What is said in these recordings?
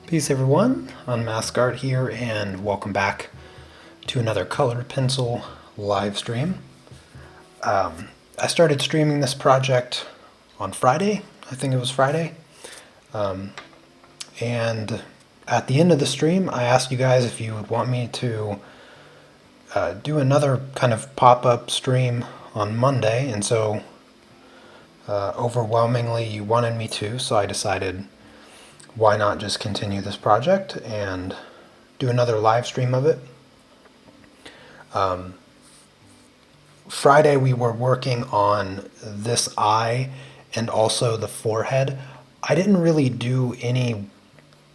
Peace everyone, Unmask Art here, and welcome back to another colored pencil live stream. I started streaming this project on Friday, I think it was Friday, and at the end of the stream I asked you guys if you would want me to do another kind of pop-up stream on Monday, and so overwhelmingly you wanted me to, so I decided why not just continue this project and do another live stream of it. Friday we were working on this eye and also the forehead. I didn't really do any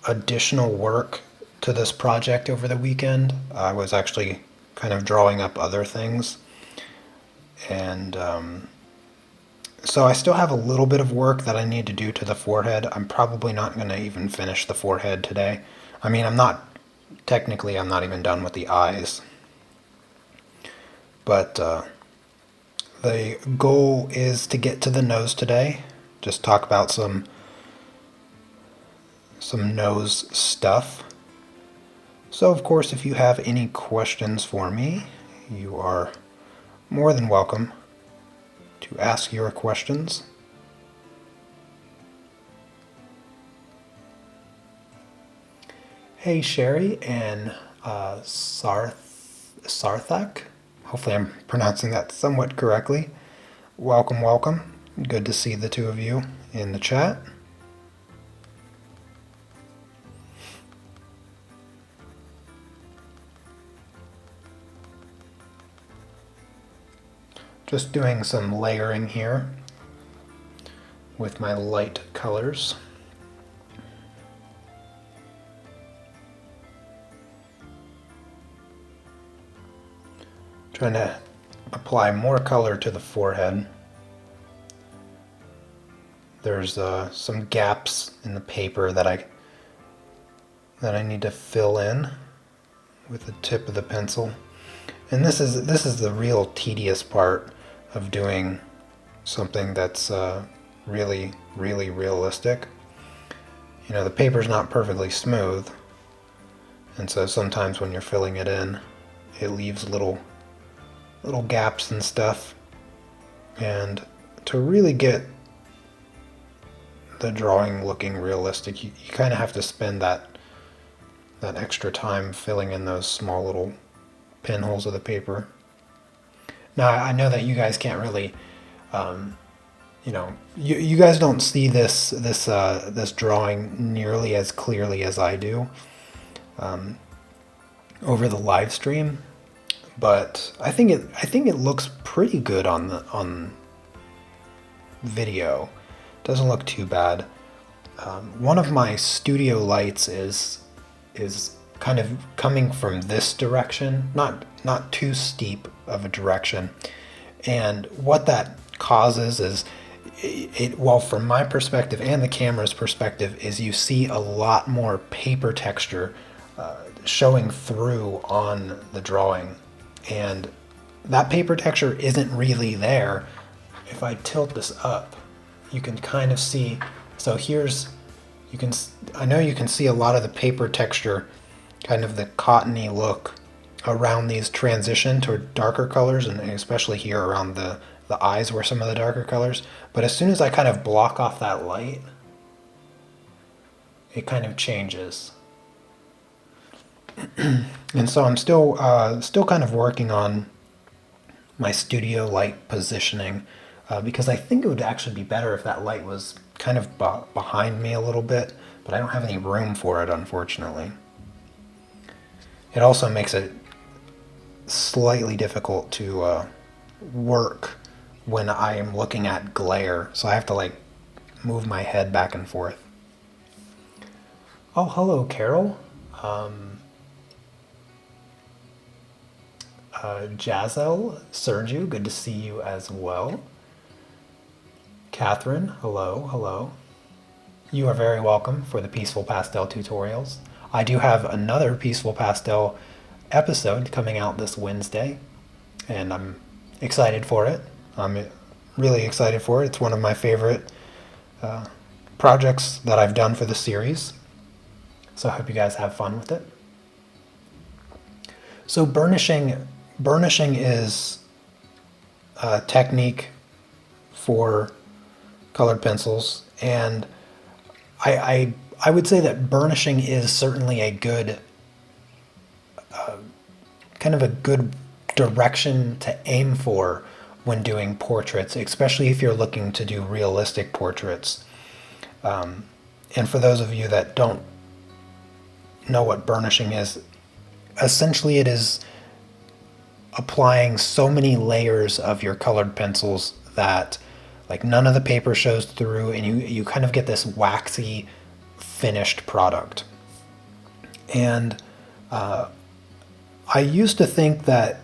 additional work to this project over the weekend. I was actually kind of drawing up other things, and so I still have a little bit of work that I need to do to the forehead. I'm probably not going to even finish the forehead today. I mean, I'm not even done with the eyes. But the goal is to get to the nose today. Just talk about some nose stuff. So of course, if you have any questions for me, you are more than welcome to ask your questions. Hey Sherry and Sarthak, hopefully I'm pronouncing that somewhat correctly. Welcome, welcome. Good to see the two of you in the chat. Just doing some layering here with my light colors. Trying to apply more color to the forehead. There's some gaps in the paper that I need to fill in with the tip of the pencil. And this is the real tedious part of doing something that's really realistic. You know, the paper's not perfectly smooth, and so sometimes when you're filling it in, it leaves little gaps and stuff. And to really get the drawing looking realistic, you kind of have to spend that extra time filling in those small little pinholes of the paper. Now I know that you guys can't really, you guys don't see this drawing nearly as clearly as I do over the live stream, but I think it looks pretty good on video. Doesn't look too bad. One of my studio lights is kind of coming from this direction, not too steep of a direction, and what that causes is well, from my perspective and the camera's perspective, is you see a lot more paper texture showing through on the drawing, and that paper texture isn't really there. If I tilt this up, you can kind of see. So I know you can see a lot of the paper texture, kind of the cottony look around these transition to darker colors, and especially here around the eyes where some of the darker colors. But as soon as I kind of block off that light, it kind of changes. And so I'm still kind of working on my studio light positioning, because I think it would actually be better if that light was kind of behind me a little bit, but I don't have any room for it, unfortunately. It also makes it slightly difficult to work when I am looking at glare, so I have to like move my head back and forth. Oh, hello, Carol. Jazel, Sergio, good to see you as well. Catherine, hello. You are very welcome for the Peaceful Pastel tutorials. I do have another Peaceful Pastel episode coming out this Wednesday, and I'm excited for it. I'm really excited for it. It's one of my favorite projects that I've done for the series. So I hope you guys have fun with it. So burnishing is a technique for colored pencils, and I would say that burnishing is certainly a good kind of a good direction to aim for when doing portraits, especially if you're looking to do realistic portraits. And for those of you that don't know what burnishing is, essentially it is applying so many layers of your colored pencils that like none of the paper shows through, and you kind of get this waxy finished product. And I used to think that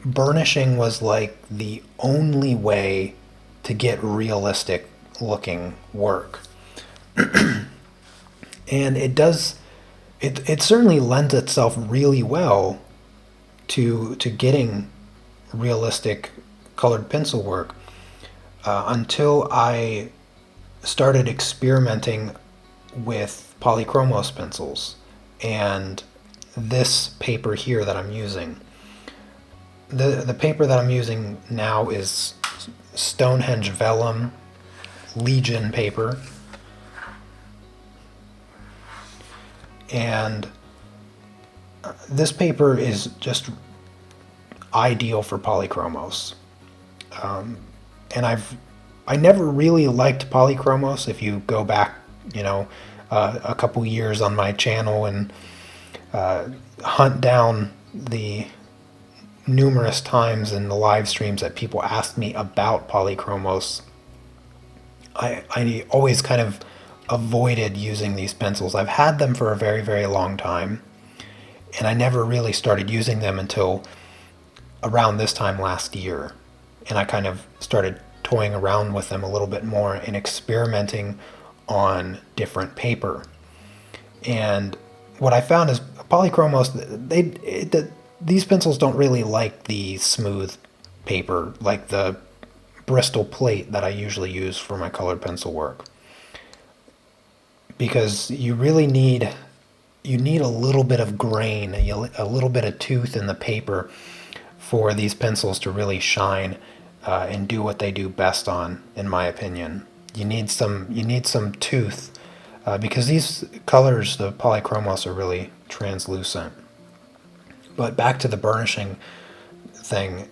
burnishing was like the only way to get realistic looking work. And it certainly lends itself really well to getting realistic colored pencil work, until I started experimenting with Polychromos pencils and this paper here that I'm using. The paper that I'm using now is Stonehenge Vellum Legion paper, and this paper is just ideal for Polychromos. And I never really liked Polychromos. If you go back, a couple years on my channel and hunt down the numerous times in the live streams that people asked me about Polychromos, I always kind of avoided using these pencils. I've had them for a very, very long time, and I never really started using them until around this time last year. And I kind of started toying around with them a little bit more and experimenting on different paper. And what I found is Polychromos, these pencils don't really like the smooth paper, like the Bristol plate that I usually use for my colored pencil work, because you really need a little bit of grain, a little bit of tooth in the paper for these pencils to really shine and do what they do best on, in my opinion. You need some tooth, because these colors, the Polychromos, are really translucent. But back to the burnishing thing.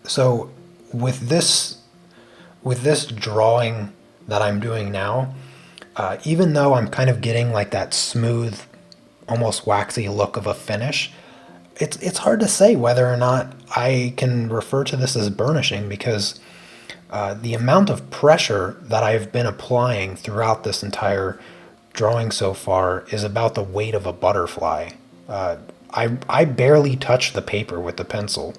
So with this drawing that I'm doing now, even though I'm kind of getting like that smooth, almost waxy look of a finish, it's hard to say whether or not I can refer to this as burnishing, because the amount of pressure that I've been applying throughout this entire drawing so far is about the weight of a butterfly. I barely touch the paper with the pencil.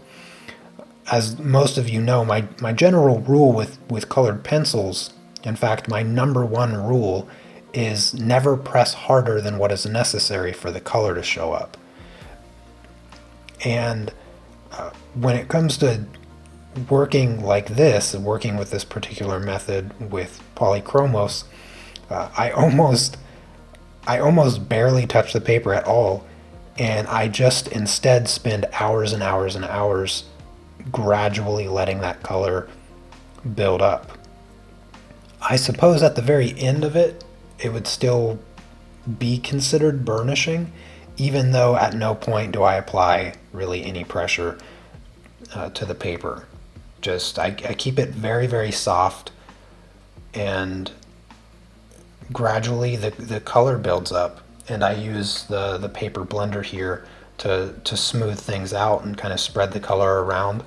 As most of you know, my general rule with colored pencils, in fact, my number one rule, is never press harder than what is necessary for the color to show up. And when it comes to working like this, working with this particular method with Polychromos, I almost barely touch the paper at all, and I just instead spend hours and hours and hours gradually letting that color build up. I suppose at the very end of it, it would still be considered burnishing, even though at no point do I apply really any pressure to the paper. Just I keep it very, very soft, and gradually the color builds up, and I use the paper blender here to smooth things out and kind of spread the color around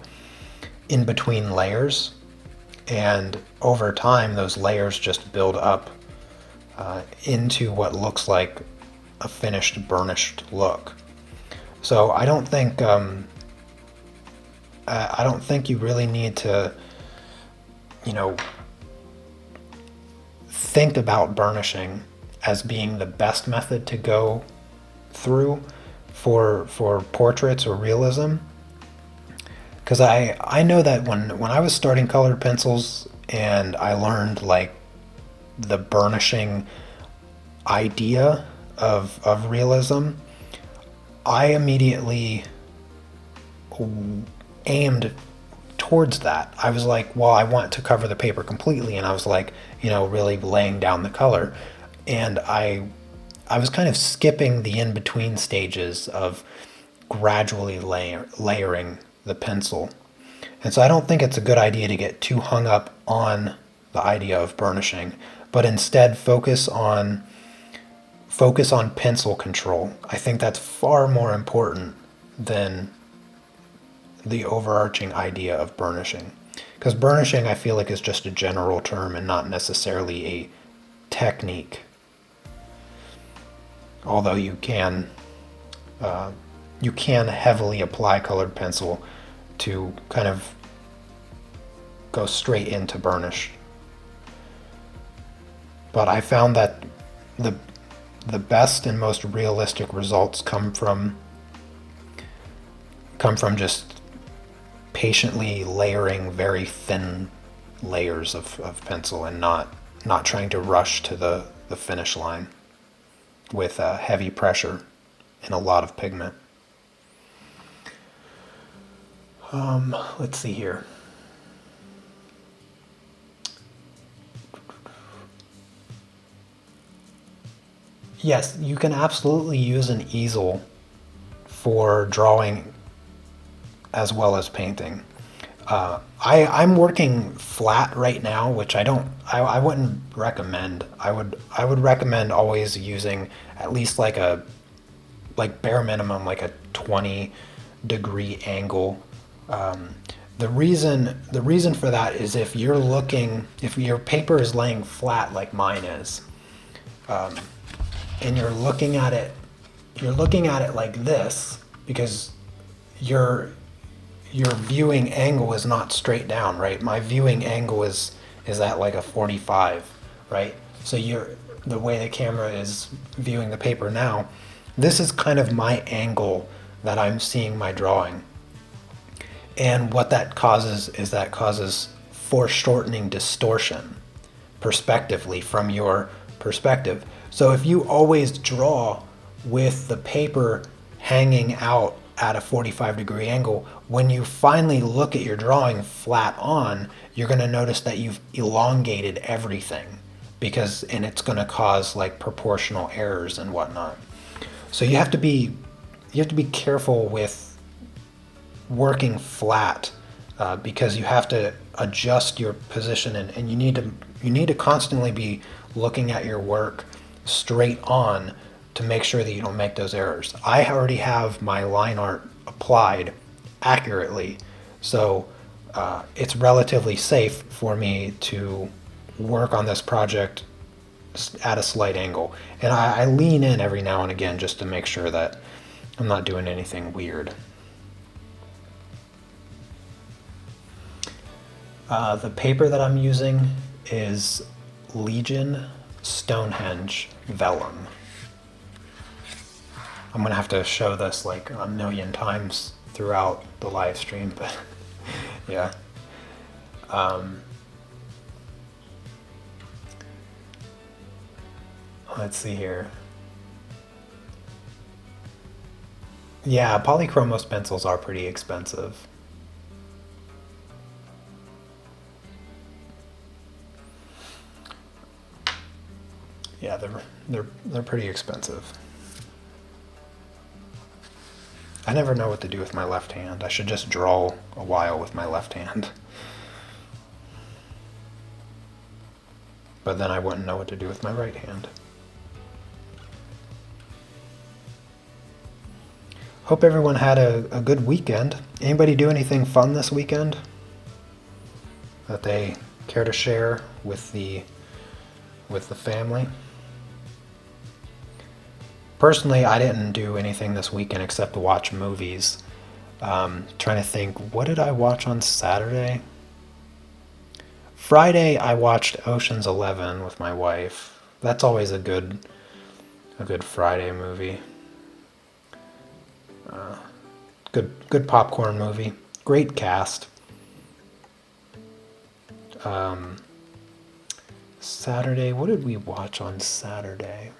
in between layers. And over time, those layers just build up into what looks like a finished, burnished look. So I don't think you really need to, think about burnishing as being the best method to go through for portraits or realism. Because I know that when I was starting colored pencils and I learned like the burnishing idea, of realism, I immediately aimed towards that. I was like, well, I want to cover the paper completely, and I was like, really laying down the color. And I was kind of skipping the in-between stages of gradually layering the pencil. And so I don't think it's a good idea to get too hung up on the idea of burnishing, but instead focus on pencil control. I think that's far more important than the overarching idea of burnishing. Because burnishing, I feel like, is just a general term and not necessarily a technique. Although you can heavily apply colored pencil to kind of go straight into burnish. But I found that the best and most realistic results come from just patiently layering very thin layers of pencil and not trying to rush to the finish line with heavy pressure and a lot of pigment. Let's see here. Yes, you can absolutely use an easel for drawing as well as painting. I'm working flat right now, which I wouldn't recommend. I would recommend always using at least like bare minimum like a 20-degree angle. The reason for that is if your paper is laying flat like mine is, and you're looking at it like this, because your viewing angle is not straight down, right? My viewing angle is at like a 45, right? So the way the camera is viewing the paper now, this is kind of my angle that I'm seeing my drawing. And what that causes is foreshortening distortion perspectively from your perspective. So if you always draw with the paper hanging out at a 45-degree angle, when you finally look at your drawing flat on, you're going to notice that you've elongated everything, and it's going to cause like proportional errors and whatnot. So you have to be careful with working flat, because you have to adjust your position, and you need to constantly be looking at your work straight on to make sure that you don't make those errors. I already have my line art applied accurately, so it's relatively safe for me to work on this project at a slight angle. And I lean in every now and again just to make sure that I'm not doing anything weird. The paper that I'm using is Legion Stonehenge Vellum. I'm gonna have to show this like a million times throughout the live stream, but yeah. Let's see here. Yeah, Polychromos pencils are pretty expensive. Yeah, they're pretty expensive. I never know what to do with my left hand. I should just draw a while with my left hand. But then I wouldn't know what to do with my right hand. Hope everyone had a good weekend. Anybody do anything fun this weekend that they care to share with the family? Personally, I didn't do anything this weekend except watch movies. Trying to think, what did I watch on Saturday? Friday, I watched Ocean's 11 with my wife. That's always a good Friday movie. Good popcorn movie. Great cast. Saturday, what did we watch on Saturday?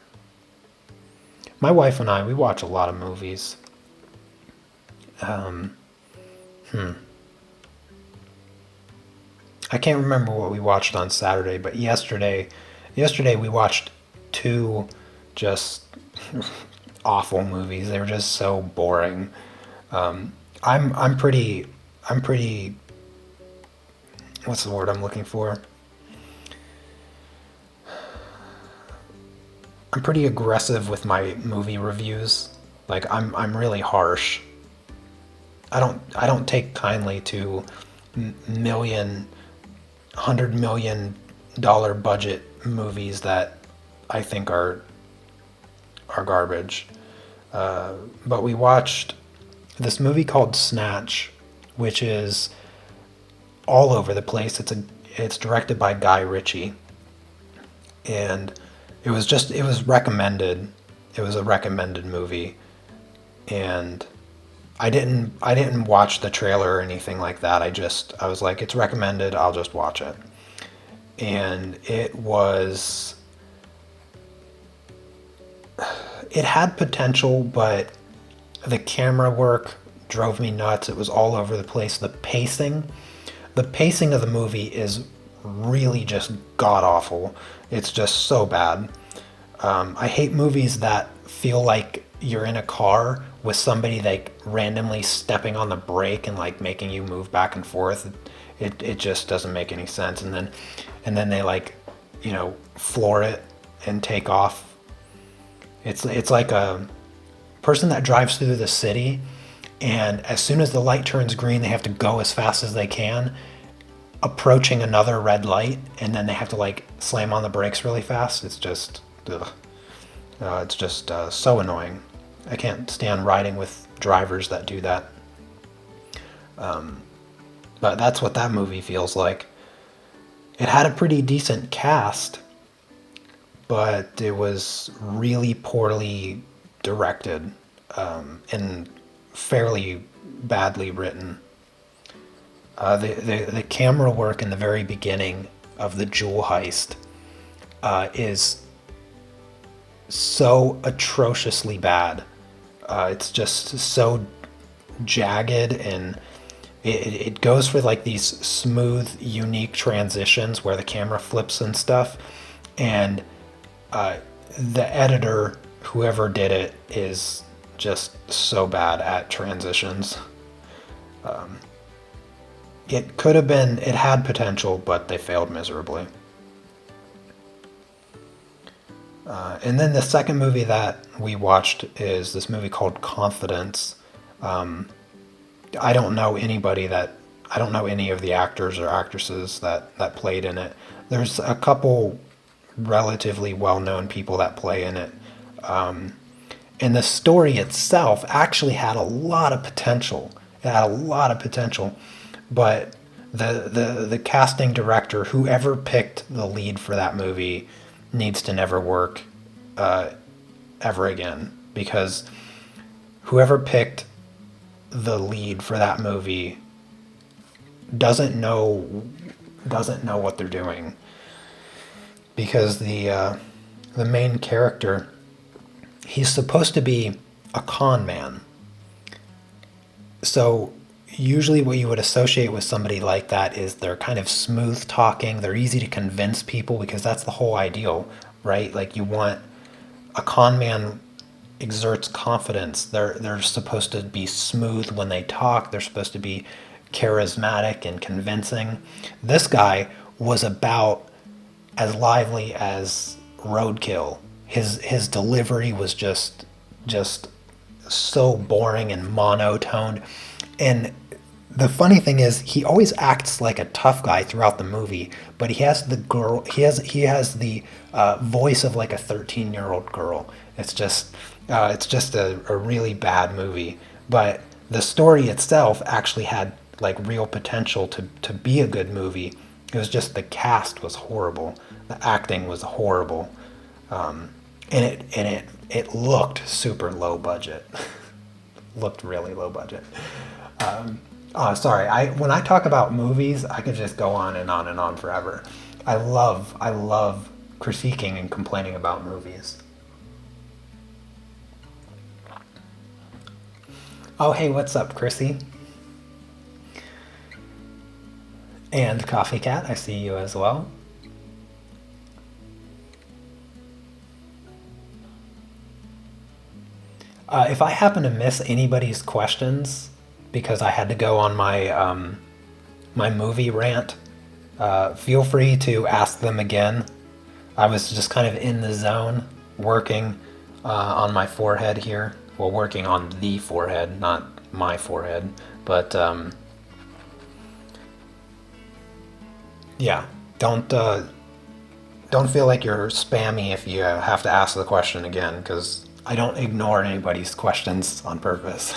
My wife and I, we watch a lot of movies. Um, I can't remember what we watched on Saturday, but yesterday we watched two just awful movies. They were just so boring. I'm pretty. What's the word I'm looking for? I'm pretty aggressive with my movie reviews. Like I'm really harsh. I don't take kindly to million, $100 million budget movies that I think are garbage. But we watched this movie called Snatch, which is all over the place. It's directed by Guy Ritchie, and it was recommended. It was a recommended movie, and I didn't watch the trailer or anything like that. I was like, it's recommended, I'll just watch it. And it had potential, but the camera work drove me nuts. It was all over the place. The pacing of the movie is really just god awful. It's just so bad. I hate movies that feel like you're in a car with somebody like randomly stepping on the brake and like making you move back and forth. It just doesn't make any sense. And then they like, floor it and take off. It's like a person that drives through the city, and as soon as the light turns green, they have to go as fast as they can, approaching another red light, and then they have to like slam on the brakes really fast. It's just, ugh. It's just so annoying. I can't stand riding with drivers that do that. But that's what that movie feels like. It had a pretty decent cast, but it was really poorly directed, and fairly badly written. The camera work in the very beginning of the jewel heist is so atrociously bad. It's just so jagged, and it goes for like these smooth, unique transitions where the camera flips and stuff. And the editor, whoever did it, is just so bad at transitions. It had potential, but they failed miserably. And then the second movie that we watched is this movie called Confidence. I don't know I don't know any of the actors or actresses that played in it. There's a couple relatively well-known people that play in it. And the story itself actually had a lot of potential. It had a lot of potential, but the casting director, whoever picked the lead for that movie, needs to never work ever again, because whoever picked the lead for that movie doesn't know what they're doing, because the main character, he's supposed to be a con man. So usually what you would associate with somebody like that is they're kind of smooth talking, they're easy to convince people, because that's the whole ideal, right? Like, you want a con man exerts confidence. They're supposed to be smooth when they talk, they're supposed to be charismatic and convincing. This guy was about as lively as roadkill. His delivery was just so boring and monotoned. And the funny thing is, he always acts like a tough guy throughout the movie, but he has the voice of like a 13-year-old girl. It's just a really bad movie. But the story itself actually had like real potential to be a good movie. It was just the cast was horrible, the acting was horrible, and it looked super low budget. Looked really low budget. Sorry. When I talk about movies, I could just go on and on and on forever. I love critiquing and complaining about movies. Oh, hey, what's up, Chrissy? And Coffee Cat, I see you as well. If I happen to miss anybody's questions because I had to go on my movie rant, feel free to ask them again. I was just kind of in the zone, working on my forehead here. Well, working on the forehead, not my forehead. But yeah, don't feel like you're spammy if you have to ask the question again, because I don't ignore anybody's questions on purpose.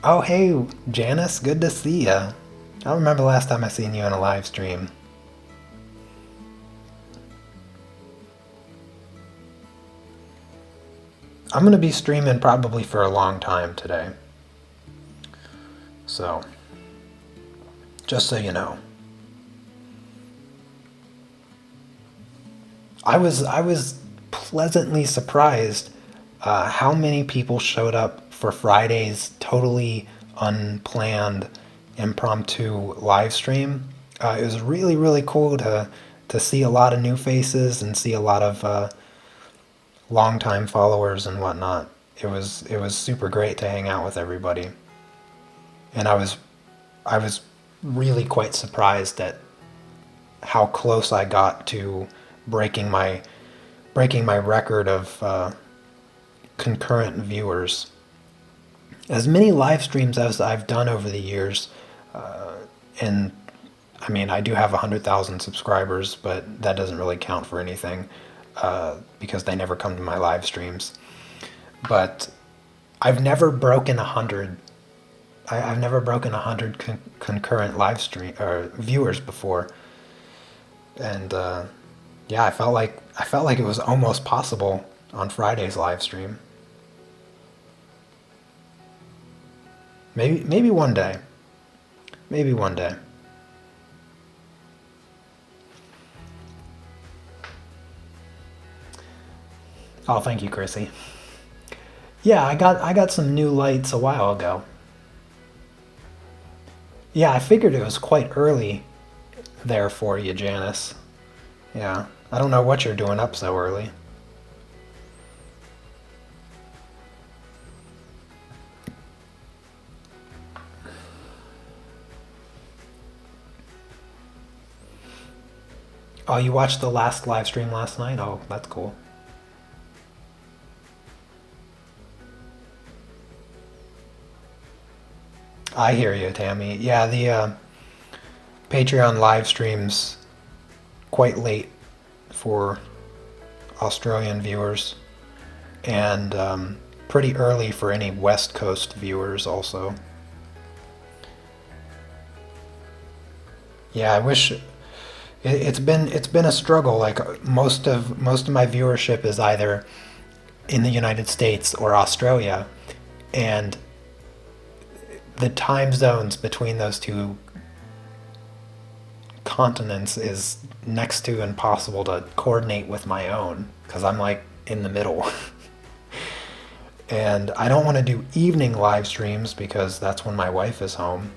Oh, hey, Janice, good to see ya. I don't remember the last time I seen you in a live stream. I'm going to be streaming probably for a long time today. So, just so you know. I was pleasantly surprised how many people showed up for Friday's totally unplanned impromptu live stream. It was really really cool to see a lot of new faces and see a lot of longtime followers and whatnot. It was super great to hang out with everybody, and I was really quite surprised at how close I got to breaking my breaking my record of concurrent viewers. As many live streams as I've done over the years, and I mean, I do have 100,000 subscribers, but that doesn't really count for anything because they never come to my live streams. But I've never broken 100. I've never broken 100 concurrent live stream or viewers before, and yeah, I felt like it was almost possible on Friday's live stream. Maybe one day. Maybe one day. Oh, thank you, Chrissy. Yeah, I got some new lights a while ago. Yeah, I figured it was quite early there for you, Janice. Yeah, I don't know what you're doing up so early. Oh, you watched the last live stream last night? Oh, that's cool. I hear you, Tammy. Yeah, the Patreon live streams quite late for Australian viewers, and pretty early for any West Coast viewers also. Yeah, I wish it's been a struggle. Like most of my viewership is either in the United States or Australia, and the time zones between those two continents is next to impossible to coordinate with my own because I'm like in the middle. And I don't want to do evening live streams because that's when my wife is home.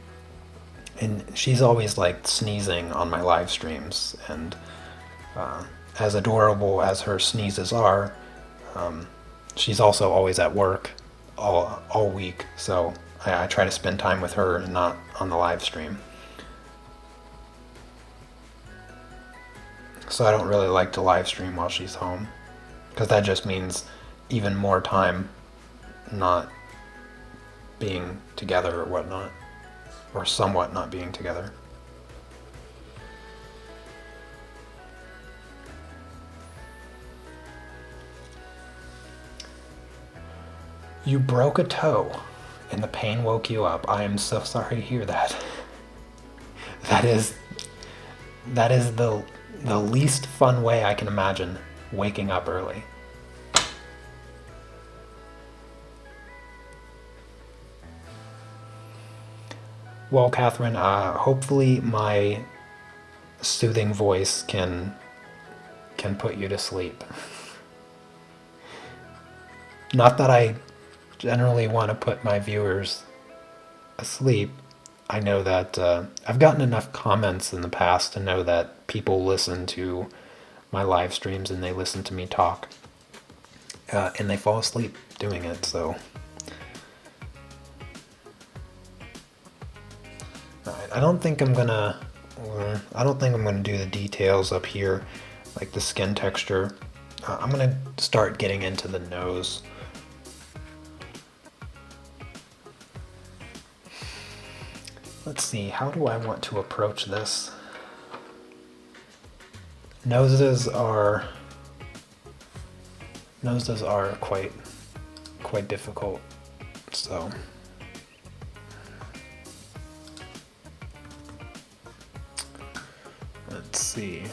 And she's always like sneezing on my live streams. And as adorable as her sneezes are, she's also always at work all week. So I try to spend time with her and not on the live stream. So I don't really like to live stream while she's home because that just means even more time not being together or whatnot, or somewhat not being together. You broke a toe and the pain woke you up. I am so sorry to hear that. That is the least fun way I can imagine waking up early. Well, Catherine, hopefully my soothing voice can put you to sleep. Not that generally want to put my viewers asleep. I know that I've gotten enough comments in the past to know that people listen to my live streams and they listen to me talk, and they fall asleep doing it. So I don't think I'm gonna do the details up here, like the skin texture. I'm gonna start getting into the nose. Let's see, how do I want to approach this? Noses are quite difficult. So let's see.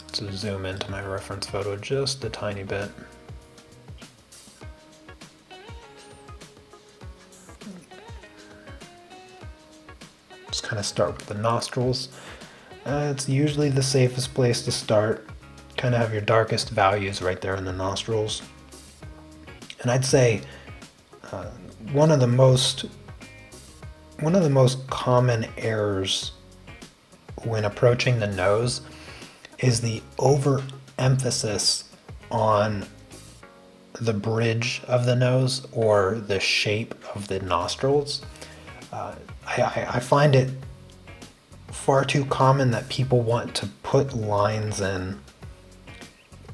Let's zoom into my reference photo just a tiny bit. Just kind of start with the nostrils. It's usually the safest place to start. Kind of have your darkest values right there in the nostrils. And I'd say one of the most common errors when approaching the nose is the overemphasis on the bridge of the nose or the shape of the nostrils. I find it far too common that people want to put lines in,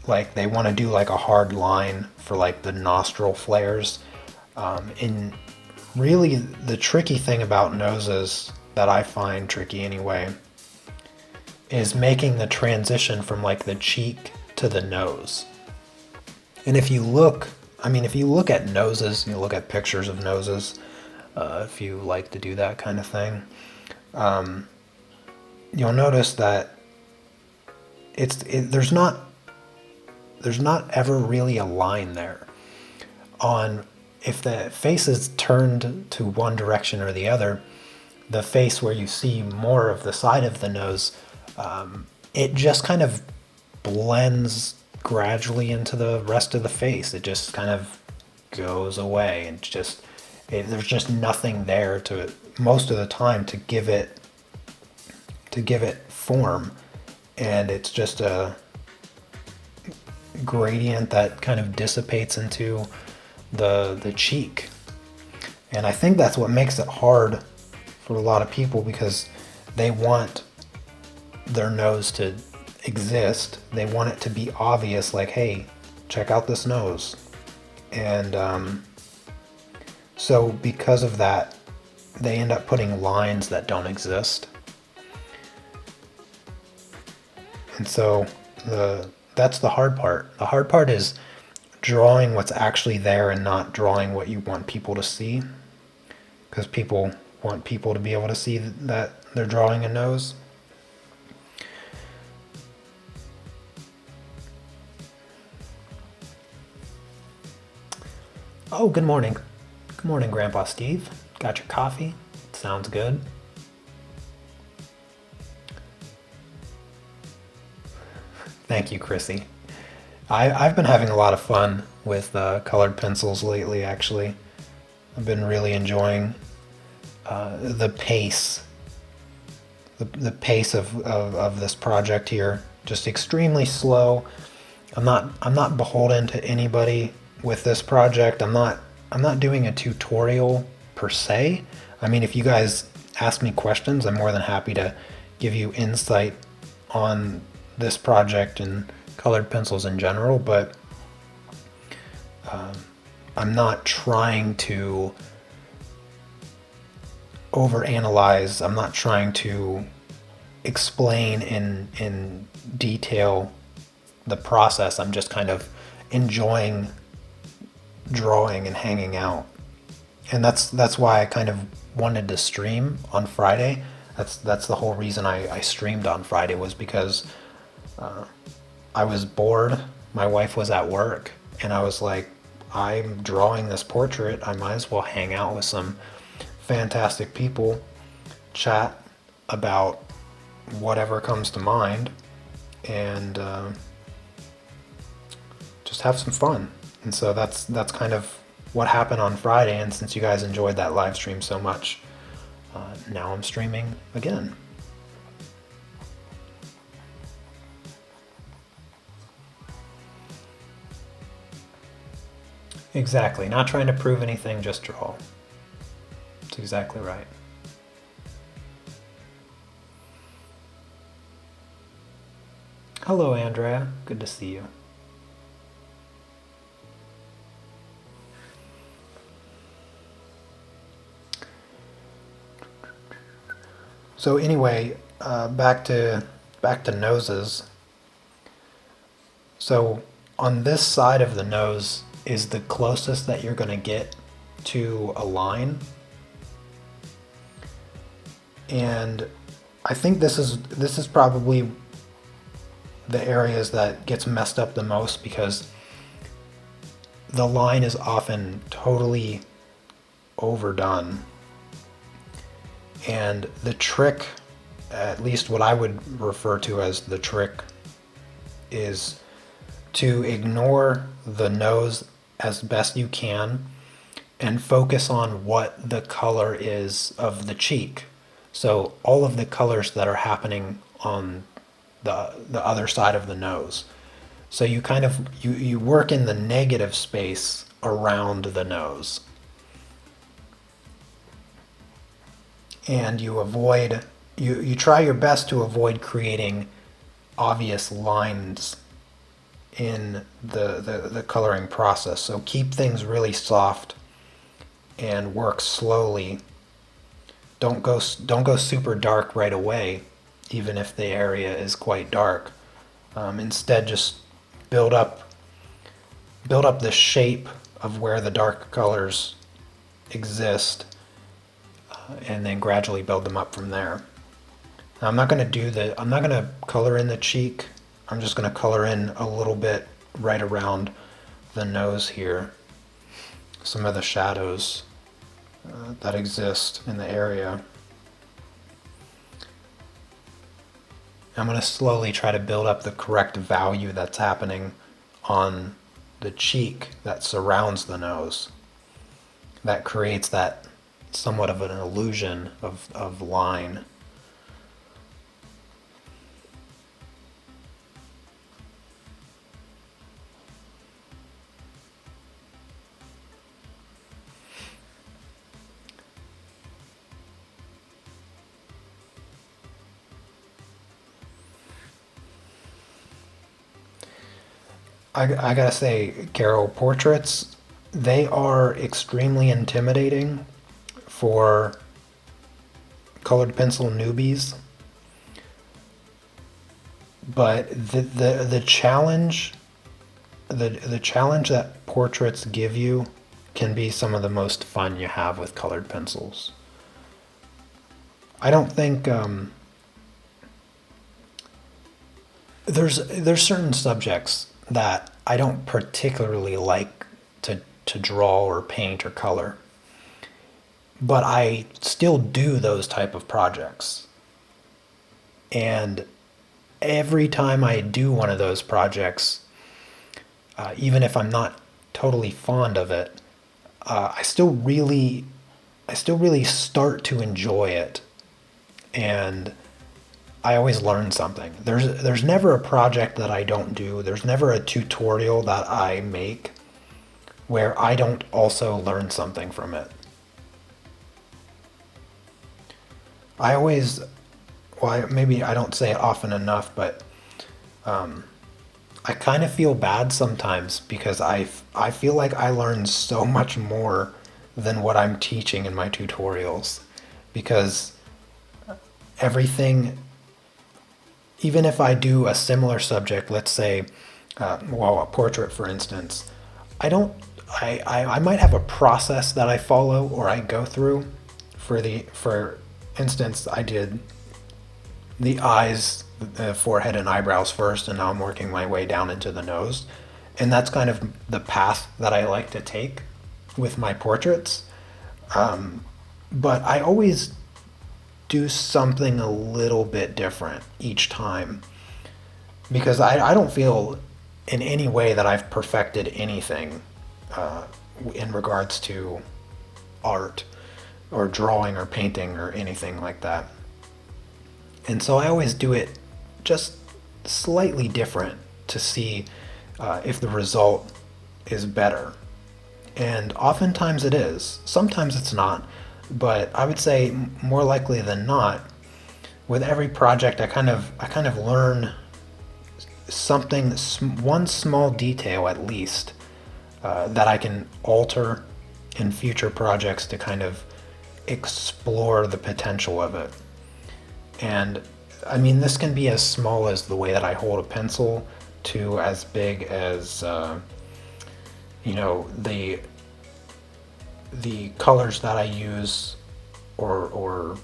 like they want to do like a hard line for like the nostril flares. And really the tricky thing about noses, that I find tricky anyway, is making the transition from like the cheek to the nose. And if you look at noses, you look at pictures of noses, if you like to do that kind of thing, you'll notice that there's not ever really a line there. If the face is turned to one direction or the other, the face where you see more of the side of the nose, it just kind of blends gradually into the rest of the face. It just kind of goes away, and there's just nothing there to, most of the time, to give it form, and it's just a gradient that kind of dissipates into the cheek. And I think that's what makes it hard for a lot of people, because they want their nose to exist. They want it to be obvious, like, hey, check out this nose. And so because of that, they end up putting lines that don't exist. And so that's the hard part. The hard part is drawing what's actually there and not drawing what you want people to see, because people want people to be able to see that they're drawing a nose. Oh, good morning. Good morning, Grandpa Steve. Got your coffee? Sounds good. Thank you, Chrissy. I've been having a lot of fun with colored pencils lately, actually. I've been really enjoying the pace. The pace of this project here. Just extremely slow. I'm not beholden to anybody with this project. I'm not doing a tutorial per se. I mean, if you guys ask me questions, I'm more than happy to give you insight on this project and colored pencils in general, but I'm not trying to overanalyze. I'm not trying to explain in detail the process. I'm just kind of enjoying drawing and hanging out. And that's why I kind of wanted to stream on Friday. That's the whole reason I streamed on Friday, was because I was bored. My wife was at work, and I was like, I'm drawing this portrait. I might as well hang out with some fantastic people, chat about whatever comes to mind, and just have some fun. And so that's kind of what happened on Friday, and since you guys enjoyed that live stream so much, now I'm streaming again. Exactly, not trying to prove anything, just draw. That's exactly right. Hello, Andrea. Good to see you. So anyway, back to noses. So on this side of the nose is the closest that you're going to get to a line. And I think this is probably the areas that gets messed up the most, because the line is often totally overdone. And the trick, at least what I would refer to as the trick, is to ignore the nose as best you can and focus on what the color is of the cheek. So all of the colors that are happening on the other side of the nose. So you kind of you work in the negative space around the nose. And you avoid, you try your best to avoid creating obvious lines in the coloring process. So keep things really soft and work slowly. Don't go super dark right away, even if the area is quite dark. Instead, just build up the shape of where the dark colors exist, and then gradually build them up from there. Now, I'm not going to color in the cheek. I'm just going to color in a little bit right around the nose here, some of the shadows that exist in the area. I'm going to slowly try to build up the correct value that's happening on the cheek that surrounds the nose. That creates that somewhat of an illusion of line. I gotta say, Carol, portraits, they are extremely intimidating for colored pencil newbies. But the challenge that portraits give you can be some of the most fun you have with colored pencils. I don't think there's certain subjects that I don't particularly like to draw or paint or color, but I still do those type of projects. And every time I do one of those projects, even if I'm not totally fond of it, I still really start to enjoy it, and I always learn something. There's never a project that I don't do. There's never a tutorial that I make where I don't also learn something from it. I always, well, maybe I don't say it often enough, but I kind of feel bad sometimes because I feel like I learn so much more than what I'm teaching in my tutorials, because everything, even if I do a similar subject, let's say, well, a portrait, for instance, I might have a process that I follow or I go through. For instance, I did the eyes, the forehead and eyebrows first, and now I'm working my way down into the nose. And that's kind of the path that I like to take with my portraits. But I always do something a little bit different each time, because I don't feel in any way that I've perfected anything in regards to art or drawing or painting or anything like that. And so I always do it just slightly different to see if the result is better. And oftentimes it is. Sometimes it's not. But I would say more likely than not, with every project, I kind of learn something, one small detail at least, that I can alter in future projects to kind of explore the potential of it. And I mean, this can be as small as the way that I hold a pencil to as big as, you know, the colors that I use, or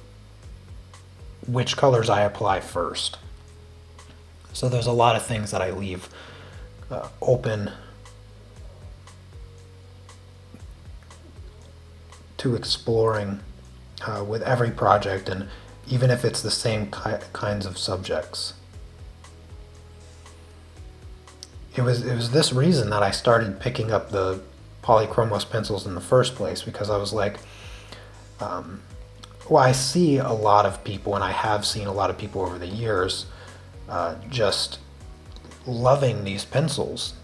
which colors I apply first. So there's a lot of things that I leave open to exploring with every project, and even if it's the same kinds of subjects. It was this reason that I started picking up the Polychromos pencils in the first place, because I was like, well, I see a lot of people, and I have seen a lot of people over the years, just loving these pencils.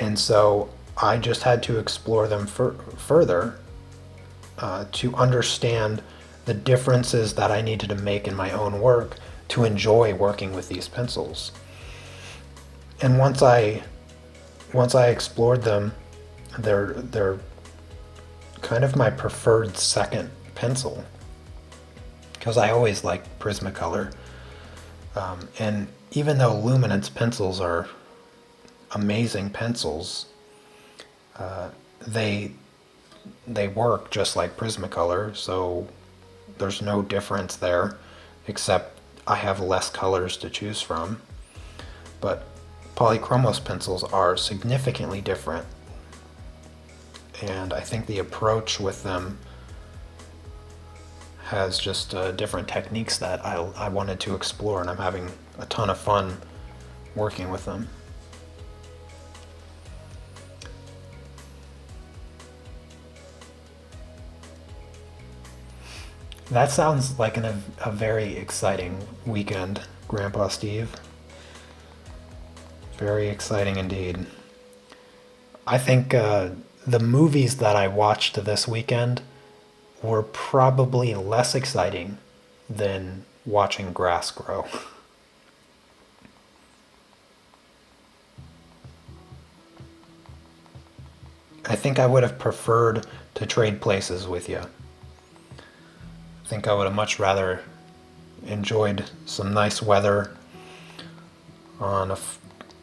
And so I just had to explore them further to understand the differences that I needed to make in my own work to enjoy working with these pencils. And once I explored them, they're kind of my preferred second pencil, because I always liked Prismacolor. And even though Luminance pencils are amazing pencils, they work just like Prismacolor, so there's no difference there, except I have less colors to choose from. But Polychromos pencils are significantly different, and I think the approach with them has just different techniques that I wanted to explore, and I'm having a ton of fun working with them. That sounds like a very exciting weekend, Grandpa Steve. Very exciting indeed. I think the movies that I watched this weekend were probably less exciting than watching grass grow. I think I would have preferred to trade places with you. I think I would have much rather enjoyed some nice weather on a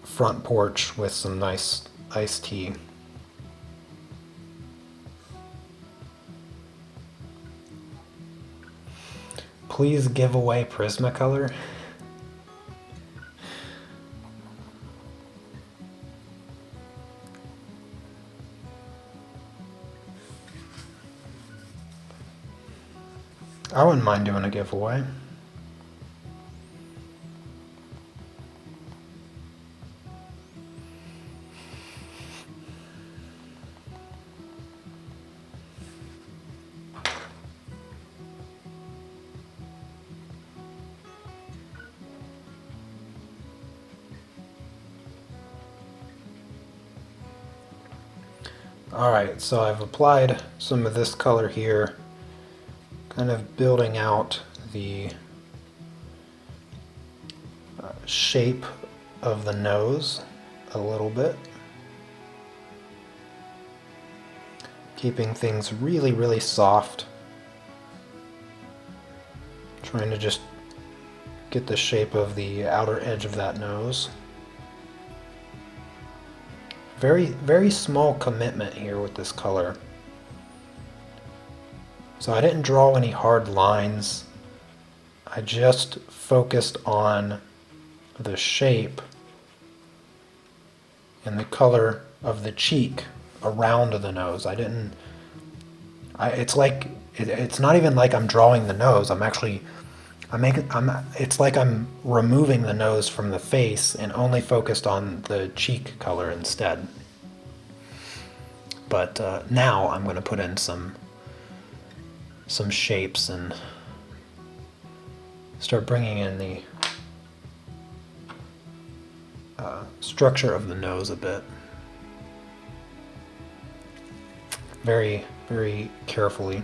front porch with some nice iced tea. Please give away Prismacolor. I wouldn't mind doing a giveaway. Alright, so I've applied some of this color here, kind of building out the shape of the nose a little bit, keeping things really, really soft, trying to just get the shape of the outer edge of that nose. Very, very small commitment here with this color. So I didn't draw any hard lines. I just focused on the shape and the color of the cheek around the nose. It's not even like I'm drawing the nose. It's like I'm removing the nose from the face and only focused on the cheek color instead. But now I'm going to put in some shapes and start bringing in the structure of the nose a bit. Very, very carefully.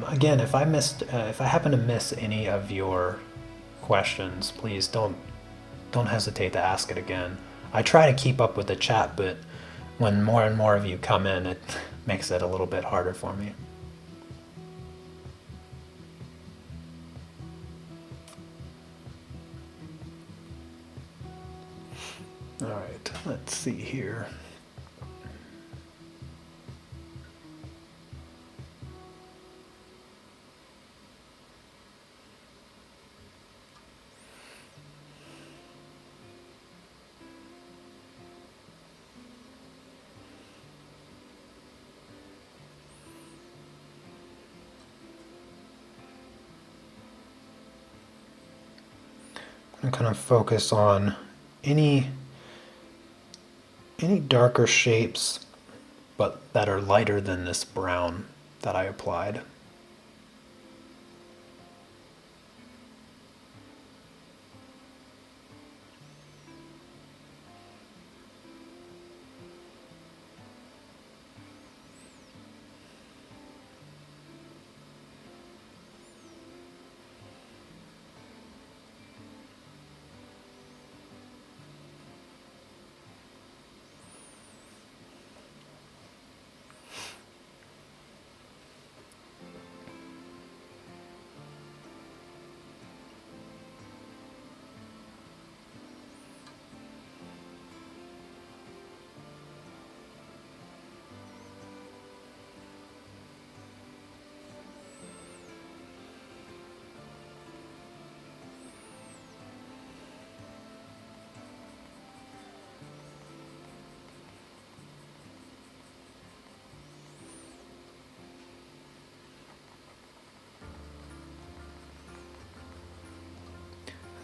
Again, if I happen to miss any of your questions, please don't hesitate to ask it again. I try to keep up with the chat, but when more and more of you come in, it makes it a little bit harder for me. All right, let's see here. I'm kind of focus on any darker shapes, but that are lighter than this brown that I applied.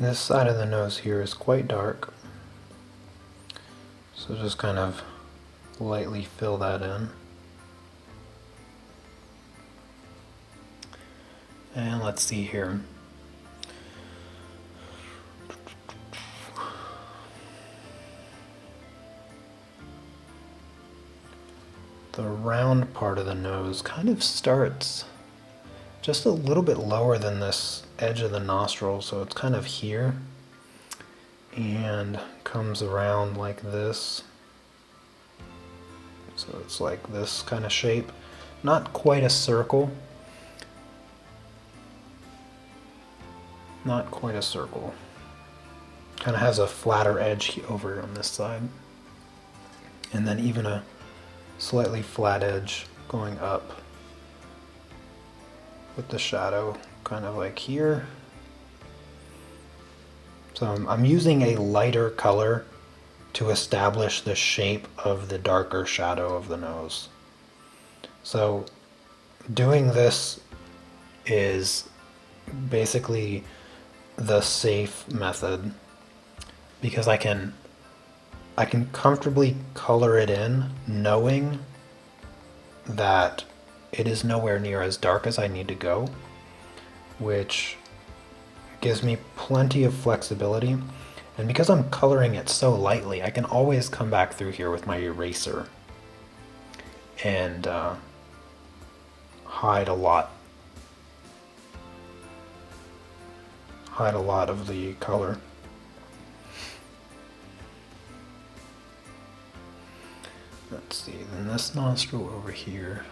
This side of the nose here is quite dark, so just kind of lightly fill that in. And let's see here. The round part of the nose kind of starts just a little bit lower than this edge of the nostril, so it's kind of here and comes around like this. So it's like this kind of shape. Not quite a circle. Not quite a circle. Kind of has a flatter edge over on this side. And then even a slightly flat edge going up with the shadow kind of like here. So I'm using a lighter color to establish the shape of the darker shadow of the nose. So doing this is basically the safe method because I can comfortably color it in knowing that it is nowhere near as dark as I need to go, which gives me plenty of flexibility. And because I'm coloring it so lightly, I can always come back through here with my eraser and hide a lot of the color. Let's see, then this nostril over here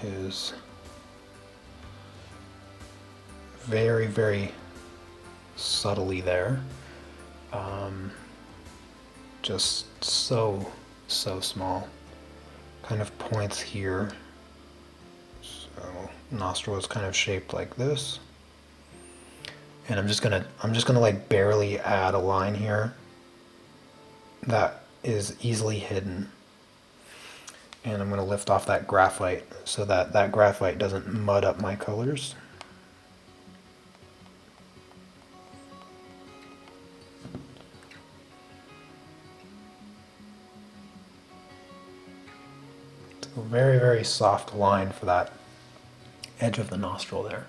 is very, very subtly there. Just so small. Kind of points here. So nostril is kind of shaped like this. And I'm just gonna like barely add a line here that is easily hidden. And I'm going to lift off that graphite so that that graphite doesn't mud up my colors. A very, very soft line for that edge of the nostril there.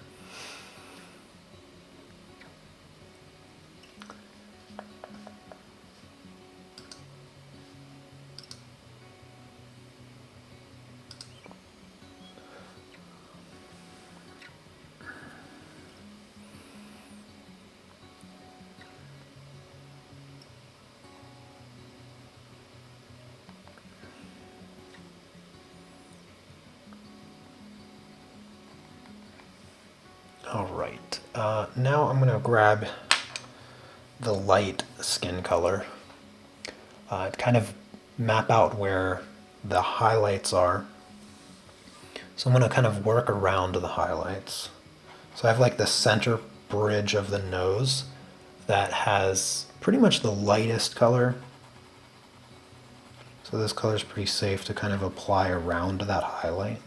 All right, now I'm gonna grab the light skin color, kind of map out where the highlights are. So I'm gonna kind of work around the highlights. So I have like the center bridge of the nose that has pretty much the lightest color. So this color is pretty safe to kind of apply around that highlight.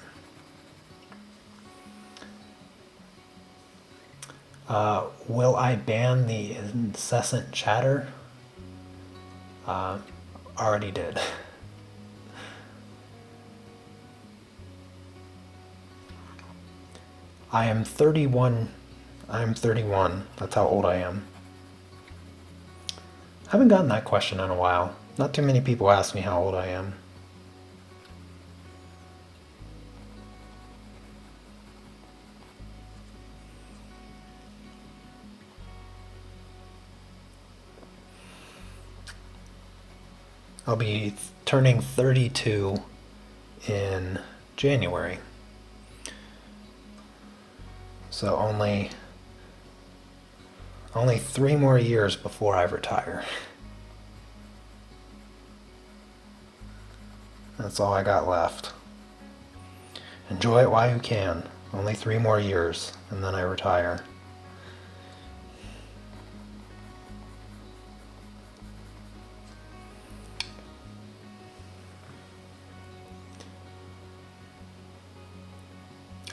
Will I ban the incessant chatter? Already did. I am 31. I am 31. That's how old I am. I haven't gotten that question in a while. Not too many people ask me how old I am. I'll be turning 32 in January. So only 3 more years before I retire. That's all I got left. Enjoy it while you can. Only 3 more years, and then I retire.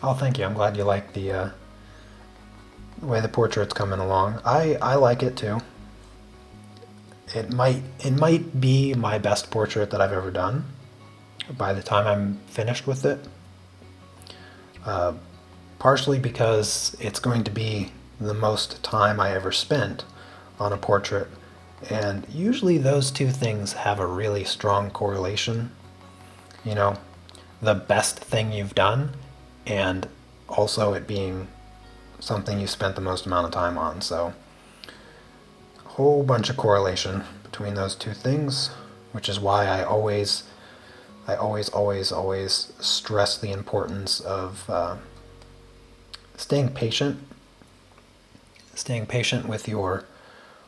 Oh, thank you. I'm glad you like the way the portrait's coming along. I like it too. It might be my best portrait that I've ever done by the time I'm finished with it. Partially because it's going to be the most time I ever spent on a portrait, and usually those two things have a really strong correlation. You know, the best thing you've done and also it being something you spent the most amount of time on. So a whole bunch of correlation between those two things, which is why I always stress the importance of staying patient with your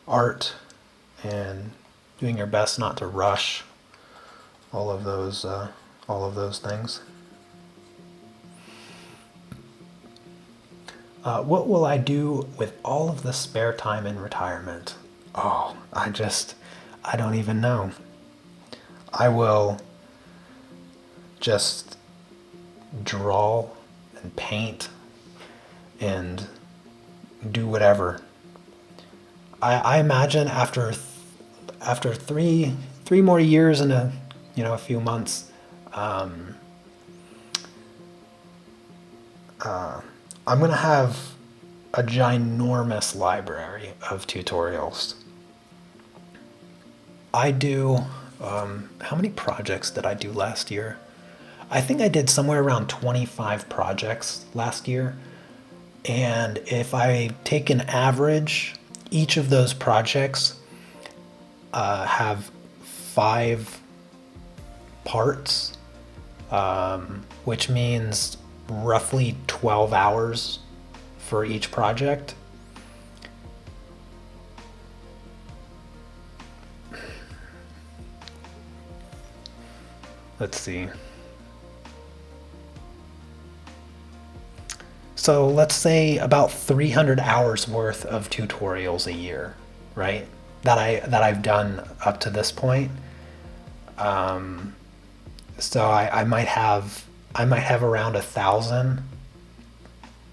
art and doing your best not to rush all of those things. What will I do with all of the spare time in retirement? Oh, I don't even know. I will just draw and paint and do whatever. I imagine after 3 more years and a few months, I'm gonna have a ginormous library of tutorials. I do, how many projects did I do last year? I think I did somewhere around 25 projects last year. And if I take an average, each of those projects have 5 parts, which means roughly 12 hours for each project. Let's see. So let's say about 300 hours worth of tutorials a year, right? That I've done up to this point. So I might have around 1,000.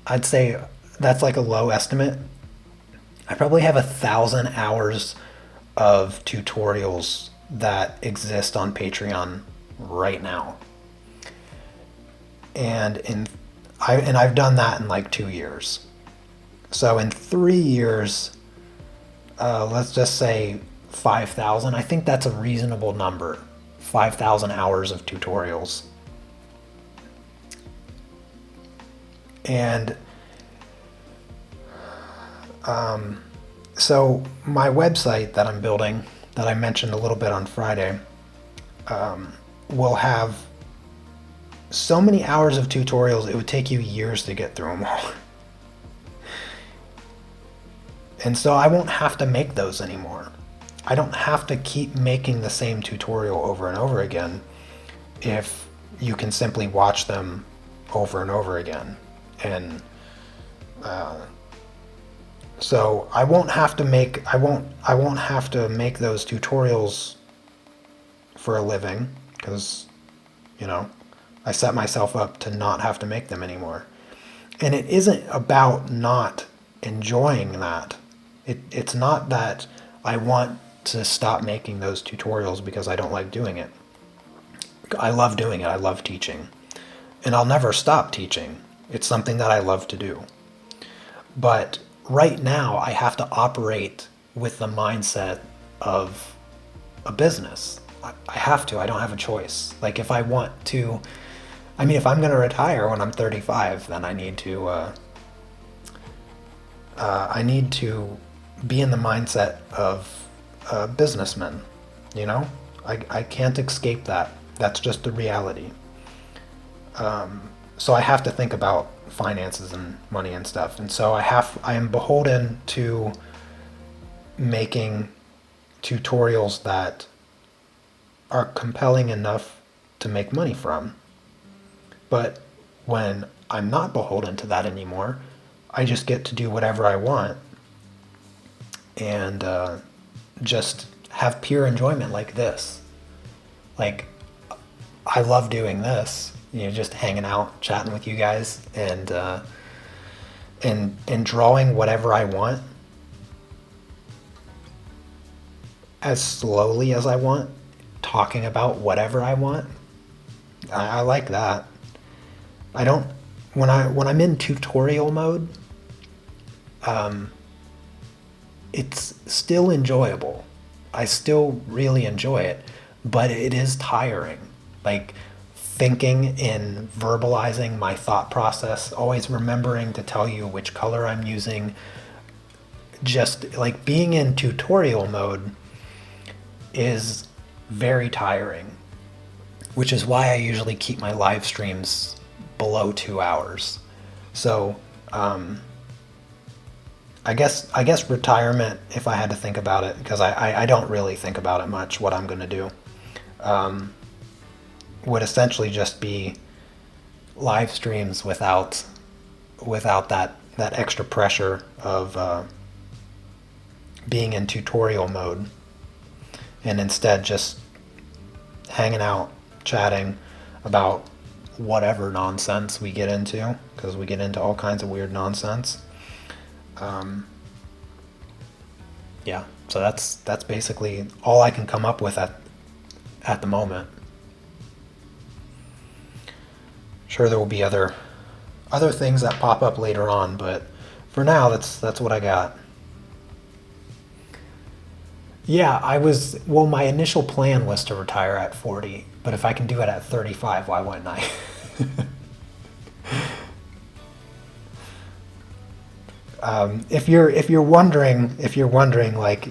I'd say that's like a low estimate. I probably have 1,000 hours of tutorials that exist on Patreon right now. and I've done that in like 2 years. So in 3 years, let's just say 5,000. I think that's a reasonable number. 5,000 hours of tutorials. And so my website that I'm building, that I mentioned a little bit on Friday, will have so many hours of tutorials, it would take you years to get through them all. And so I won't have to make those anymore. I don't have to keep making the same tutorial over and over again if you can simply watch them over and over again. And so I won't have to make those tutorials for a living, because I set myself up to not have to make them anymore. And it isn't about not enjoying that. It's not that I want to stop making those tutorials because I don't like doing it. I love doing it. I love teaching. And I'll never stop teaching. It's something that I love to do. But right now, I have to operate with the mindset of a business. I have to. I don't have a choice. Like, if I want to, if I'm going to retire when I'm 35, then I need to be in the mindset of a businessman. I can't escape that. That's just the reality. So I have to think about finances and money and stuff. And so I am beholden to making tutorials that are compelling enough to make money from. But when I'm not beholden to that anymore, I just get to do whatever I want and just have pure enjoyment like this. Like, I love doing this, just hanging out, chatting with you guys, and drawing whatever I want as slowly as I want, talking about whatever I want. I like that. I don't, when I'm in tutorial mode, it's still enjoyable. I still really enjoy it, but it is tiring. Like, thinking and verbalizing my thought process, always remembering to tell you which color I'm using. Just like being in tutorial mode is very tiring, which is why I usually keep my live streams below 2 hours. So I guess retirement, if I had to think about it, because I don't really think about it much, what I'm going to do, would essentially just be live streams without that extra pressure of being in tutorial mode, and instead just hanging out, chatting about whatever nonsense we get into, because we get into all kinds of weird nonsense. Yeah, so that's basically all I can come up with at the moment. Sure, there will be other things that pop up later on, but for now, that's what I got. Yeah, my initial plan was to retire at 40, but if I can do it at 35, why wouldn't I? If you're wondering, like,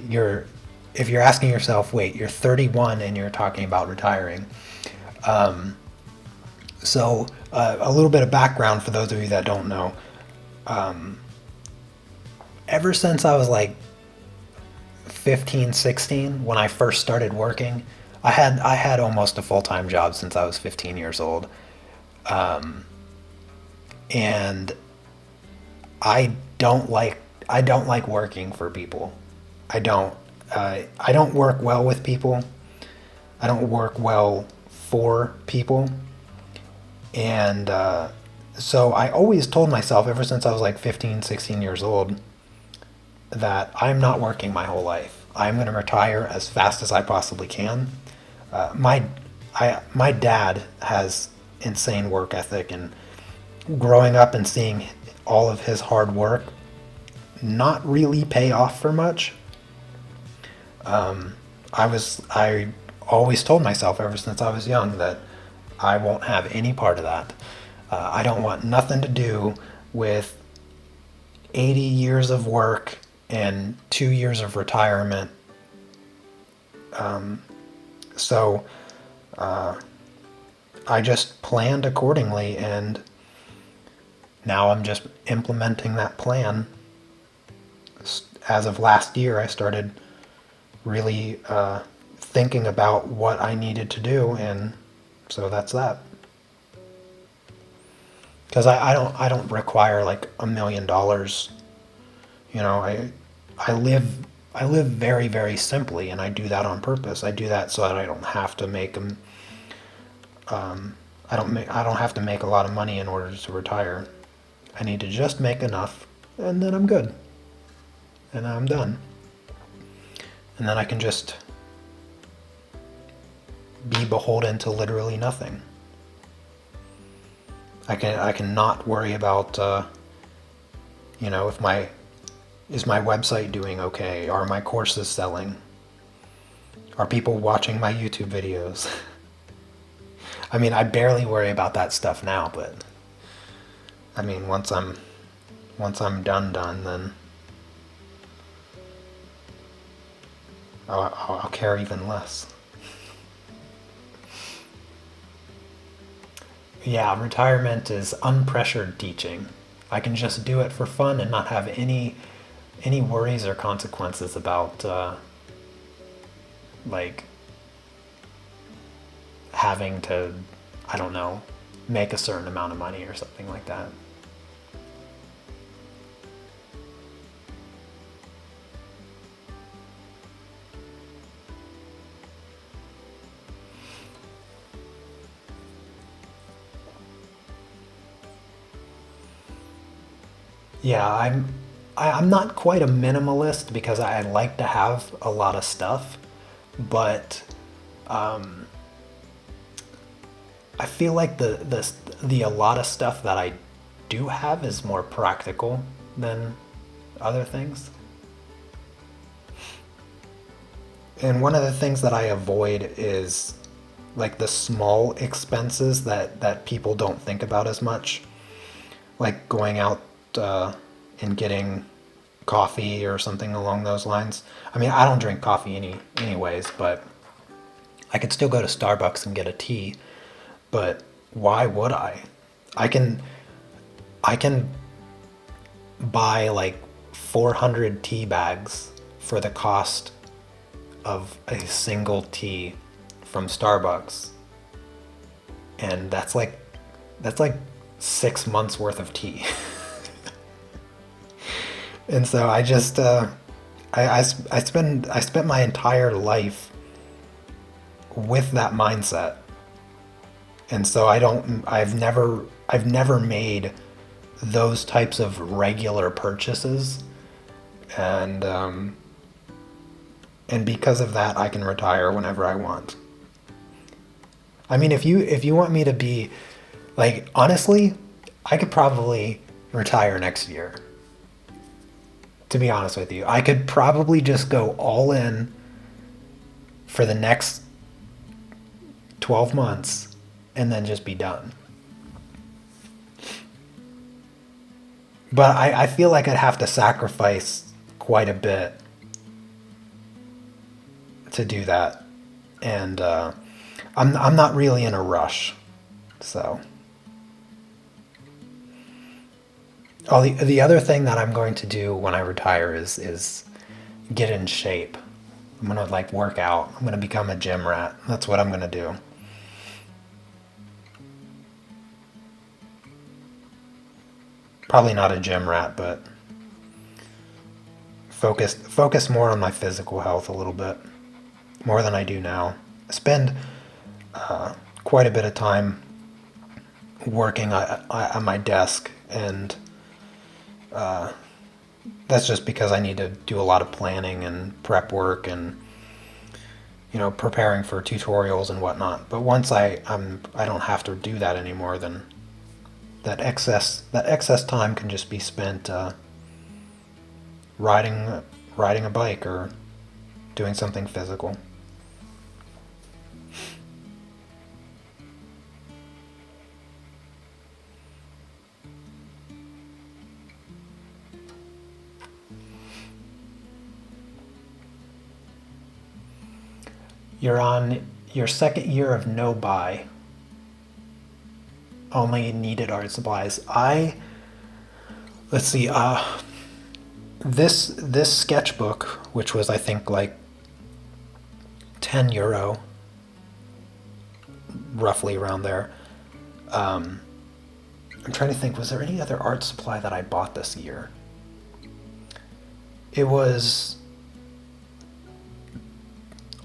if you're asking yourself, wait, you're 31 and you're talking about retiring. So a little bit of background for those of you that don't know. Ever since I was like 15, 16, when I first started working, I had almost a full-time job since I was 15 years old. And I don't like working for people. I don't work well with people. I don't work well for people. And so I always told myself, ever since I was like 15, 16 years old, that I'm not working my whole life. I'm going to retire as fast as I possibly can. My dad has insane work ethic, and growing up and seeing all of his hard work not really pay off for much. I always told myself ever since I was young that I won't have any part of that. I don't want nothing to do with 80 years of work and 2 years of retirement. So I just planned accordingly, and now I'm just implementing that plan. As of last year, I started really thinking about what I needed to do, and so that's that. Because I don't require like $1 million. You know, I live very, very simply, and I do that on purpose. I do that so that I don't have to make them. I don't have to make a lot of money in order to retire. I need to just make enough, and then I'm good, and I'm done. And then I can just be beholden to literally nothing. I can not worry about if is my website doing okay? Are my courses selling? Are people watching my YouTube videos? I mean, I barely worry about that stuff now, but I mean, once I'm done, then I'll care even less. Yeah, retirement is unpressured teaching. I can just do it for fun and not have any worries or consequences about like having to, I don't know, make a certain amount of money or something like that. Yeah, I'm not quite a minimalist because I like to have a lot of stuff, but I feel like the a lot of stuff that I do have is more practical than other things. And one of the things that I avoid is like the small expenses that people don't think about as much, like going out and getting coffee or something along those lines. I mean, I don't drink coffee anyways, but I could still go to Starbucks and get a tea. But why would I? I can I can buy like 400 tea bags for the cost of a single tea from Starbucks, and that's like 6 months worth of tea. And so I just I spent my entire life with that mindset, and so I've never made those types of regular purchases, and because of that, I can retire whenever I want. I mean, if you want me to be like, honestly, I could probably retire next year. To be honest with you, I could probably just go all in for the next 12 months and then just be done. But I feel like I'd have to sacrifice quite a bit to do that. And I'm not really in a rush. So. Oh, the other thing that I'm going to do when I retire is get in shape. I'm gonna like work out. I'm gonna become a gym rat. That's what I'm gonna do. Probably not a gym rat, but focus more on my physical health a little bit more than I do now. I spend quite a bit of time working at my desk, and that's just because I need to do a lot of planning and prep work, and preparing for tutorials and whatnot. But once I don't have to do that anymore, then that excess time can just be spent riding a bike or doing something physical. You're on your second year of no buy. Only needed art supplies. Let's see, this sketchbook, which was I think like €10, roughly around there. I'm trying to think, was there any other art supply that I bought this year? It was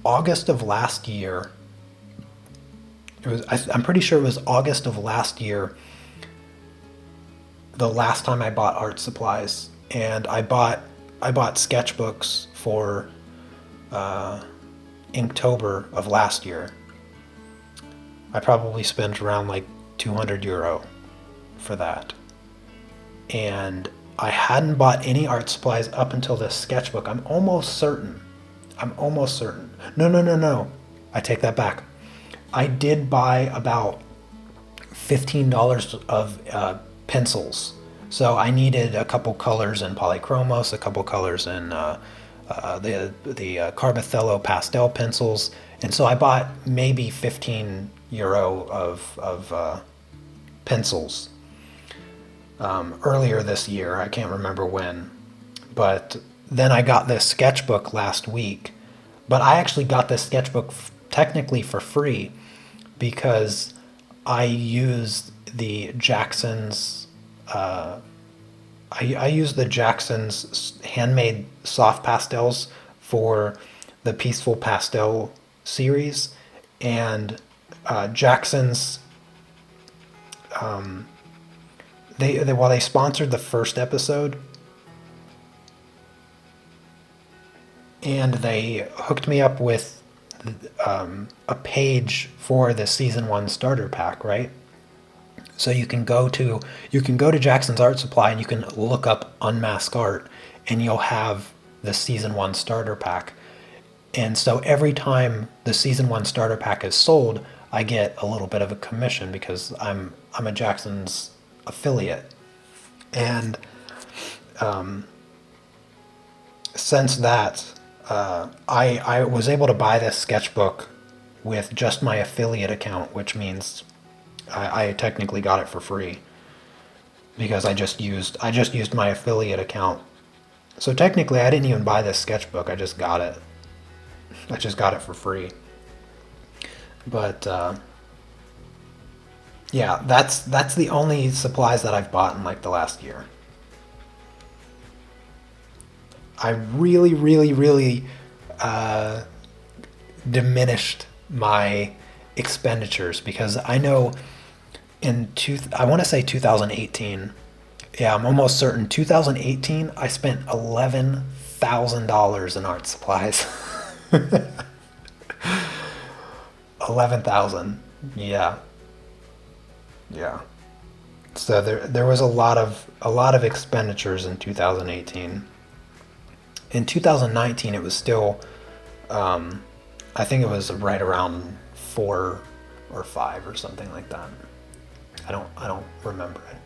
August of last year. I'm pretty sure it was August of last year, the last time I bought art supplies, and I bought sketchbooks for Inktober of last year. I probably spent around like €200 for that, and I hadn't bought any art supplies up until this sketchbook. I'm almost certain. No. I take that back. I did buy about $15 of pencils. So I needed a couple colors in Polychromos, a couple colors in the Carbothello pastel pencils. And so I bought maybe €15 of pencils earlier this year. I can't remember when. But then I got this sketchbook last week. But I actually got this sketchbook technically for free because I used the Jackson's I used the Jackson's handmade soft pastels for the Peaceful Pastel series, and Jackson's they sponsored the first episode, and they hooked me up with a page for the season 1 starter pack, right? So you can go to Jackson's Art Supply and you can look up Unmask art, and you'll have the season 1 starter pack. And so every time the season 1 starter pack is sold, I get a little bit of a commission because I'm a Jackson's affiliate. And since that, I was able to buy this sketchbook with just my affiliate account, which means I technically got it for free because I just used my affiliate account. So technically, I didn't even buy this sketchbook. I just got it. I just got it for free. But yeah, that's the only supplies that I've bought in like the last year. I really, really, really diminished my expenditures because I know I want to say 2018. Yeah, I'm almost certain 2018 I spent $11,000 in art supplies. 11,000. Yeah. Yeah. So there was a lot of expenditures in 2018. In 2019 it was still I think it was right around 4 or 5 or something like that. I don't remember it.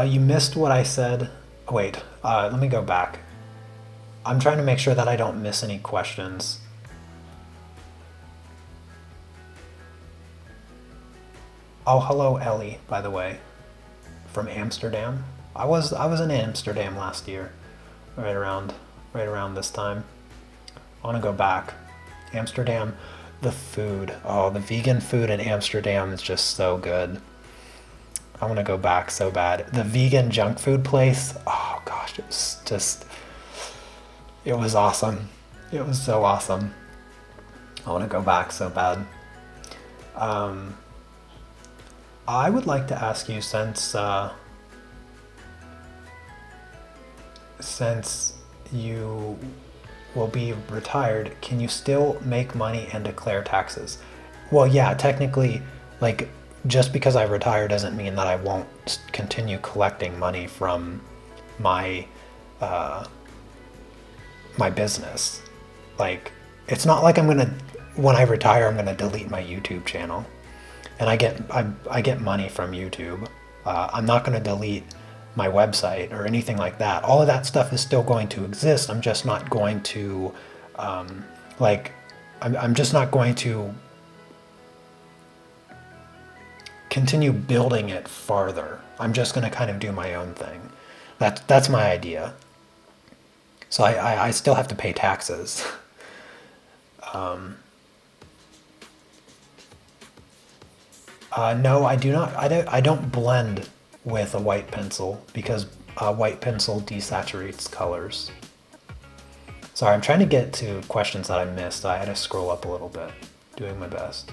You missed what I said. Oh, wait, let me go back. I'm trying to make sure that I don't miss any questions. Oh, hello, Ellie, by the way, from Amsterdam. I was in Amsterdam last year, right around this time. I want to go back. Amsterdam, the food. Oh, the vegan food in Amsterdam is just so good. I want to go back so bad. The vegan junk food place, oh gosh, it was awesome. It was so awesome. I want to go back so bad. I would like to ask you, since you will be retired, can you still make money and declare taxes? Well, yeah, technically, like, just because I retire doesn't mean that I won't continue collecting money from my my business. Like, it's not like when I retire, I'm gonna delete my YouTube channel, and I get money from YouTube. I'm not gonna delete my website or anything like that. All of that stuff is still going to exist. I'm just not going to, like, I'm just not going to continue building it farther. I'm just going to kind of do my own thing. That's my idea. So I still have to pay taxes. No, I do not. I don't blend with a white pencil because a white pencil desaturates colors. Sorry, I'm trying to get to questions that I missed. I had to scroll up a little bit, doing my best.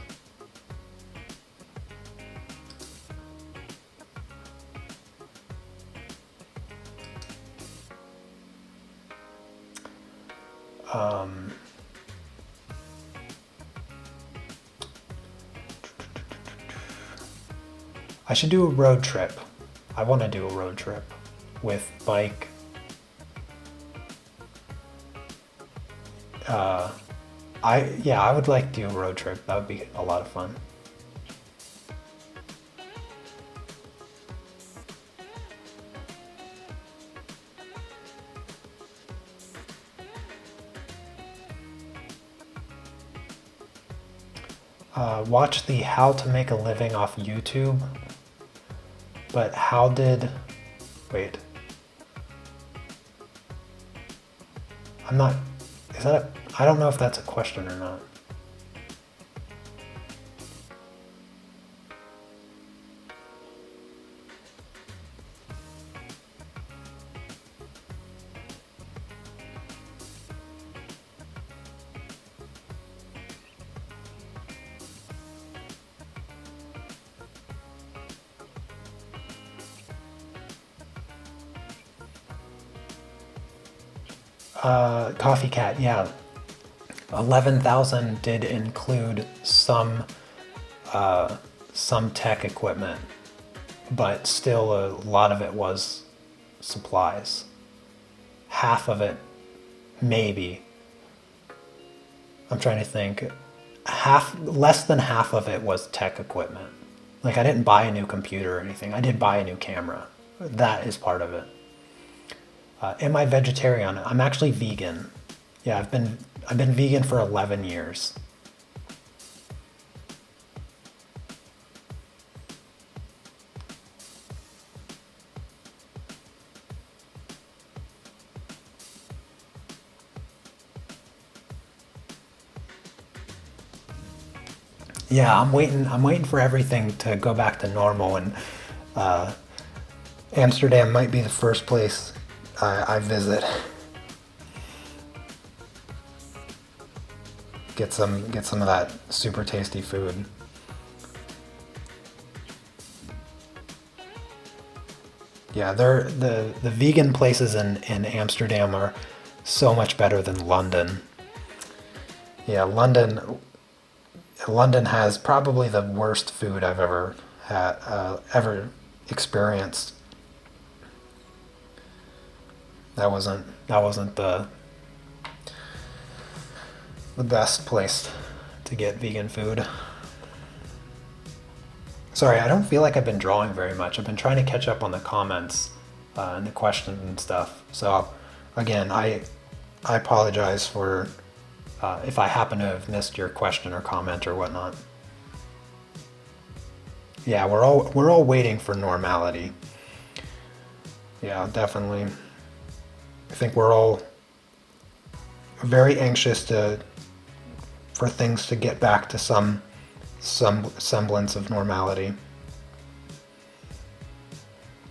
I should do a road trip. I want to do a road trip with bike. I would like to do a road trip. That would be a lot of fun. Watch the How to Make a Living off YouTube. But how did... Wait. I'm not... Is that a... I don't know if that's a question or not. Coffee Cat, yeah. 11,000 did include some tech equipment, but still a lot of it was supplies. Half of it, maybe. I'm trying to think. Less than half of it was tech equipment. Like, I didn't buy a new computer or anything. I did buy a new camera. That is part of it. Am I vegetarian? I'm actually vegan. Yeah, I've been vegan for 11 years. Yeah, I'm waiting for everything to go back to normal, and Amsterdam might be the first place I visit. Get some of that super tasty food. Yeah, the vegan places in Amsterdam are so much better than London. Yeah, London has probably the worst food I've ever ever experienced. That wasn't the best place to get vegan food. Sorry, I don't feel like I've been drawing very much. I've been trying to catch up on the comments and the questions and stuff. So again, I apologize for if I happen to have missed your question or comment or whatnot. Yeah, we're all waiting for normality. Yeah, definitely. I think we're all very anxious for things to get back to some semblance of normality.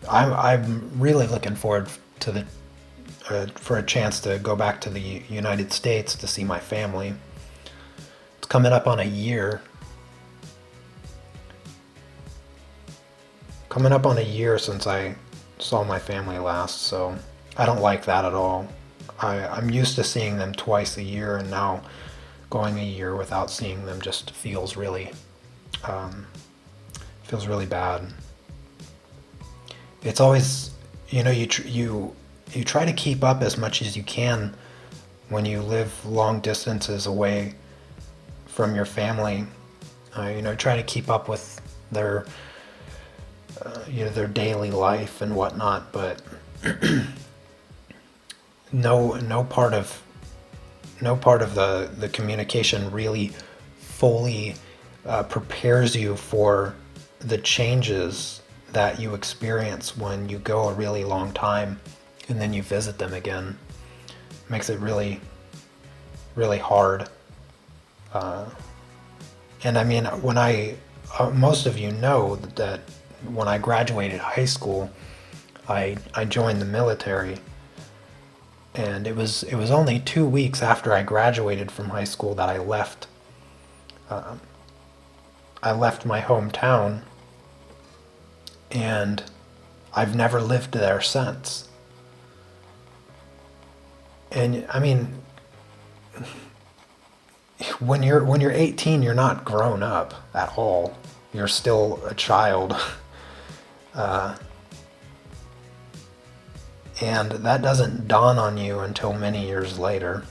I'm really looking forward to for a chance to go back to the United States to see my family. It's coming up on a year. coming up on a year since I saw my family last, so I don't like that at all. I'm used to seeing them twice a year, and now going a year without seeing them just feels really bad. It's always, you try to keep up as much as you can when you live long distances away from your family. Try to keep up with their their daily life and whatnot, but no part of the communication really fully prepares you for the changes that you experience when you go a really long time and then you visit them again. It makes it really, really hard. And I mean, most of you know that when I graduated high school, I joined the military, and it was only 2 weeks after I graduated from high school that I left. I left my hometown, and I've never lived there since. And I mean, when you're 18, you're not grown up at all. You're still a child. And that doesn't dawn on you until many years later.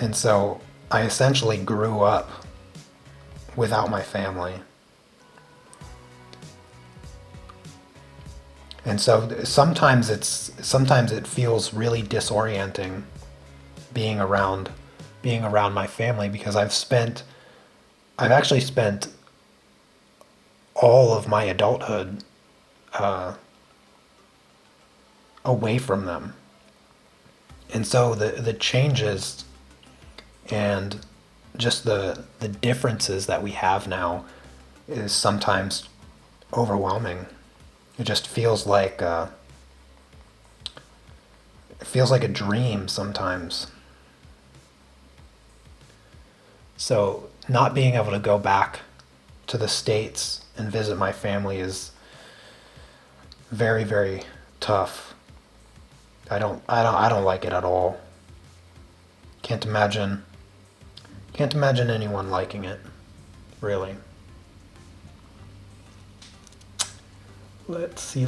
And so I essentially grew up without my family. And so sometimes it feels really disorienting being around my family, because I've actually spent all of my adulthood away from them. And so the changes and just the differences that we have now is sometimes overwhelming. It just feels like a dream sometimes. So not being able to go back to the States and visit my family is very, very tough. I don't like it at all. Can't imagine anyone liking it, really. Let's see.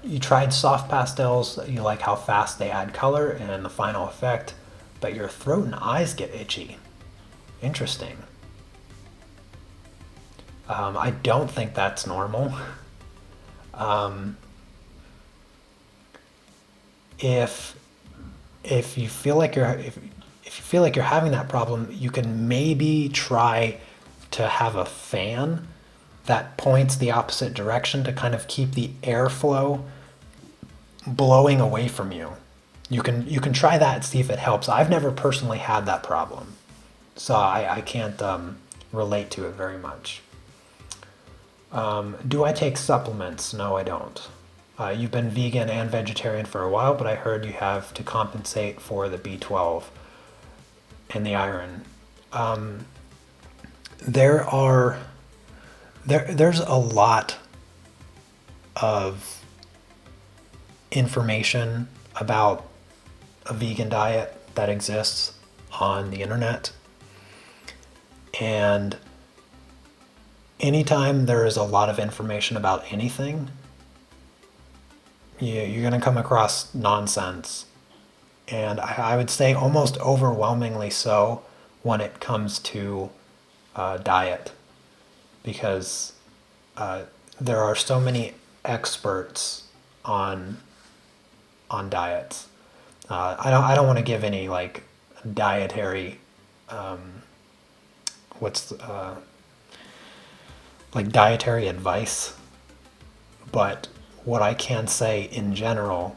You tried soft pastels. You like how fast they add color and the final effect, but your throat and eyes get itchy. Interesting. I don't think that's normal. If you feel like you're having that problem, you can maybe try to have a fan that points the opposite direction to kind of keep the airflow blowing away from you. You can try that and see if it helps. I've never personally had that problem, so I can't relate to it very much. Do I take supplements? No, I don't. You've been vegan and vegetarian for a while, but I heard you have to compensate for the B12 and the iron. There's a lot of information about a vegan diet that exists on the internet, and anytime there is a lot of information about anything, you're going to come across nonsense. And I would say almost overwhelmingly so when it comes to diet, because there are so many experts on diets. I don't want to give any like dietary dietary advice, but what I can say in general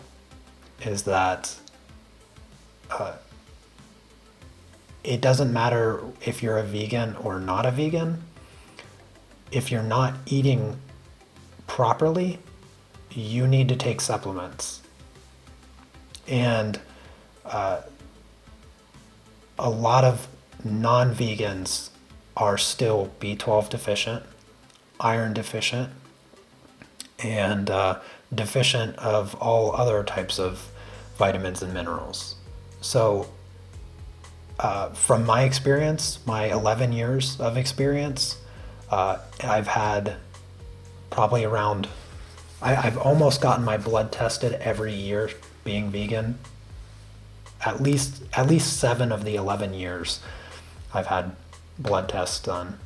is that it doesn't matter if you're a vegan or not a vegan. If you're not eating properly, you need to take supplements. And a lot of non-vegans are still B12 deficient, iron deficient, and deficient of all other types of vitamins and minerals. So from my experience, my 11 years of experience, I've had probably around, I've almost gotten my blood tested every year being vegan. At least 7 of the 11 years I've had blood tests done.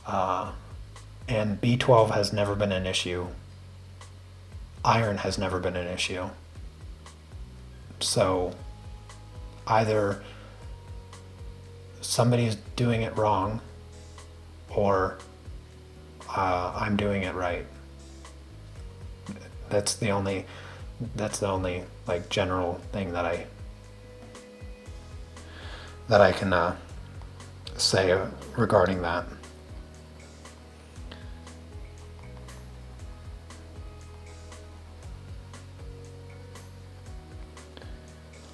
And B12 has never been an issue. Iron has never been an issue. So either somebody's doing it wrong or I'm doing it right. That's the only like general thing that I can say regarding that.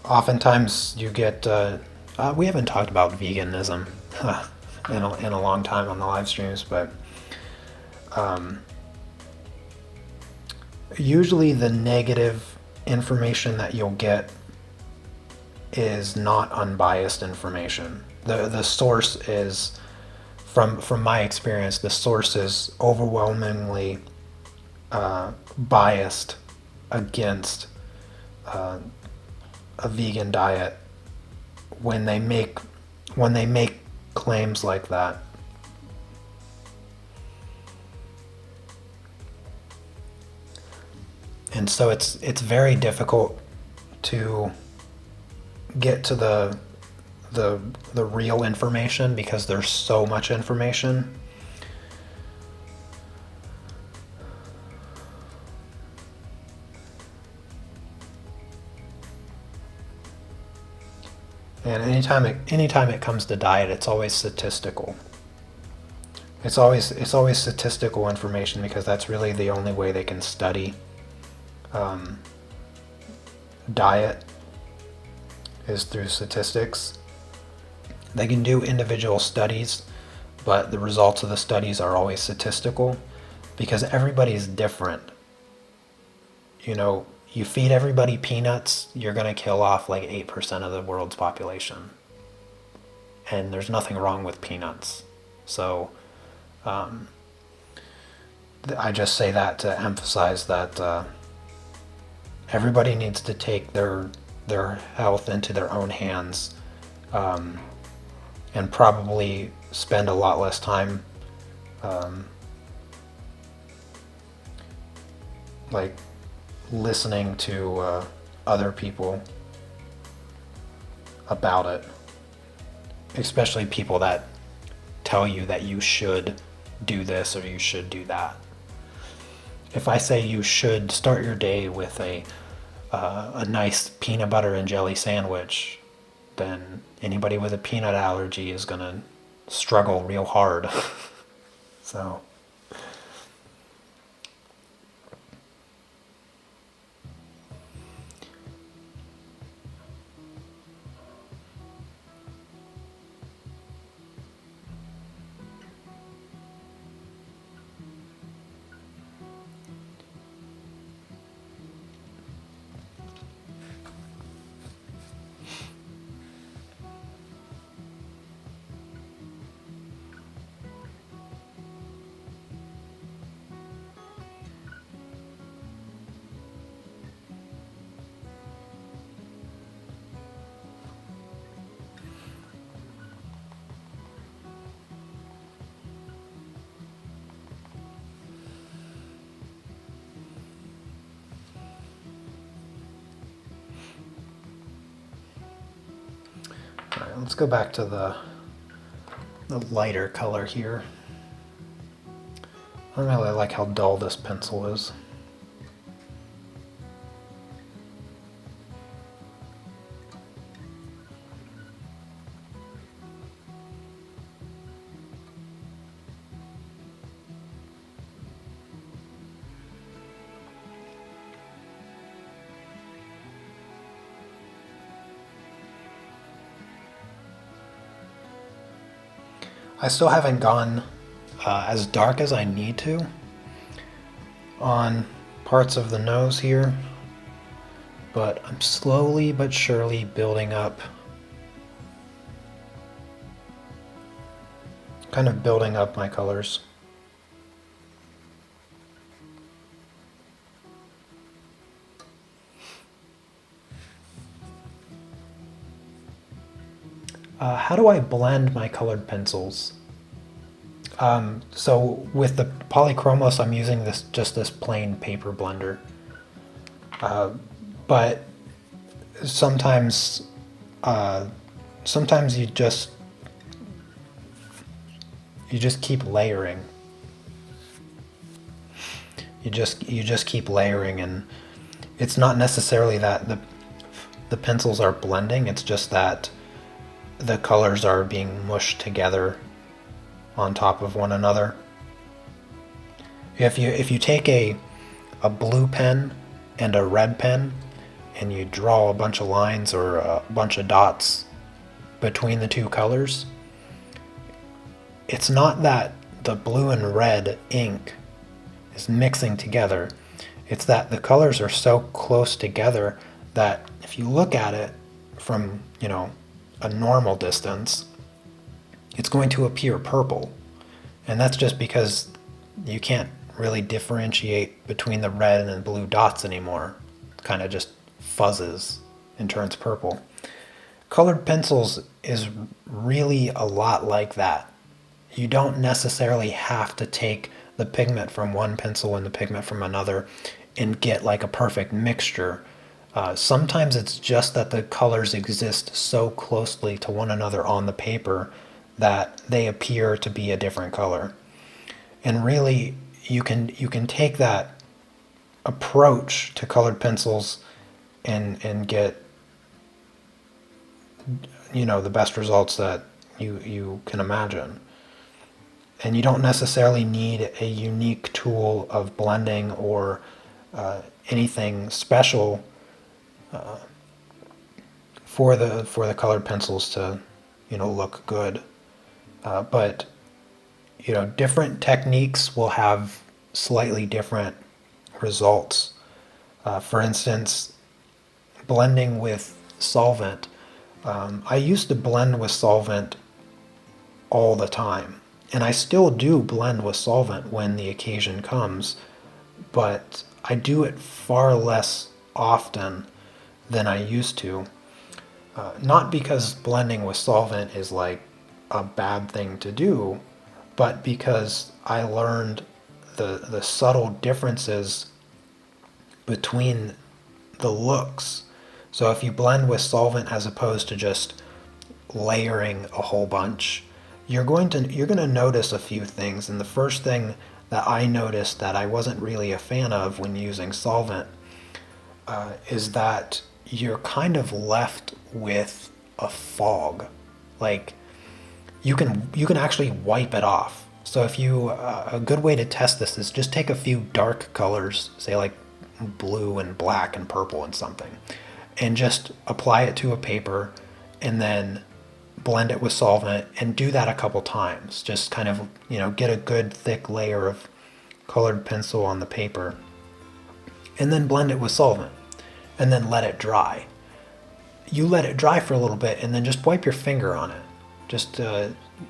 Oftentimes you get, we haven't talked about veganism in a long time on the live streams, but usually the negative information that you'll get is not unbiased information. The source is, from my experience, the source is overwhelmingly biased against a vegan diet when they make claims like that. And so it's very difficult to get to the real information because there's so much information. And anytime it comes to diet, it's always statistical. It's always statistical information because that's really the only way they can study diet is through statistics. They can do individual studies, but the results of the studies are always statistical because everybody's different. You know, you feed everybody peanuts, you're going to kill off like 8% of the world's population. And there's nothing wrong with peanuts. So I just say that to emphasize that everybody needs to take their health into their own hands, and probably spend a lot less time like listening to other people about it, especially people that tell you that you should do this or you should do that. If I say you should start your day with a nice peanut butter and jelly sandwich, then anybody with a peanut allergy is going to struggle real hard. So let's go back to the lighter color here. I don't really like how dull this pencil is. I still haven't gone as dark as I need to on parts of the nose here, but I'm slowly but surely building up, kind of building up my colors. How do I blend my colored pencils? So with the Polychromos, I'm using just this plain paper blender. But sometimes sometimes you just keep layering. You just keep layering, and it's not necessarily that the pencils are blending, it's just that the colors are being mushed together on top of one another. If you take a blue pen and a red pen and you draw a bunch of lines or a bunch of dots between the two colors, it's not that the blue and red ink is mixing together. It's that the colors are so close together that if you look at it from, a normal distance, it's going to appear purple. And that's just because you can't really differentiate between the red and blue dots anymore. It kind of just fuzzes and turns purple. Colored pencils is really a lot like that. You don't necessarily have to take the pigment from one pencil and the pigment from another and get like a perfect mixture. Sometimes it's just that the colors exist so closely to one another on the paper that they appear to be a different color. And really, you can take that approach to colored pencils and get the best results that you can imagine. And you don't necessarily need a unique tool of blending or anything special for the colored pencils to look good. But different techniques will have slightly different results. For instance, blending with solvent. I used to blend with solvent all the time, and I still do blend with solvent when the occasion comes, but I do it far less often than I used to. Not because blending with solvent is like a bad thing to do, but because I learned the subtle differences between the looks. So if you blend with solvent as opposed to just layering a whole bunch, you're going to notice a few things. And the first thing that I noticed that I wasn't really a fan of when using solvent is that you're kind of left with a fog. Like you can actually wipe it off. So if you a good way to test this is just take a few dark colors, say like blue and black and purple and something, and just apply it to a paper and then blend it with solvent and do that a couple times. Just kind of, get a good thick layer of colored pencil on the paper and then blend it with solvent and then let it dry. You let it dry for a little bit and then just wipe your finger on it. Just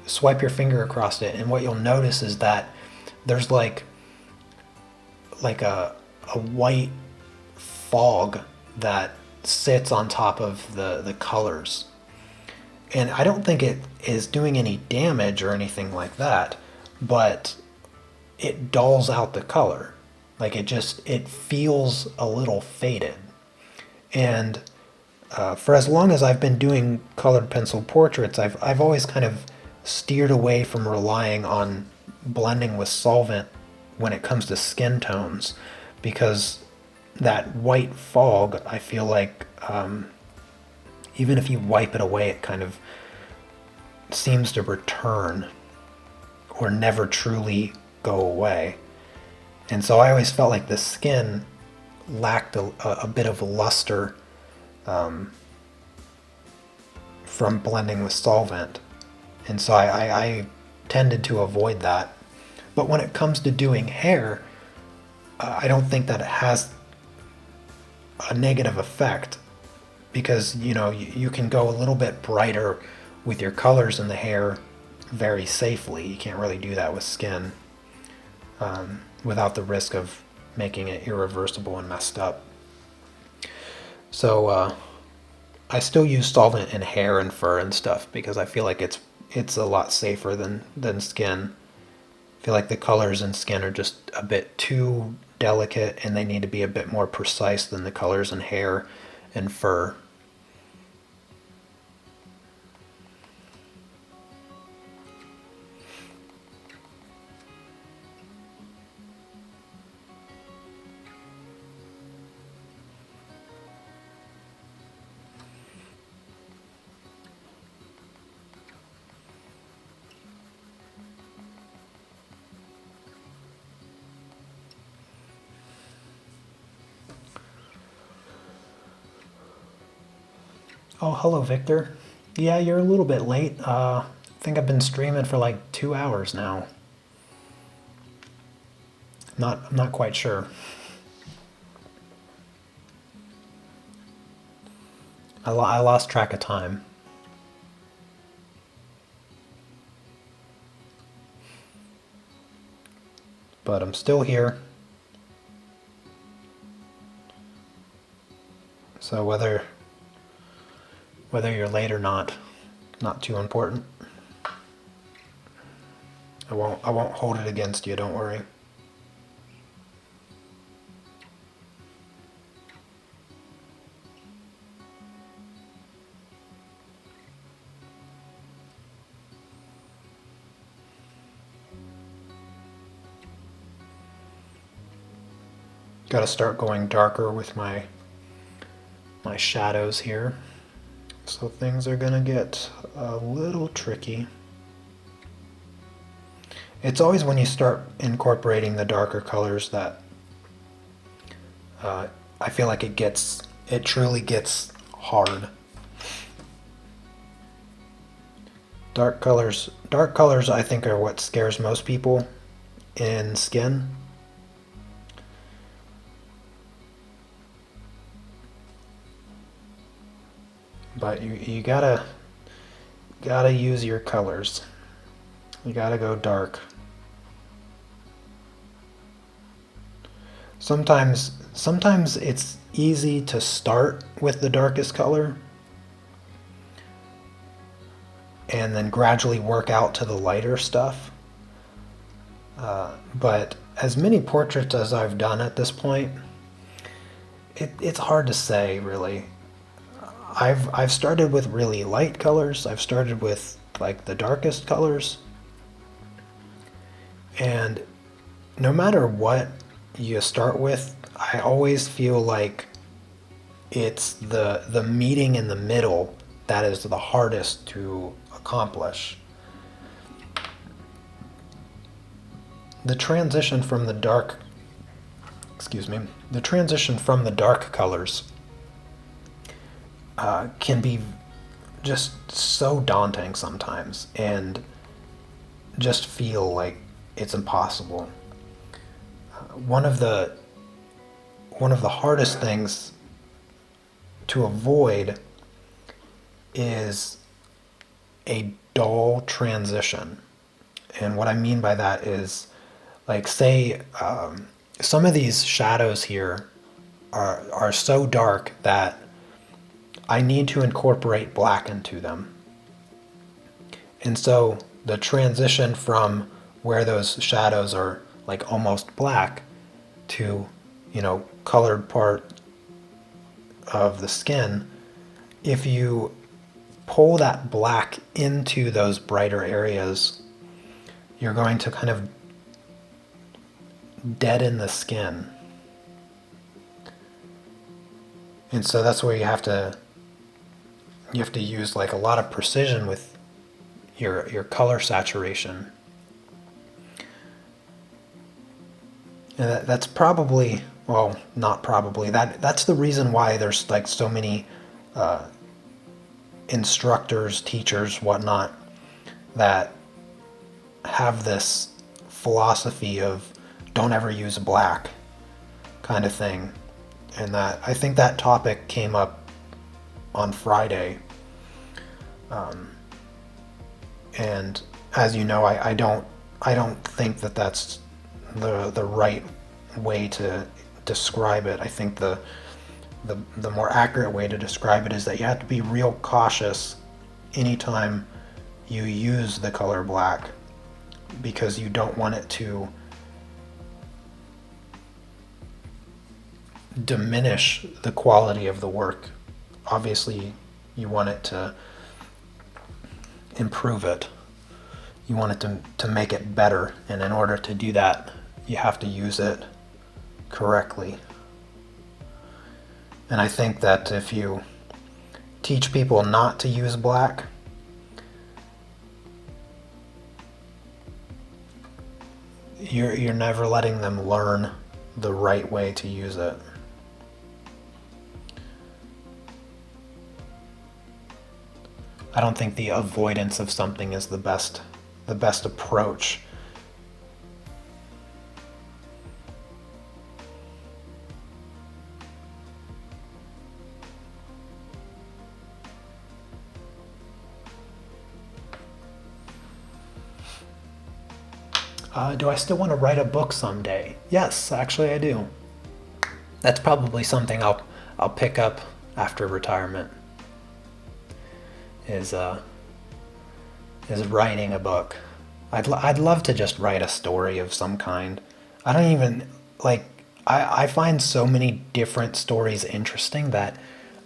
swipe your finger across it, and what you'll notice is that there's like a white fog that sits on top of the colors. And I don't think it is doing any damage or anything like that, but it dulls out the color. Like it feels a little faded. And for as long as I've been doing colored pencil portraits, I've always kind of steered away from relying on blending with solvent when it comes to skin tones, because that white fog, I feel like even if you wipe it away, it kind of seems to return or never truly go away. And so I always felt like the skin lacked a bit of luster from blending with solvent. And so I tended to avoid that. But when it comes to doing hair, I don't think that it has a negative effect, because you can go a little bit brighter with your colors in the hair very safely. You can't really do that with skin without the risk of making it irreversible and messed up. So I still use solvent in hair and fur and stuff because I feel like it's a lot safer than skin. I feel like the colors in skin are just a bit too delicate, and they need to be a bit more precise than the colors in hair and fur. Oh, hello, Victor. Yeah, you're a little bit late. I think I've been streaming for like 2 hours now. I'm not quite sure. I lost track of time. But I'm still here. So whether you're late or not too important. I won't hold it against you, don't worry. Got to start going darker with my shadows here. So things are gonna get a little tricky. It's always when you start incorporating the darker colors that I feel like it truly gets hard. Dark colors I think are what scares most people in skin. But you gotta use your colors. You gotta go dark. Sometimes it's easy to start with the darkest color and then gradually work out to the lighter stuff. But as many portraits as I've done at this point, it's hard to say really. I've started with really light colors. I've started with like the darkest colors. And no matter what you start with, I always feel like it's the meeting in the middle that is the hardest to accomplish. The transition from the dark colors can be just so daunting sometimes and just feel like it's impossible. One of the hardest things to avoid is a dull transition. And what I mean by that is, like, say some of these shadows here are so dark that I need to incorporate black into them. And so the transition from where those shadows are like almost black to, colored part of the skin, if you pull that black into those brighter areas, you're going to kind of deaden the skin. And so that's where you have to use like a lot of precision with your color saturation. And that's probably, well, not probably, that's the reason why there's like so many instructors, teachers, whatnot, that have this philosophy of don't ever use black kind of thing. And that I think that topic came up on Friday. And as you know, I don't think that that's the right way to describe it. I think the more accurate way to describe it is that you have to be real cautious anytime you use the color black, because you don't want it to diminish the quality of the work. Obviously, you want it to improve it. You want it to make it better, and in order to do that, you have to use it correctly. And I think that if you teach people not to use black, you're never letting them learn the right way to use it. I don't think the avoidance of something is the best approach. Do I still want to write a book someday? Yes, actually I do. That's probably something I'll pick up after retirement. Is writing a book. I'd love to just write a story of some kind. I don't even like. I find so many different stories interesting that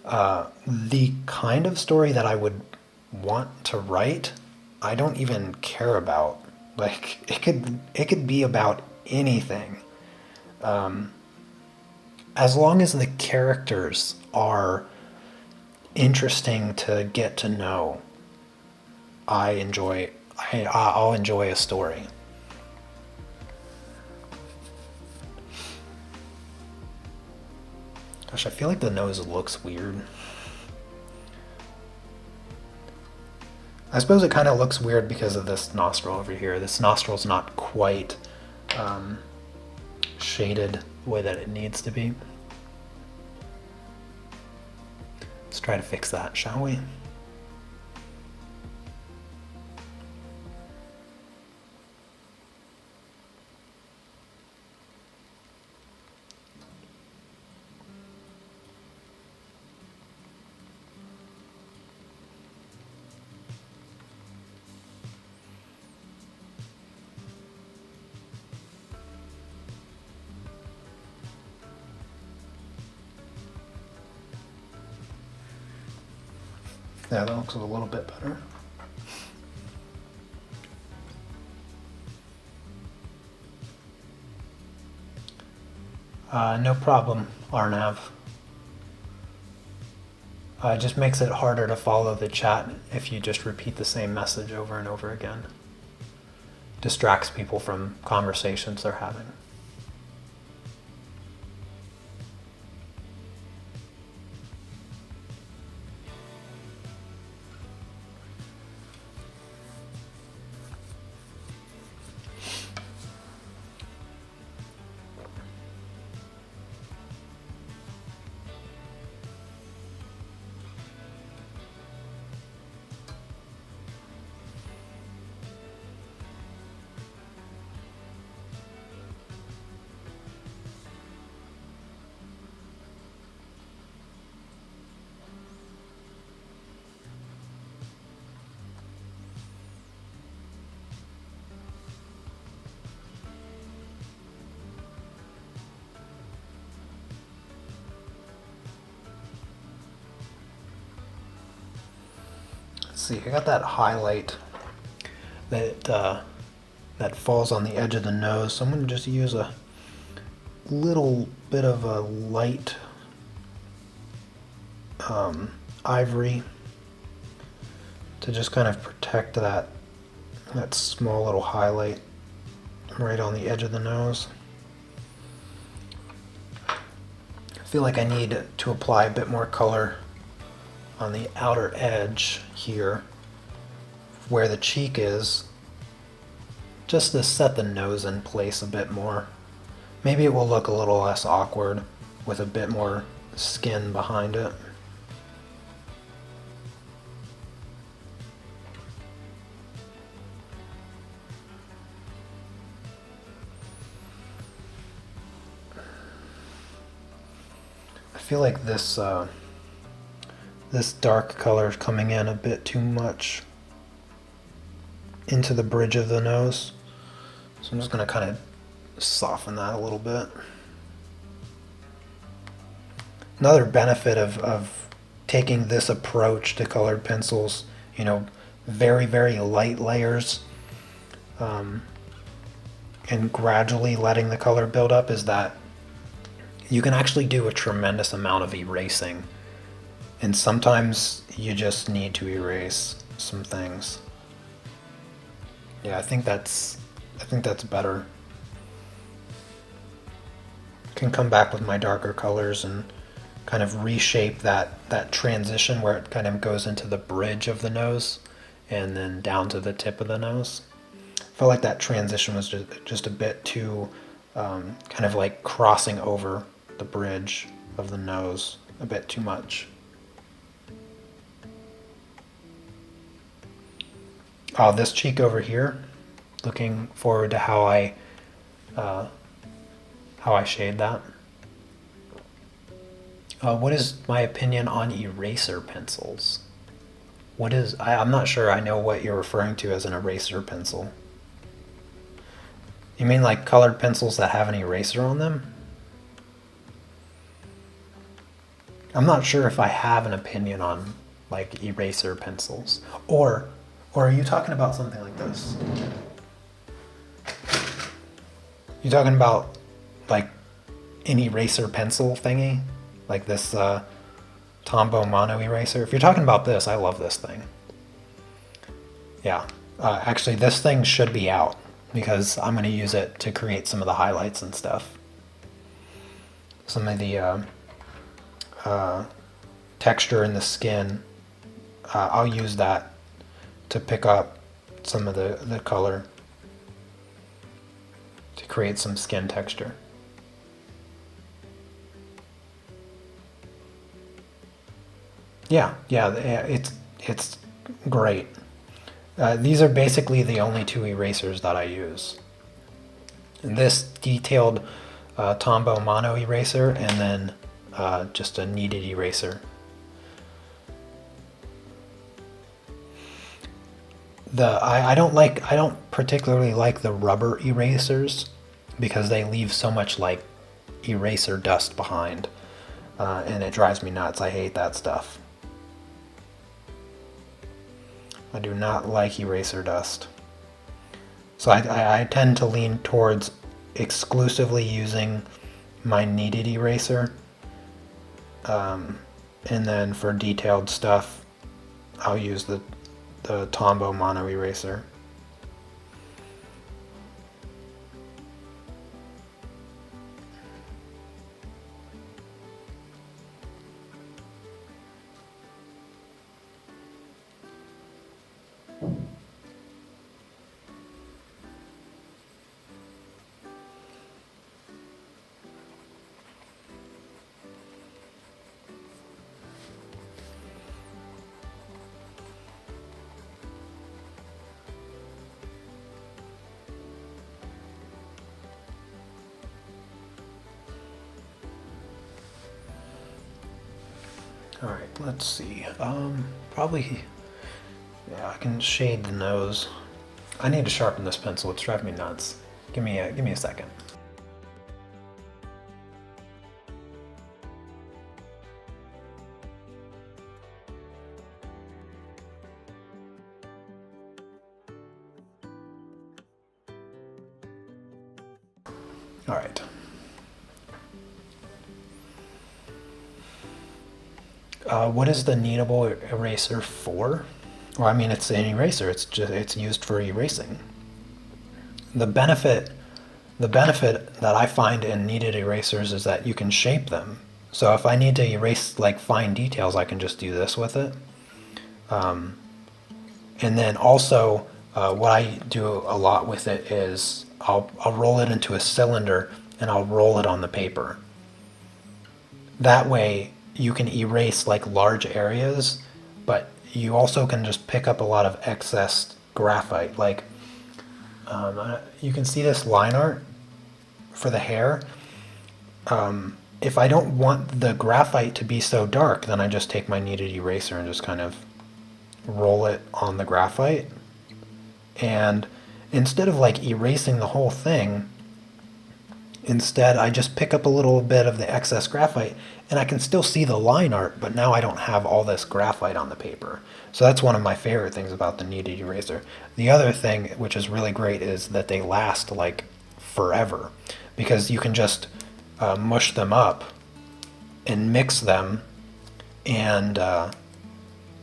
the kind of story that I would want to write, I don't even care about. Like it could be about anything, as long as the characters are interesting to get to know. I'll enjoy a story. Gosh, I feel like the nose looks weird. I suppose it kind of looks weird because of this nostril over here. This nostril's not quite shaded the way that it needs to be. Let's try to fix that, shall we? Yeah, that looks a little bit better. No problem, Arnav. It just makes it harder to follow the chat if you just repeat the same message over and over again. Distracts people from conversations they're having. See, I got that highlight that falls on the edge of the nose, so I'm going to just use a little bit of a light ivory to just kind of protect that small little highlight right on the edge of the nose. I feel like I need to apply a bit more color on the outer edge here where the cheek is, just to set the nose in place a bit more. Maybe it will look a little less awkward with a bit more skin behind it. I feel like this this dark color is coming in a bit too much into the bridge of the nose. So I'm just going to kind of soften that a little bit. Another benefit of taking this approach to colored pencils, you know, very, very light layers, and gradually letting the color build up, is that you can actually do a tremendous amount of erasing. And sometimes you just need to erase some things. Yeah, I think that's better. Can come back with my darker colors and kind of reshape that transition where it kind of goes into the bridge of the nose and then down to the tip of the nose. I felt like that transition was just a bit too kind of like crossing over the bridge of the nose a bit too much. Oh, this cheek over here, looking forward to how I shade that. What is my opinion on eraser pencils? I'm not sure I know what you're referring to as an eraser pencil. You mean like colored pencils that have an eraser on them? I'm not sure if I have an opinion on like eraser pencils. Or are you talking about something like this? You talking about like an eraser pencil thingy? Like this Tombow mono eraser? If you're talking about this, I love this thing. Yeah, actually this thing should be out because I'm going to use it to create some of the highlights and stuff. Some of the texture in the skin, I'll use that to pick up some of the color to create some skin texture. Yeah, it's great. These are basically the only two erasers that I use. And this detailed Tombow mono eraser, and then just a kneaded eraser. I don't particularly like the rubber erasers because they leave so much like eraser dust behind, and it drives me nuts. I hate that stuff. I do not like eraser dust. So I tend to lean towards exclusively using my kneaded eraser. And then for detailed stuff, I'll use the Tombow mono eraser. All right, let's see. Probably, yeah, I can shade the nose. I need to sharpen this pencil. It's driving me nuts. Give me a second. All right. What is the kneadable eraser for? Well, I mean, it's an eraser. It's used for erasing. The benefit that I find in kneaded erasers is that you can shape them. So if I need to erase like fine details, I can just do this with it. And then also What I do a lot with it is I'll roll it into a cylinder and I'll roll it on the paper. That way you can erase like large areas, but you also can just pick up a lot of excess graphite. Like you can see this line art for the hair. If I don't want the graphite to be so dark, then I just take my kneaded eraser and just kind of roll it on the graphite. And instead of like erasing the whole thing, instead I just pick up a little bit of the excess graphite and I can still see the line art, but now I don't have all this graphite on the paper. So that's one of my favorite things about the kneaded eraser. The other thing, which is really great, is that they last like forever, because you can just mush them up and mix them, and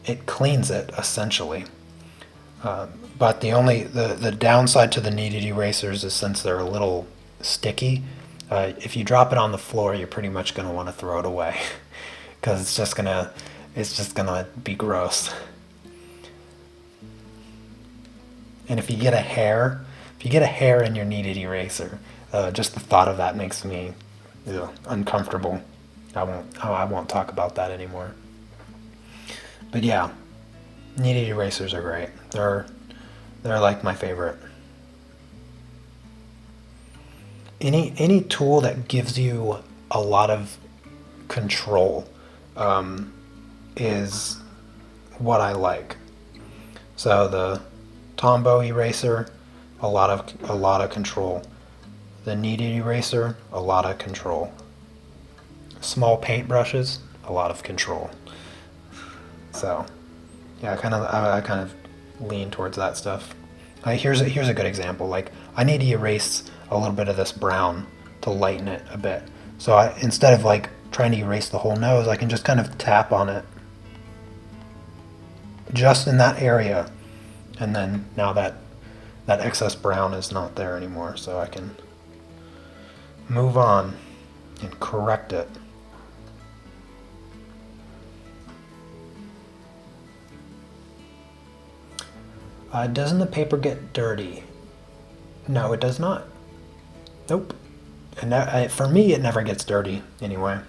it cleans it essentially. But the downside to the kneaded erasers is, since they're a little sticky, if you drop it on the floor, you're pretty much going to want to throw it away because it's just gonna be gross. And if you get a hair in your kneaded eraser, just the thought of that makes me uncomfortable. I won't talk about that anymore. But yeah, kneaded erasers are great. They're like my favorite. Any tool that gives you a lot of control is what I like. So the Tombow eraser, a lot of control. The kneaded eraser, a lot of control. Small paint brushes, a lot of control. So yeah, I kind of lean towards that stuff. Here's a good example. Like, I need to erase a little bit of this brown to lighten it a bit. So instead of like trying to erase the whole nose, I can just kind of tap on it just in that area, and then now that excess brown is not there anymore, so I can move on and correct it. Doesn't the paper get dirty? No, it does not. Nope. And for me, it never gets dirty anyway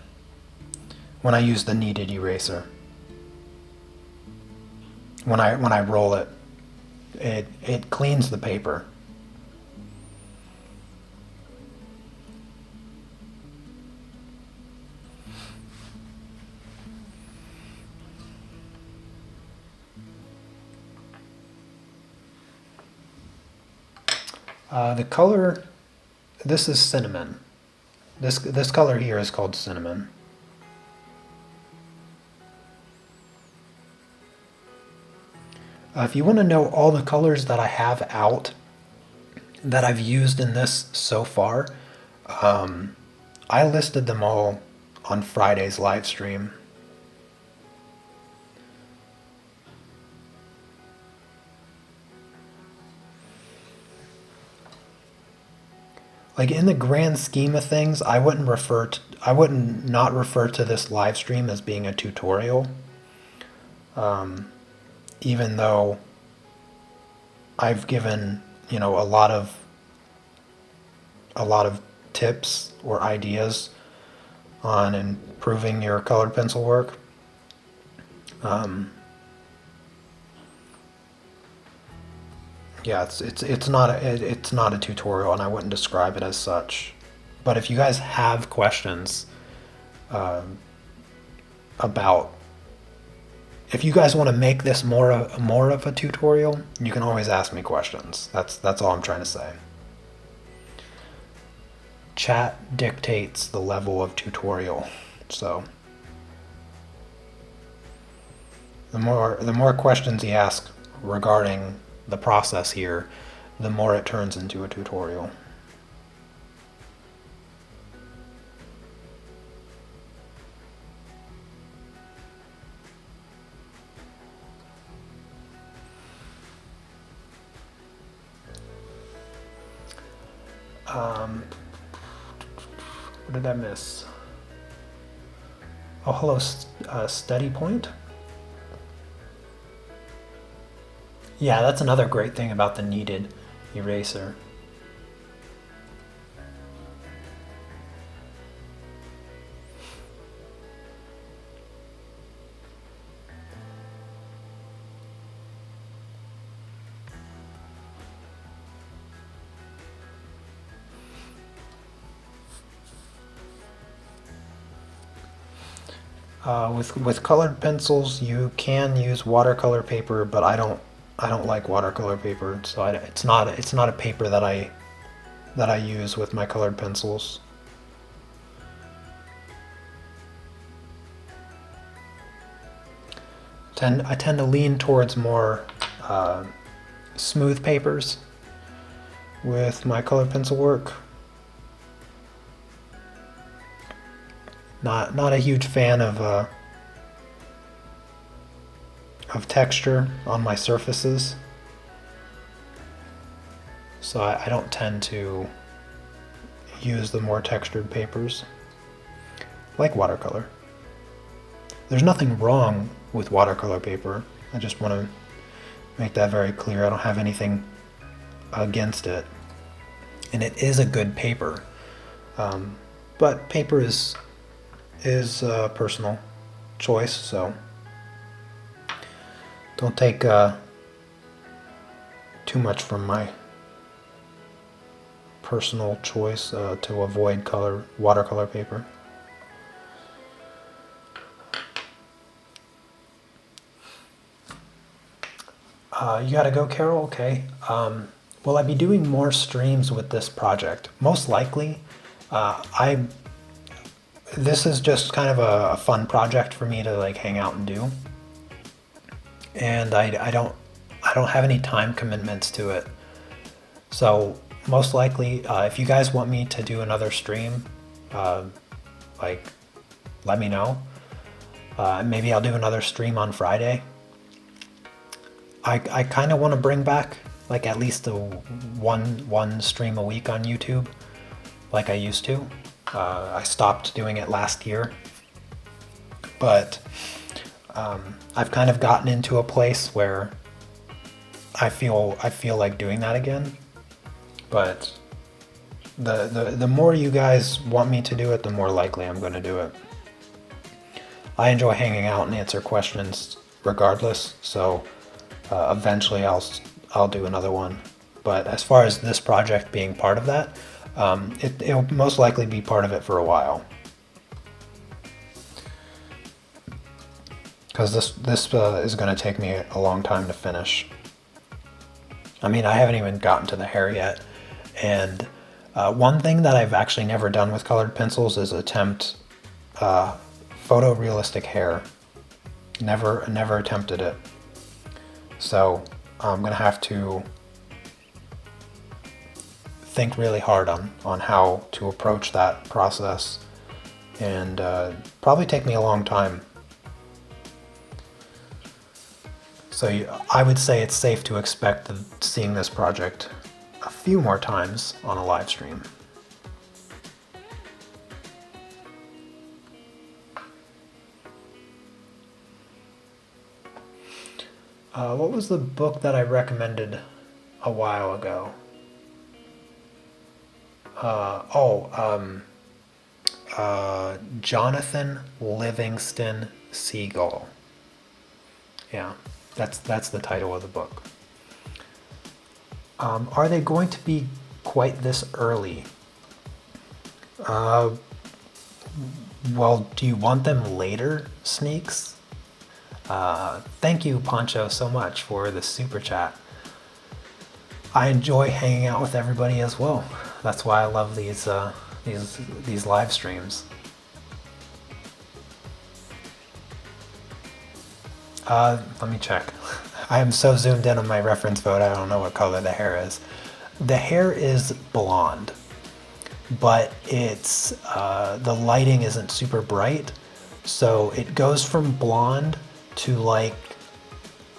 when I use the kneaded eraser. When I roll it, it cleans the paper. The color, this is cinnamon. This color here is called cinnamon. If you want to know all the colors that I have out that I've used in this so far, I listed them all on Friday's live stream. Like, in the grand scheme of things, I wouldn't not refer to this live stream as being a tutorial. Even though I've given, a lot of tips or ideas on improving your colored pencil work. Yeah, it's not a tutorial, and I wouldn't describe it as such. But if you guys have questions about, if you guys want to make this more of a tutorial, you can always ask me questions. That's all I'm trying to say. Chat dictates the level of tutorial, so the more questions you ask regarding the process here, the more it turns into a tutorial. What did I miss? Oh, hello, Steady Point. Yeah, that's another great thing about the Kneaded Eraser. With colored pencils, you can use watercolor paper, but I don't like watercolor paper, so it's not a paper that I use with my colored pencils. I tend to lean towards more smooth papers with my colored pencil work. Not a huge fan of texture on my surfaces, so I don't tend to use the more textured papers like watercolor. There's nothing wrong with watercolor paper. I just want to make that very clear. I don't have anything against it, and it is a good paper. But paper is a personal choice, so don't take too much from my personal choice to avoid watercolor paper. You gotta go, Carol? Okay. Will I be doing more streams with this project? Most likely. This is just kind of a fun project for me to like hang out and do. And I don't have any time commitments to it. So most likely, if you guys want me to do another stream, like let me know. Maybe I'll do another stream on Friday. I kind of want to bring back like at least one stream a week on YouTube, like I used to. I stopped doing it last year, but I've kind of gotten into a place where I feel like doing that again. But the more you guys want me to do it, the more likely I'm going to do it. I enjoy hanging out and answer questions regardless, so eventually I'll do another one. But as far as this project being part of that, it'll most likely be part of it for a while. Because this is going to take me a long time to finish. I mean, I haven't even gotten to the hair yet. And one thing that I've actually never done with colored pencils is attempt photorealistic hair. Never attempted it. So I'm going to have to think really hard on how to approach that process, and probably take me a long time. So I would say it's safe to expect seeing this project a few more times on a live stream. What was the book that I recommended a while ago? Jonathan Livingston Seagull. Yeah, that's the title of the book. Are they going to be quite this early? Well, do you want them later, Sneaks? Thank you, Poncho, so much for the super chat. I enjoy hanging out with everybody as well. That's why I love these live streams. Let me check. I am so zoomed in on my reference photo, I don't know what color the hair is. The hair is blonde, but it's the lighting isn't super bright, so it goes from blonde to like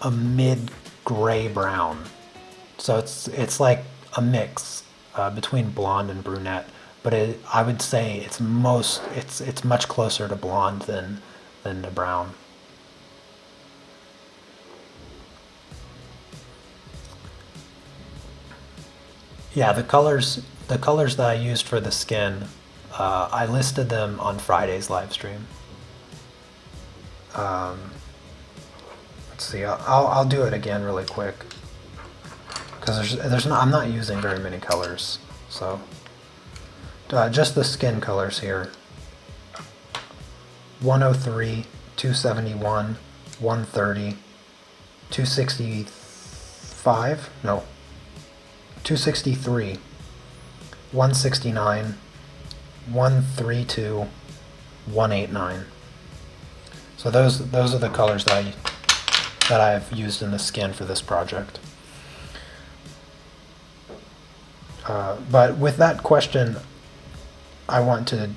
a mid gray brown. So it's like a mix between blonde and brunette, but I would say it's much closer to blonde than to brown. Yeah, the colors that I used for the skin, I listed them on Friday's live stream. Let's see, I'll do it again really quick because I'm not using very many colors, so just the skin colors here: 103, 271, 130, 265, no, 263, 169, 132, 189. So those are the colors that I've used in the skin for this project. But with that question, I want to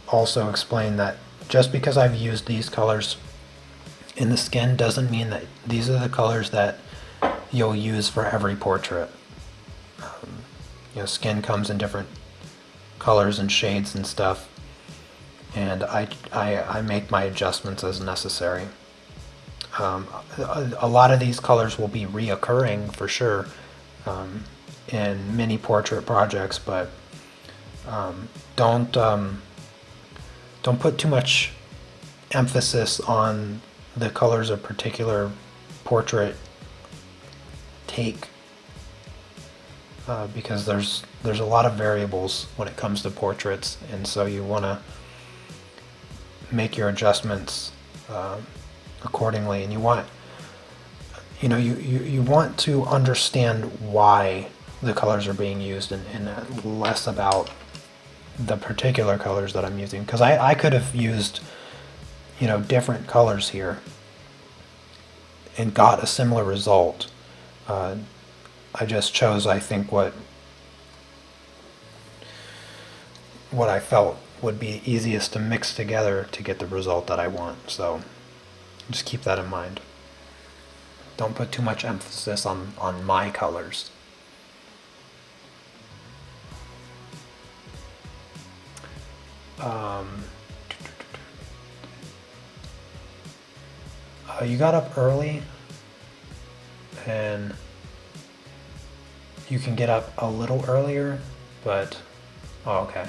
also explain that just because I've used these colors in the skin doesn't mean that these are the colors that you'll use for every portrait. Skin comes in different colors and shades and stuff, and I make my adjustments as necessary. A lot of these colors will be reoccurring for sure in many portrait projects, but don't put too much emphasis on the colors a particular portrait take, because there's a lot of variables when it comes to portraits, and so you want to make your adjustments accordingly, and you want to understand why the colors are being used, and less about the particular colors that I'm using, because I could have used different colors here and got a similar result. I just chose, I think, what I felt would be easiest to mix together to get the result that I want. So just keep that in mind. Don't put too much emphasis on my colors. You got up early, and you can get up a little earlier, but oh, okay.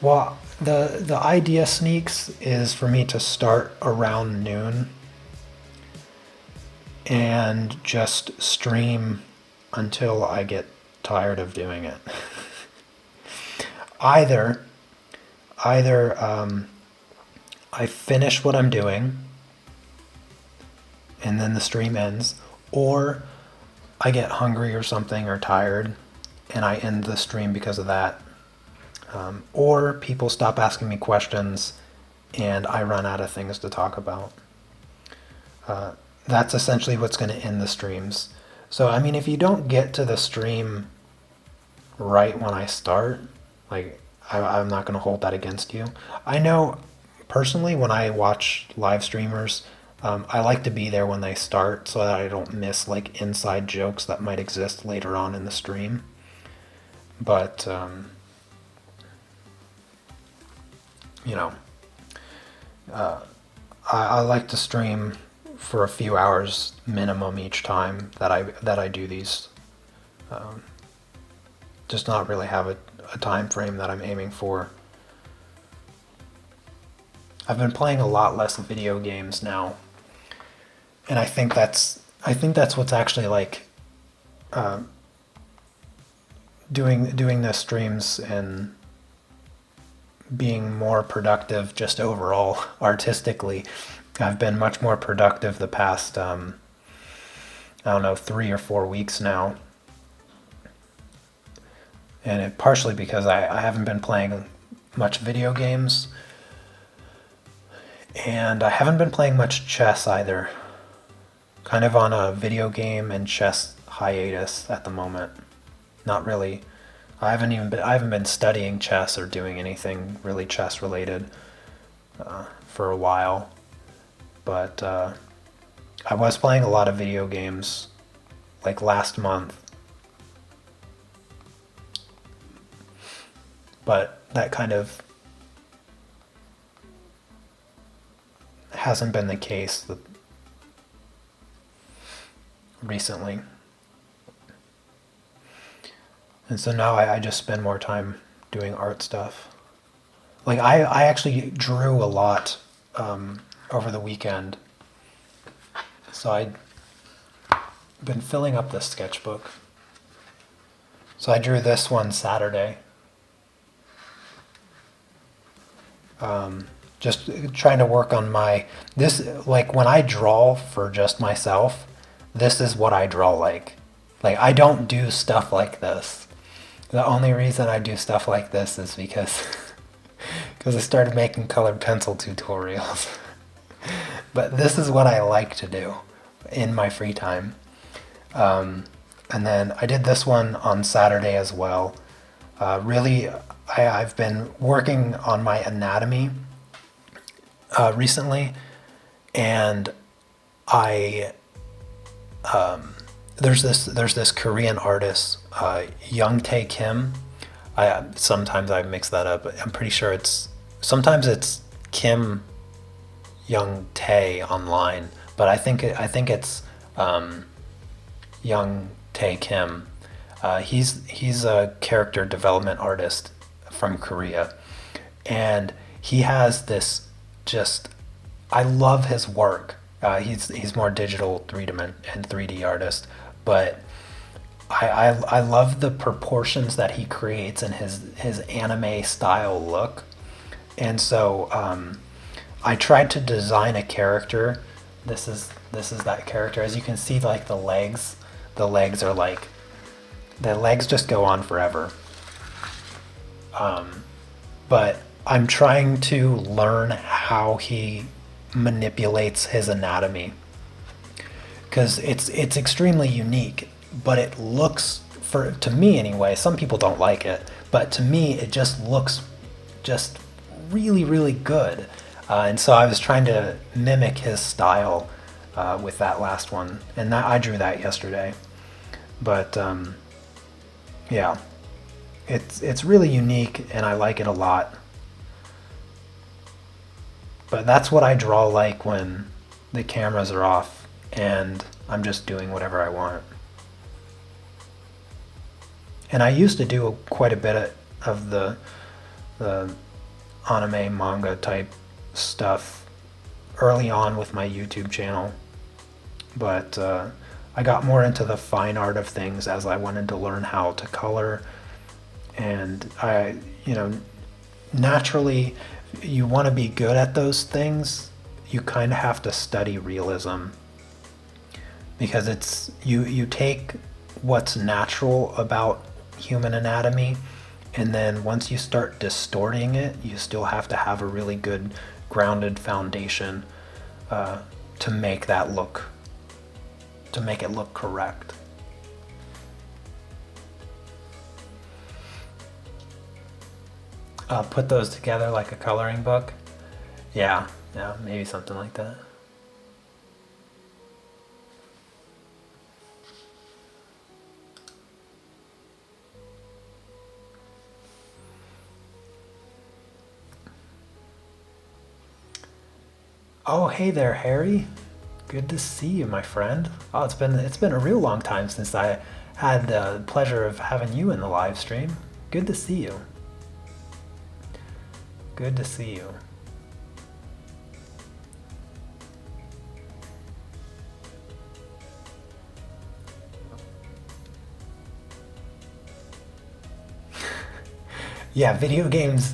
Well, the idea, Sneaks, is for me to start around noon and just stream until I get tired of doing it. Either I finish what I'm doing and then the stream ends, or I get hungry or something or tired and I end the stream because of that. Or people stop asking me questions and I run out of things to talk about. That's essentially what's going to end the streams. So, I mean, if you don't get to the stream right when I start, like, I'm not going to hold that against you. I know, personally, when I watch live streamers, I like to be there when they start so that I don't miss, like, inside jokes that might exist later on in the stream. But, I like to stream for a few hours minimum each time that I do these. Just not really have a time frame that I'm aiming for. I've been playing a lot less video games now, and I think that's what's actually like doing the streams and being more productive just overall artistically. I've been much more productive the past I don't know, 3 or 4 weeks now, and partially because I haven't been playing much video games, and I haven't been playing much chess either. Kind of on a video game and chess hiatus at the moment. Not really. I haven't been studying chess or doing anything really chess related for a while, but I was playing a lot of video games like last month, but that kind of hasn't been the case. recently. And so now I just spend more time doing art stuff. Like I actually drew a lot over the weekend. So I've been filling up this sketchbook. So I drew this one Saturday. Just trying to work on like when I draw for just myself, this is what I draw like. Like I don't do stuff like this. The only reason I do stuff like this is because I started making colored pencil tutorials. But this is what I like to do in my free time. And then I did this one on Saturday as well. Really, I've been working on my anatomy recently, and there's this Korean artist, Young Tae Kim. Sometimes I mix that up. I'm pretty sure sometimes it's Kim Young Tae online, but I think it's Young Tae Kim. He's a character development artist from Korea, and he has this I love his work. He's more digital 3D artist, but I love the proportions that he creates in his anime style look. And so I tried to design a character. This is that character. As you can see, like the legs are like, the legs just go on forever. But I'm trying to learn how he manipulates his anatomy, because it's extremely unique, but it looks, to me anyway, some people don't like it, but to me it just looks just really, really good. And so I was trying to mimic his style with that last one, and I drew that yesterday. But yeah, it's really unique, and I like it a lot. But that's what I draw like when the cameras are off and I'm just doing whatever I want. And I used to do quite a bit of the anime manga type stuff early on with my YouTube channel, but I got more into the fine art of things as I wanted to learn how to color. And naturally, you want to be good at those things, you kind of have to study realism, because you take what's natural about human anatomy, and then once you start distorting it, you still have to have a really good grounded foundation to make it look correct. Put those together like a coloring book. Yeah, maybe something like that. Oh, hey there, Harry. Good to see you, my friend. Oh, it's been a real long time since I had the pleasure of having you in the live stream. Good to see you. Good to see you. Yeah, video games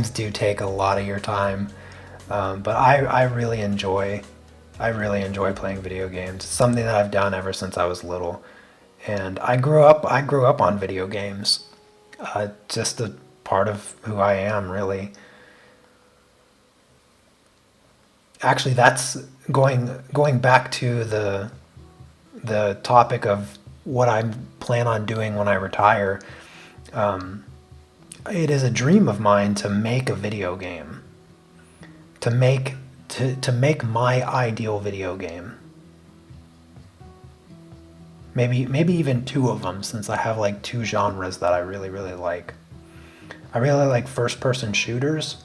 do take a lot of your time, but I really enjoy playing video games. It's something that I've done ever since I was little, and I grew up on video games. Just a part of who I am, really. Actually, that's going back to the topic of what I plan on doing when I retire. It is a dream of mine to make a video game, to make my ideal video game. Maybe even two of them, since I have like two genres that I really, really like. I really like first-person shooters,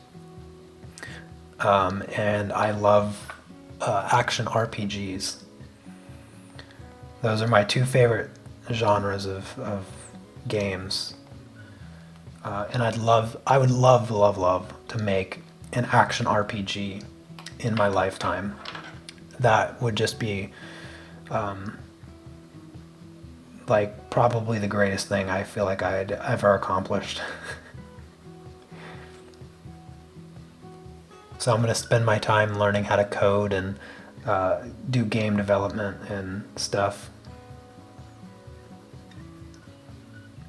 and I love action RPGs. Those are my two favorite genres of games. And I would love to make an action RPG in my lifetime. That would just be like probably the greatest thing I feel like I'd ever accomplished. So I'm going to spend my time learning how to code and do game development and stuff.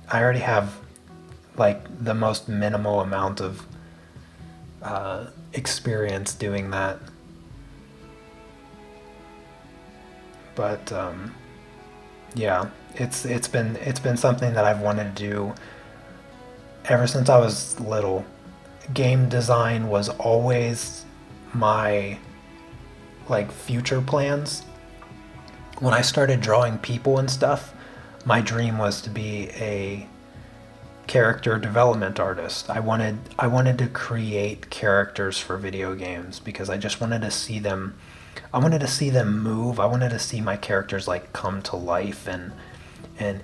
I already have like the most minimal amount of experience doing that. But yeah, it's been something that I've wanted to do ever since I was little. Game design was always my like future plans. When I started drawing people and stuff, my dream was to be a character development artist. I wanted to create characters for video games because I just wanted to see them. I wanted to see them move. I wanted to see my characters like come to life and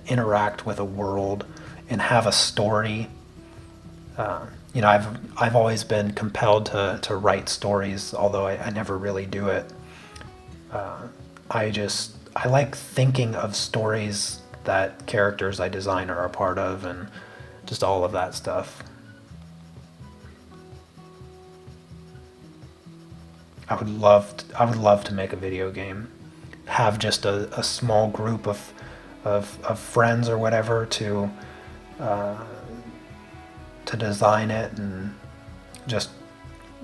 interact with a world and have a story. I've always been compelled to write stories, although I never really do it. I like thinking of stories that characters I design are a part of, and just all of that stuff. I would love to make a video game, have just a small group of friends or whatever to design it and just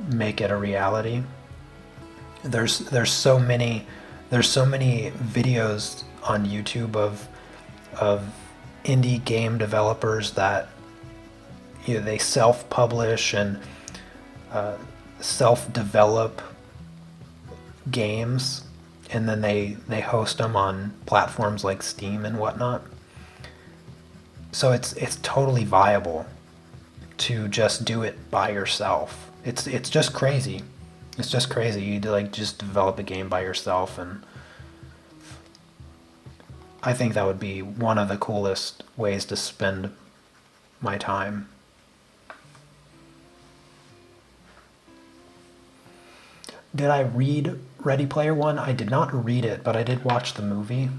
make it a reality. There's so many videos on YouTube of indie game developers that they self-publish and self-develop games, and then they host them on platforms like Steam and whatnot. So it's totally viable to just do it by yourself. It's just crazy. It's just crazy. You like just develop a game by yourself, and I think that would be one of the coolest ways to spend my time. Did I read Ready Player One? I did not read it, but I did watch the movie.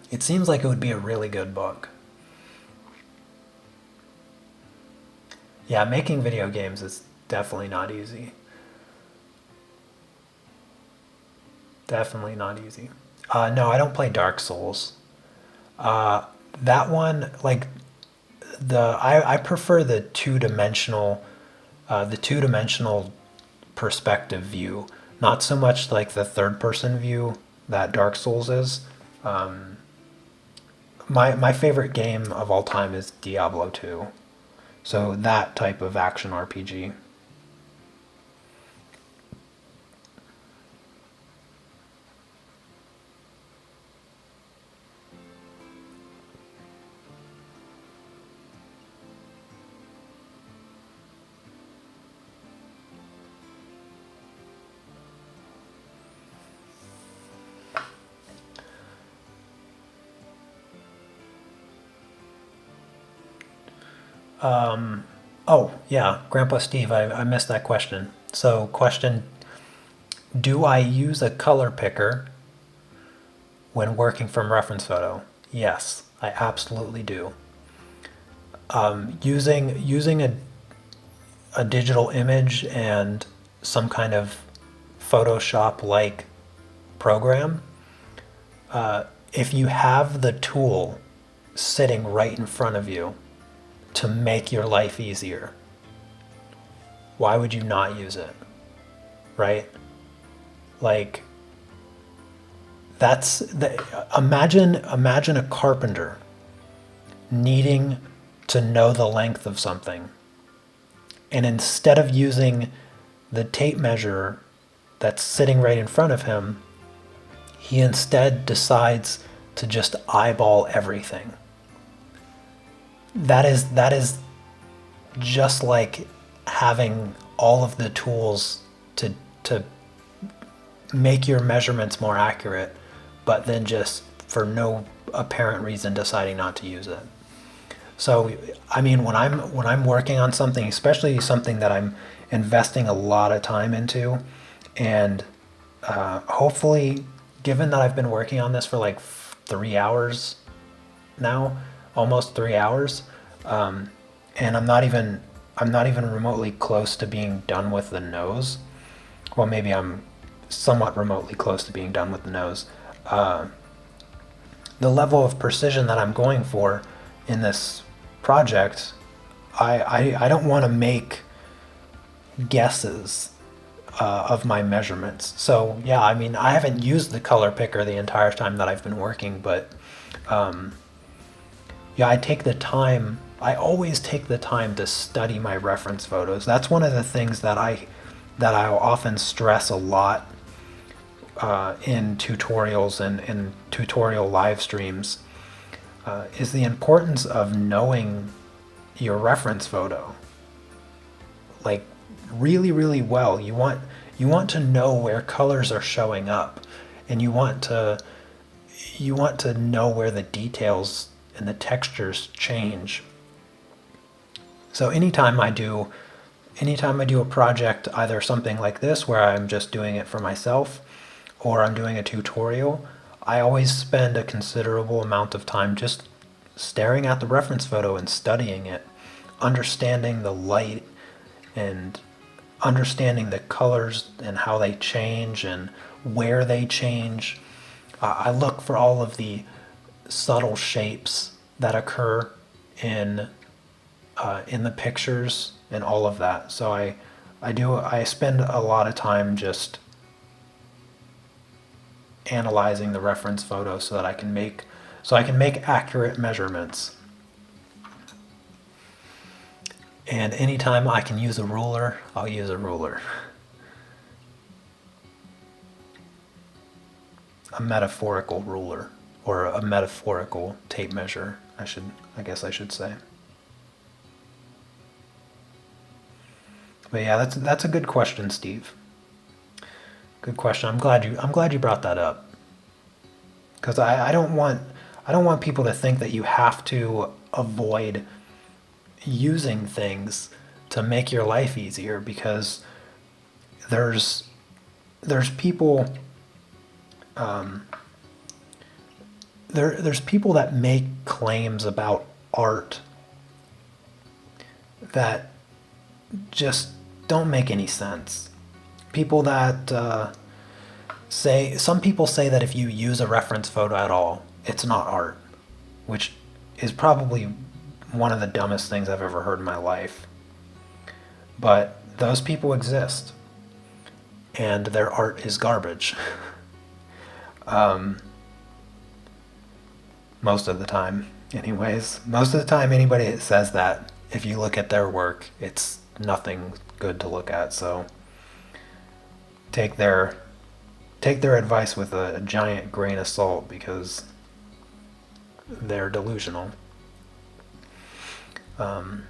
It seems like it would be a really good book. Yeah, making video games is definitely not easy. Definitely not easy. No, I don't play Dark Souls. That one, like I prefer the two-dimensional perspective view, not so much like the third-person view that Dark Souls is. My favorite game of all time is Diablo 2. So that type of action RPG. Oh, yeah, Grandpa Steve, I missed that question. So, question, do I use a color picker when working from reference photo? Yes, I absolutely do. Using a digital image and some kind of Photoshop-like program, if you have the tool sitting right in front of you to make your life easier, why would you not use it? Right? Like, imagine a carpenter needing to know the length of something, and instead of using the tape measure that's sitting right in front of him, he instead decides to just eyeball everything. That is just like having all of the tools to make your measurements more accurate, but then just for no apparent reason deciding not to use it. So, I mean, when I'm working on something, especially something that I'm investing a lot of time into, and hopefully, given that I've been working on this for like 3 hours now, almost 3 hours, and I'm not even remotely close to being done with the nose. Well, maybe I'm somewhat remotely close to being done with the nose. The level of precision that I'm going for in this project, I don't want to make guesses of my measurements. So yeah, I mean, I haven't used the color picker the entire time that I've been working, but yeah, I always take the time to study my reference photos. That's one of the things that I'll often stress a lot in tutorials and tutorial live streams, is the importance of knowing your reference photo, like really, really well. You want to know where colors are showing up, and you want to know where the details and the textures change. So anytime I do a project, either something like this where I'm just doing it for myself, or I'm doing a tutorial, I always spend a considerable amount of time just staring at the reference photo and studying it, understanding the light and understanding the colors and how they change and where they change. I look for all of the subtle shapes that occur in the pictures and all of that. So I spend a lot of time just analyzing the reference photo so that I can make accurate measurements. And anytime I can use a ruler, I'll use a ruler. A metaphorical ruler, or a metaphorical tape measure, I guess I should say. But yeah, that's a good question, Steve. Good question. I'm glad you brought that up, because I don't want people to think that you have to avoid using things to make your life easier, because there's people there's people that make claims about art that just don't make any sense. People that some people say that if you use a reference photo at all, it's not art, which is probably one of the dumbest things I've ever heard in my life. But those people exist, and their art is garbage. Most of the time, anyways. Most of the time, anybody that says that, if you look at their work, it's nothing good to look at. So take their advice with a giant grain of salt, because they're delusional. And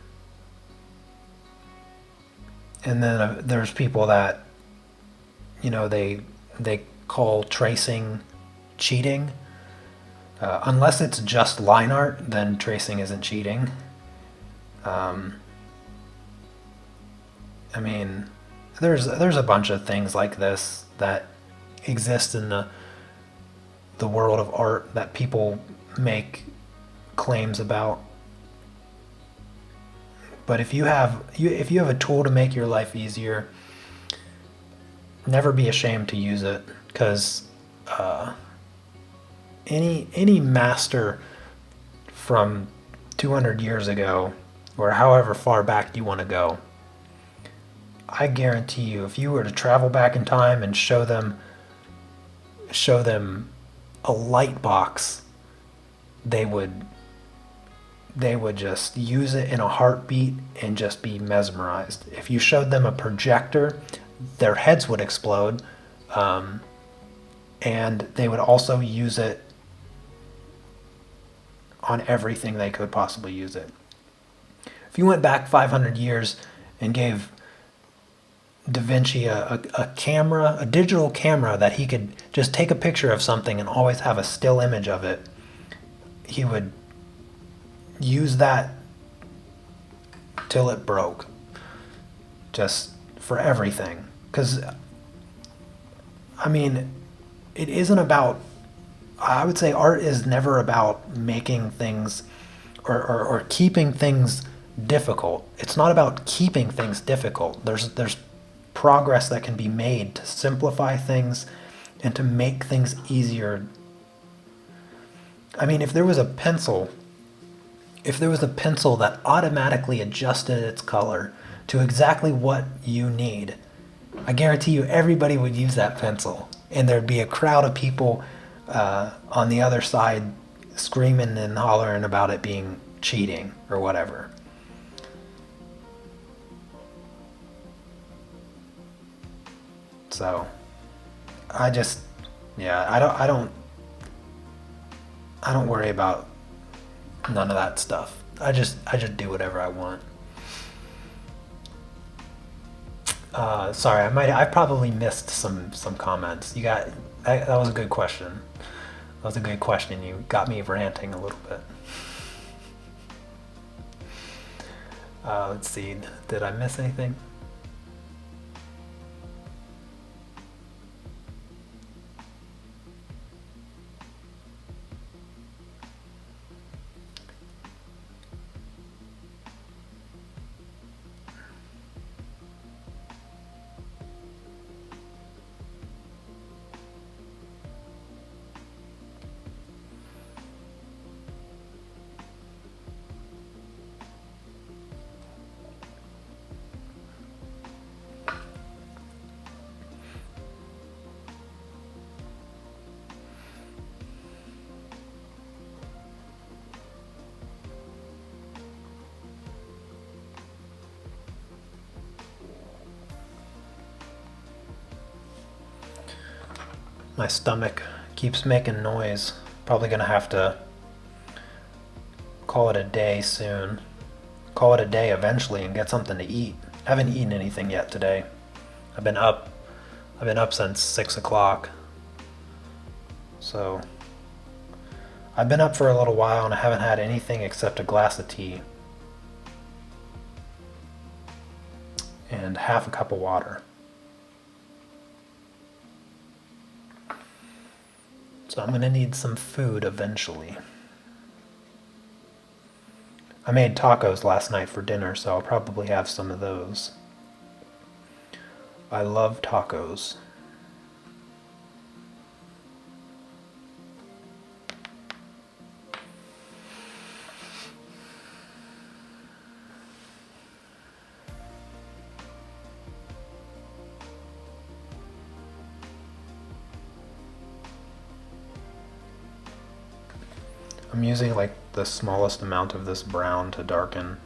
then there's people that, they call tracing cheating. Unless it's just line art, then tracing isn't cheating. I mean, there's a bunch of things like this that exist in the world of art that people make claims about. But if you have a tool to make your life easier, never be ashamed to use it, because any master from 200 years ago, or however far back you want to go, I guarantee you, if you were to travel back in time and show them a light box, they would just use it in a heartbeat and just be mesmerized. If you showed them a projector, their heads would explode, and they would also use it on everything they could possibly use it. If you went back 500 years and gave Da Vinci a camera, a digital camera that he could just take a picture of something and always have a still image of it, he would use that till it broke, just for everything. Because, I mean, it isn't about, I would say art is never about making things or keeping things difficult. It's not about keeping things difficult. There's progress that can be made to simplify things and to make things easier. I mean, if there was a pencil that automatically adjusted its color to exactly what you need, I guarantee you everybody would use that pencil, and there'd be a crowd of people on the other side screaming and hollering about it being cheating or whatever. So I don't worry about none of that stuff. I just do whatever I want. Sorry, I probably missed some comments. That was a good question. That was a good question. You got me ranting a little bit. Let's see. Did I miss anything? My stomach keeps making noise. Probably gonna have to call it a day soon. Call it a day eventually and get something to eat. I haven't eaten anything yet today. I've been up since 6 o'clock. So I've been up for a little while and I haven't had anything except a glass of tea and half a cup of water. So I'm going to need some food eventually. I made tacos last night for dinner, so I'll probably have some of those. I love tacos. I'm using like the smallest amount of this brown to darken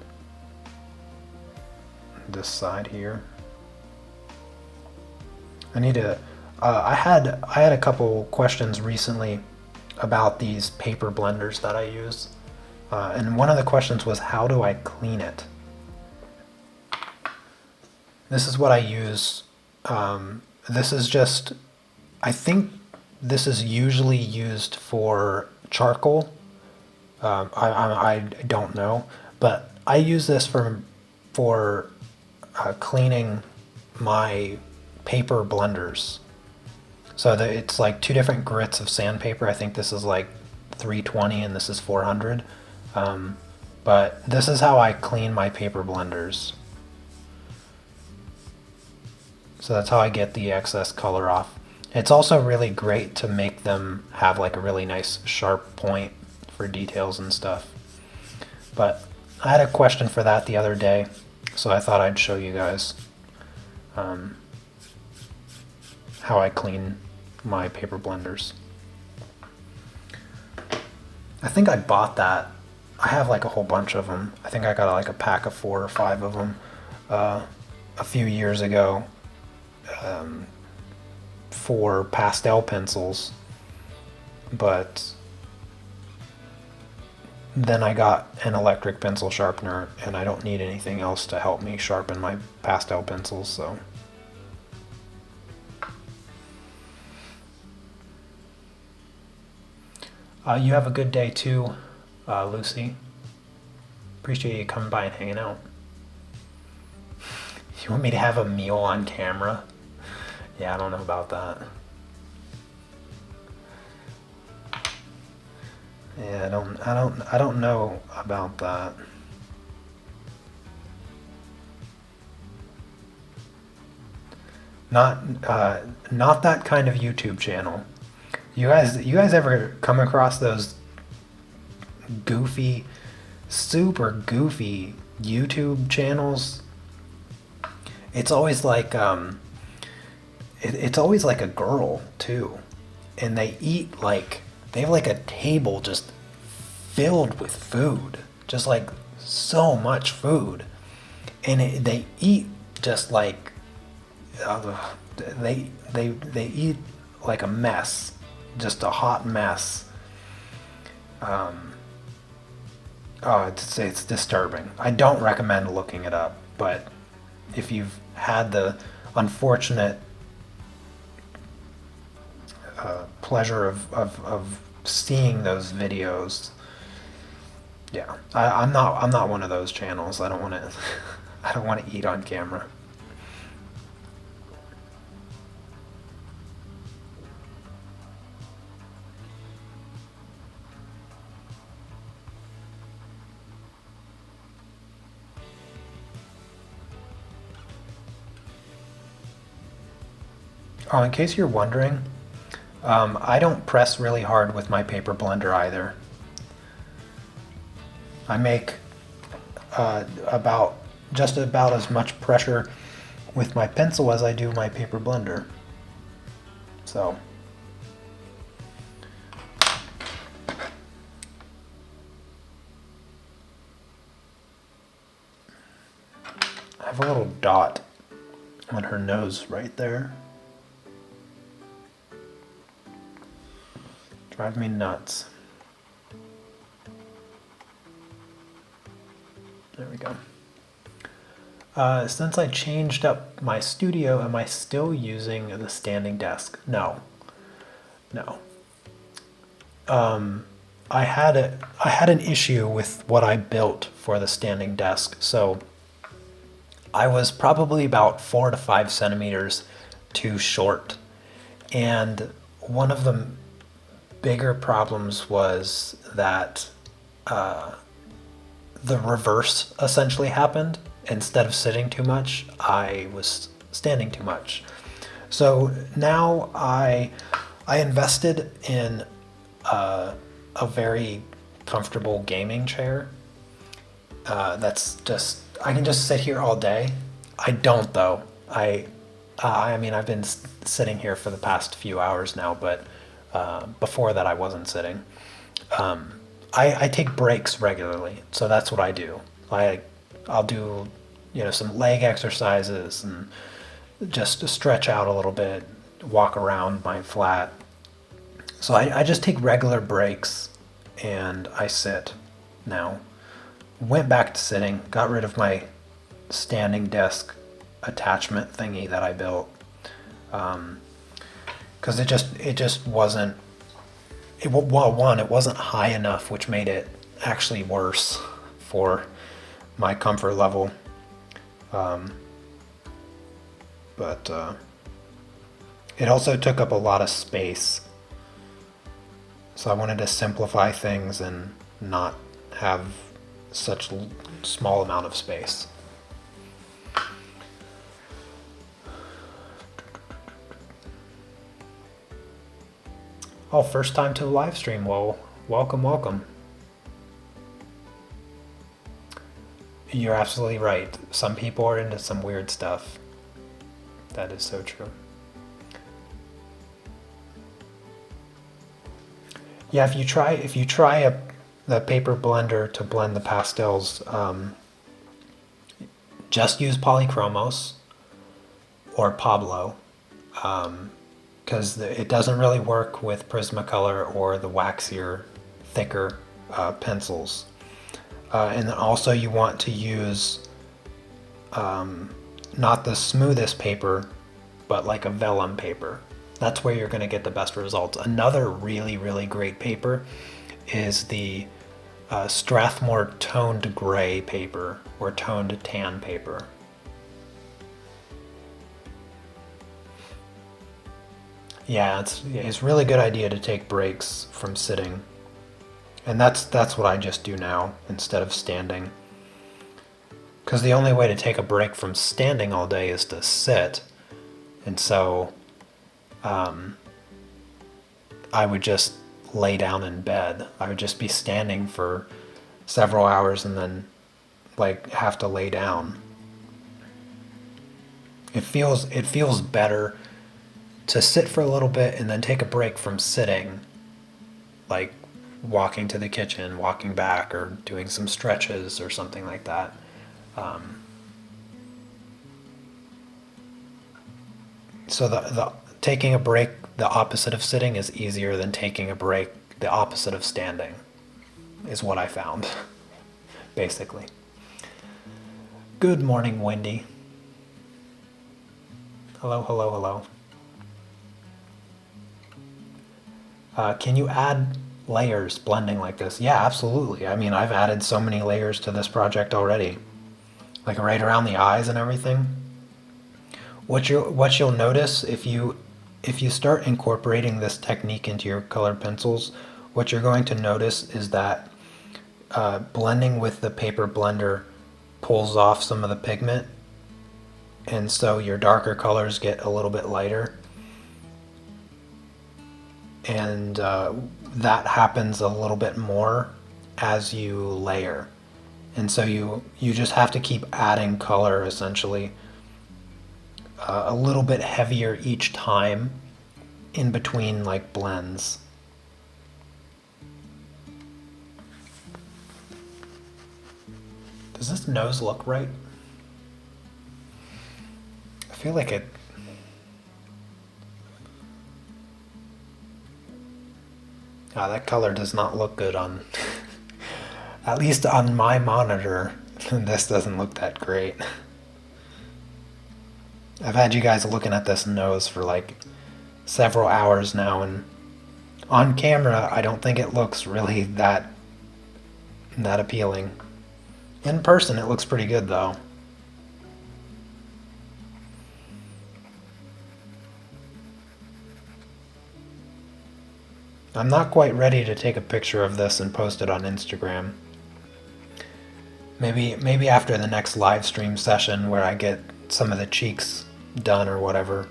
this side here. I need to, I had a couple questions recently about these paper blenders that I use. And one of the questions was, how do I clean it? This is what I use. This is just, I think this is usually used for charcoal. I don't know, but I use this for cleaning my paper blenders. So it's like two different grits of sandpaper. I think this is like 320 and this is 400. But this is how I clean my paper blenders. So that's how I get the excess color off. It's also really great to make them have like a really nice sharp point for details and stuff. But I had a question for that the other day, so I thought I'd show you guys how I clean my paper blenders. I think I bought that. I have like a whole bunch of them. I think I got like a pack of 4 or 5 of them a few years ago for pastel pencils, but then I got an electric pencil sharpener and I don't need anything else to help me sharpen my pastel pencils, so You have a good day too, Lucy. Appreciate you coming by and hanging out. You want me to have a meal on camera? Yeah, I don't know about that. Yeah, I don't know about that. Not that kind of YouTube channel. You guys ever come across those goofy, super goofy YouTube channels? It's always like it's always like a girl too, and they eat like they have like a table just filled with food, just like so much food, and they eat just like they eat like a mess, just a hot mess. Oh, it's disturbing. I don't recommend looking it up, but if you've had the unfortunate pleasure of seeing those videos, yeah, I'm not one of those channels. I don't want to I don't want to eat on camera. Oh, in case you're wondering, I don't press really hard with my paper blender either. I make just about as much pressure with my pencil as I do my paper blender. So I have a little dot on her nose right there. Drive me nuts. There we go. Since I changed up my studio, am I still using the standing desk? No. No. I had an issue with what I built for the standing desk. So I was probably about 4 to 5 centimeters too short. And one of the bigger problems was that the reverse essentially happened. Instead of sitting too much, I was standing too much. So now I invested in a very comfortable gaming chair. That's just, I can just sit here all day. I don't though. I mean, I've been sitting here for the past few hours now, but before that I wasn't sitting. I take breaks regularly, so that's what I do. I'll do, some leg exercises and just to stretch out a little bit, walk around my flat. So I just take regular breaks and I sit now. Went back to sitting, got rid of my standing desk attachment thingy that I built. Because it just wasn't, it wasn't high enough, which made it actually worse for my comfort level. But it also took up a lot of space. So I wanted to simplify things and not have such a small amount of space. Oh, first time to the live stream. Well, welcome. You're absolutely right. Some people are into some weird stuff. That is so true. Yeah, if you try the paper blender to blend the pastels, just use Polychromos or Pablo, because it doesn't really work with Prismacolor or the waxier, thicker pencils. And then also you want to use not the smoothest paper, but like a vellum paper. That's where you're going to get the best results. Another really, really great paper is the Strathmore toned gray paper or toned tan paper. Yeah, it's a really good idea to take breaks from sitting. And that's what I just do now instead of standing. Because the only way to take a break from standing all day is to sit. And so I would just lay down in bed. I would just be standing for several hours and then like have to lay down. It feels better to sit for a little bit and then take a break from sitting, like walking to the kitchen, walking back, or doing some stretches or something like that. So the taking a break, the opposite of sitting, is easier than taking a break, the opposite of standing, is what I found, basically. Good morning, Wendy. Hello, hello, hello. Can you add layers blending like this? Yeah, absolutely. I mean, I've added so many layers to this project already, like right around the eyes and everything. What you'll notice if you start incorporating this technique into your colored pencils, what you're going to notice is that blending with the paper blender pulls off some of the pigment, and so your darker colors get a little bit lighter. And that happens a little bit more as you layer. And so you just have to keep adding color, essentially, a little bit heavier each time in between like blends. Does this nose look right? I feel like it. That color does not look good on, at least on my monitor. This doesn't look that great. I've had you guys looking at this nose for like several hours now, and on camera I don't think it looks really that appealing. In person it looks pretty good though. I'm not quite ready to take a picture of this and post it on Instagram. Maybe after the next live stream session where I get some of the cheeks done or whatever.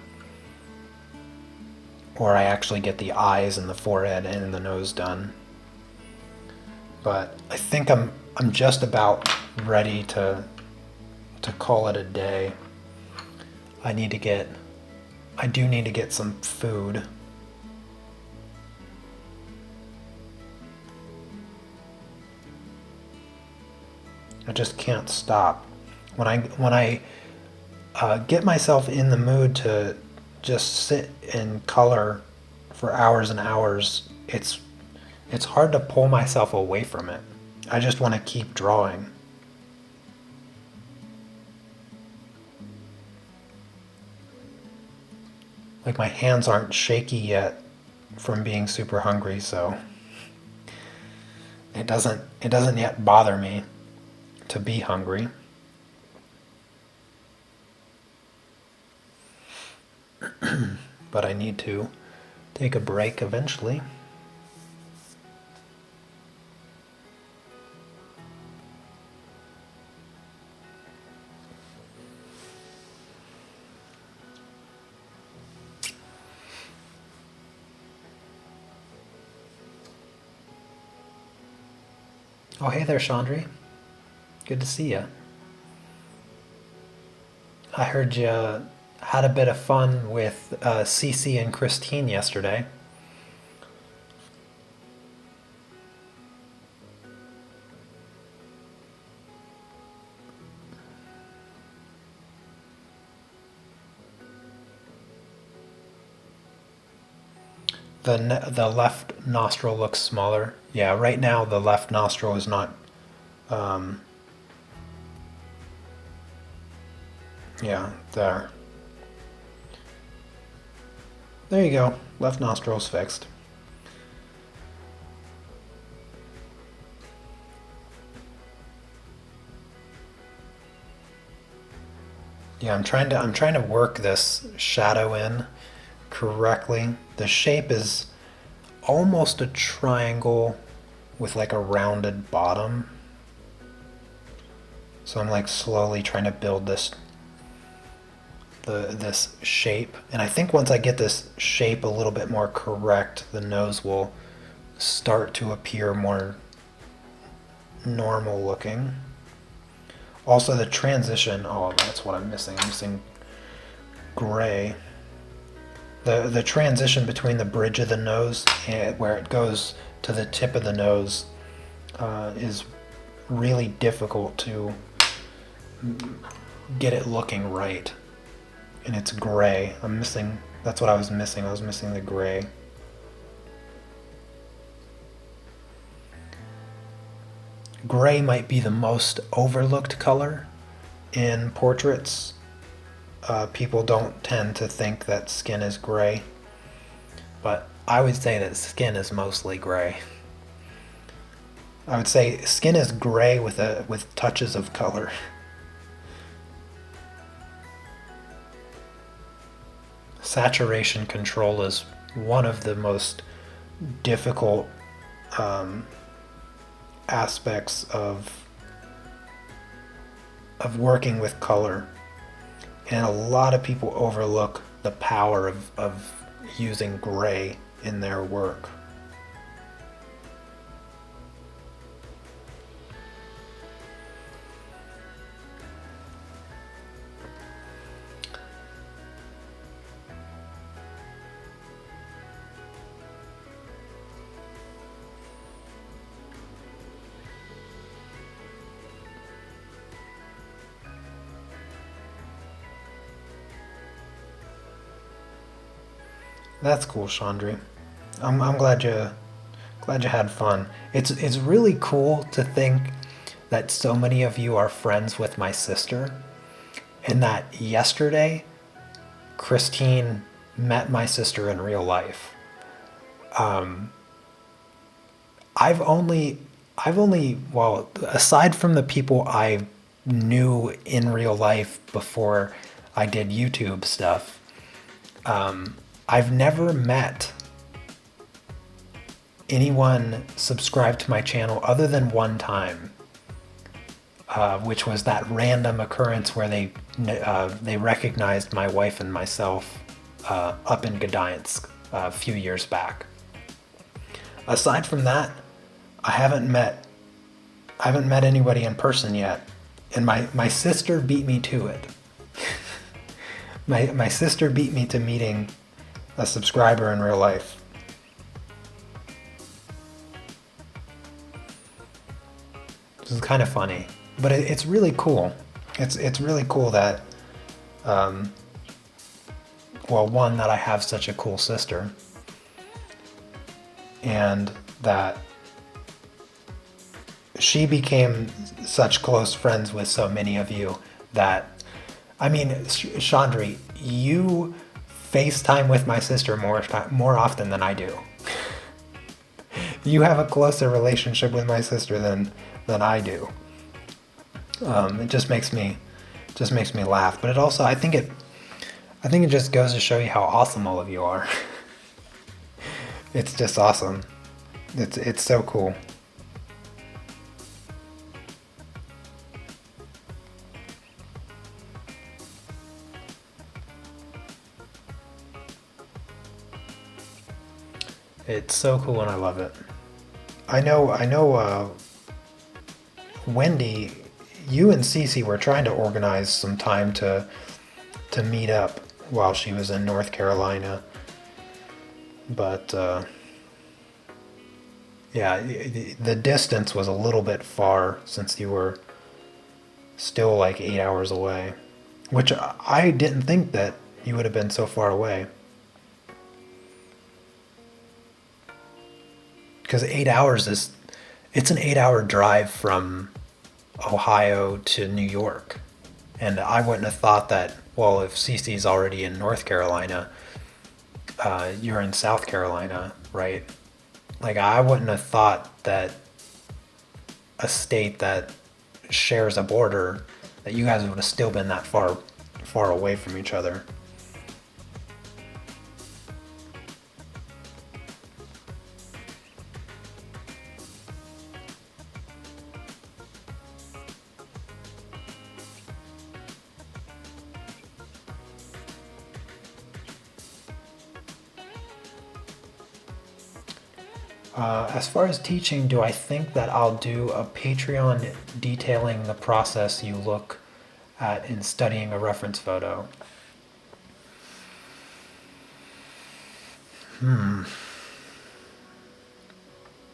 Or I actually get the eyes and the forehead and the nose done. But I think I'm just about ready to call it a day. I do need to get some food. I just can't stop. When I get myself in the mood to just sit and color for hours and hours, it's hard to pull myself away from it. I just want to keep drawing. Like my hands aren't shaky yet from being super hungry, so it doesn't yet bother me to be hungry. But I need to take a break eventually. Oh, hey there, Chandri. Good to see you. I heard you had a bit of fun with Cece and Christine yesterday. The left nostril looks smaller. Yeah, right now the left nostril is not. Yeah, there. There you go. Left nostril's fixed. Yeah, I'm trying to work this shadow in correctly. The shape is almost a triangle with like a rounded bottom. So I'm like slowly trying to build this shape. And I think once I get this shape a little bit more correct, the nose will start to appear more normal looking. Also the transition, oh, that's what I'm missing. I'm missing gray. The transition between the bridge of the nose and where it goes to the tip of the nose is really difficult to get it looking right. And it's gray. That's what I was missing. I was missing the gray. Gray might be the most overlooked color in portraits. People don't tend to think that skin is gray, but I would say that skin is mostly gray. I would say skin is gray with touches of color. Saturation control is one of the most difficult aspects of working with color, and a lot of people overlook the power of using gray in their work. That's cool, Chandri. I'm glad you had fun. It's really cool to think that so many of you are friends with my sister, and that yesterday Christine met my sister in real life. Um, well, aside from the people I knew in real life before I did YouTube stuff, I've never met anyone subscribed to my channel other than one time, which was that random occurrence where they recognized my wife and myself up in Gdansk a few years back. Aside from that, I haven't met anybody in person yet, and my sister beat me to it. My sister beat me to meeting a subscriber in real life. This is kind of funny, but it's really cool. It's really cool that, well, one, that I have such a cool sister, and that she became such close friends with so many of you that, I mean, Chandri, you FaceTime with my sister more often than I do. You have a closer relationship with my sister than I do. It just makes me laugh. But it also, I think it just goes to show you how awesome all of you are. It's just awesome. It's so cool. It's so cool and I love it. I know, Wendy, you and Cece were trying to organize some time to meet up while she was in North Carolina. But, yeah, the distance was a little bit far since you were still like 8 hours away, which I didn't think that you would have been so far away. Because 8 hours it's an 8-hour drive from Ohio to New York. And I wouldn't have thought that, well, if Cece's already in North Carolina, you're in South Carolina, right? Like, I wouldn't have thought that a state that shares a border, that you guys would have still been that far far away from each other. As far as teaching, do I think that I'll do a Patreon detailing the process you look at in studying a reference photo?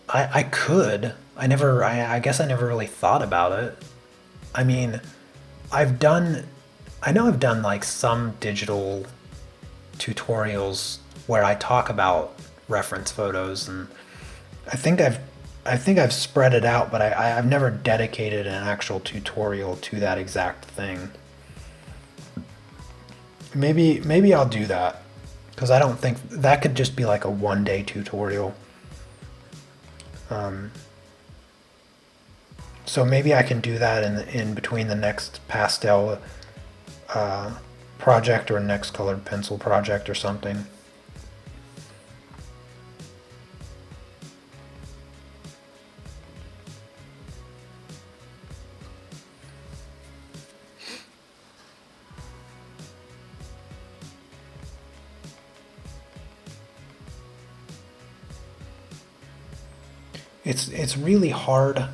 I could. I guess I never really thought about it. I mean, I know I've done like some digital tutorials where I talk about reference photos, and I think I've spread it out, but I've never dedicated an actual tutorial to that exact thing. Maybe I'll do that, because I don't think that could just be like a one-day tutorial. So maybe I can do that in between the next pastel project or next colored pencil project or something. It's really hard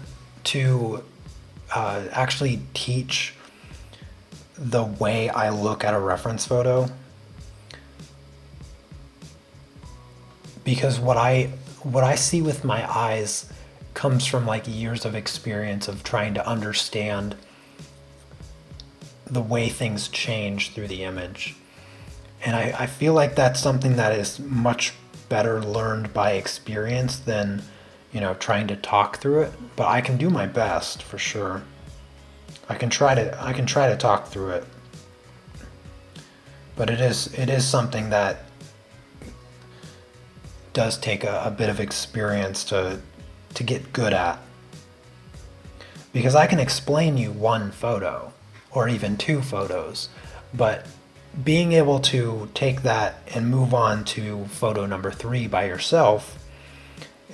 to actually teach the way I look at a reference photo, because what I see with my eyes comes from like years of experience of trying to understand the way things change through the image. And I feel like that's something that is much better learned by experience than, trying to talk through it. But I can do my best for sure. I can try to talk through it. But it is something that does take a bit of experience to get good at. Because I can explain you one photo or even two photos, but being able to take that and move on to photo number 3 by yourself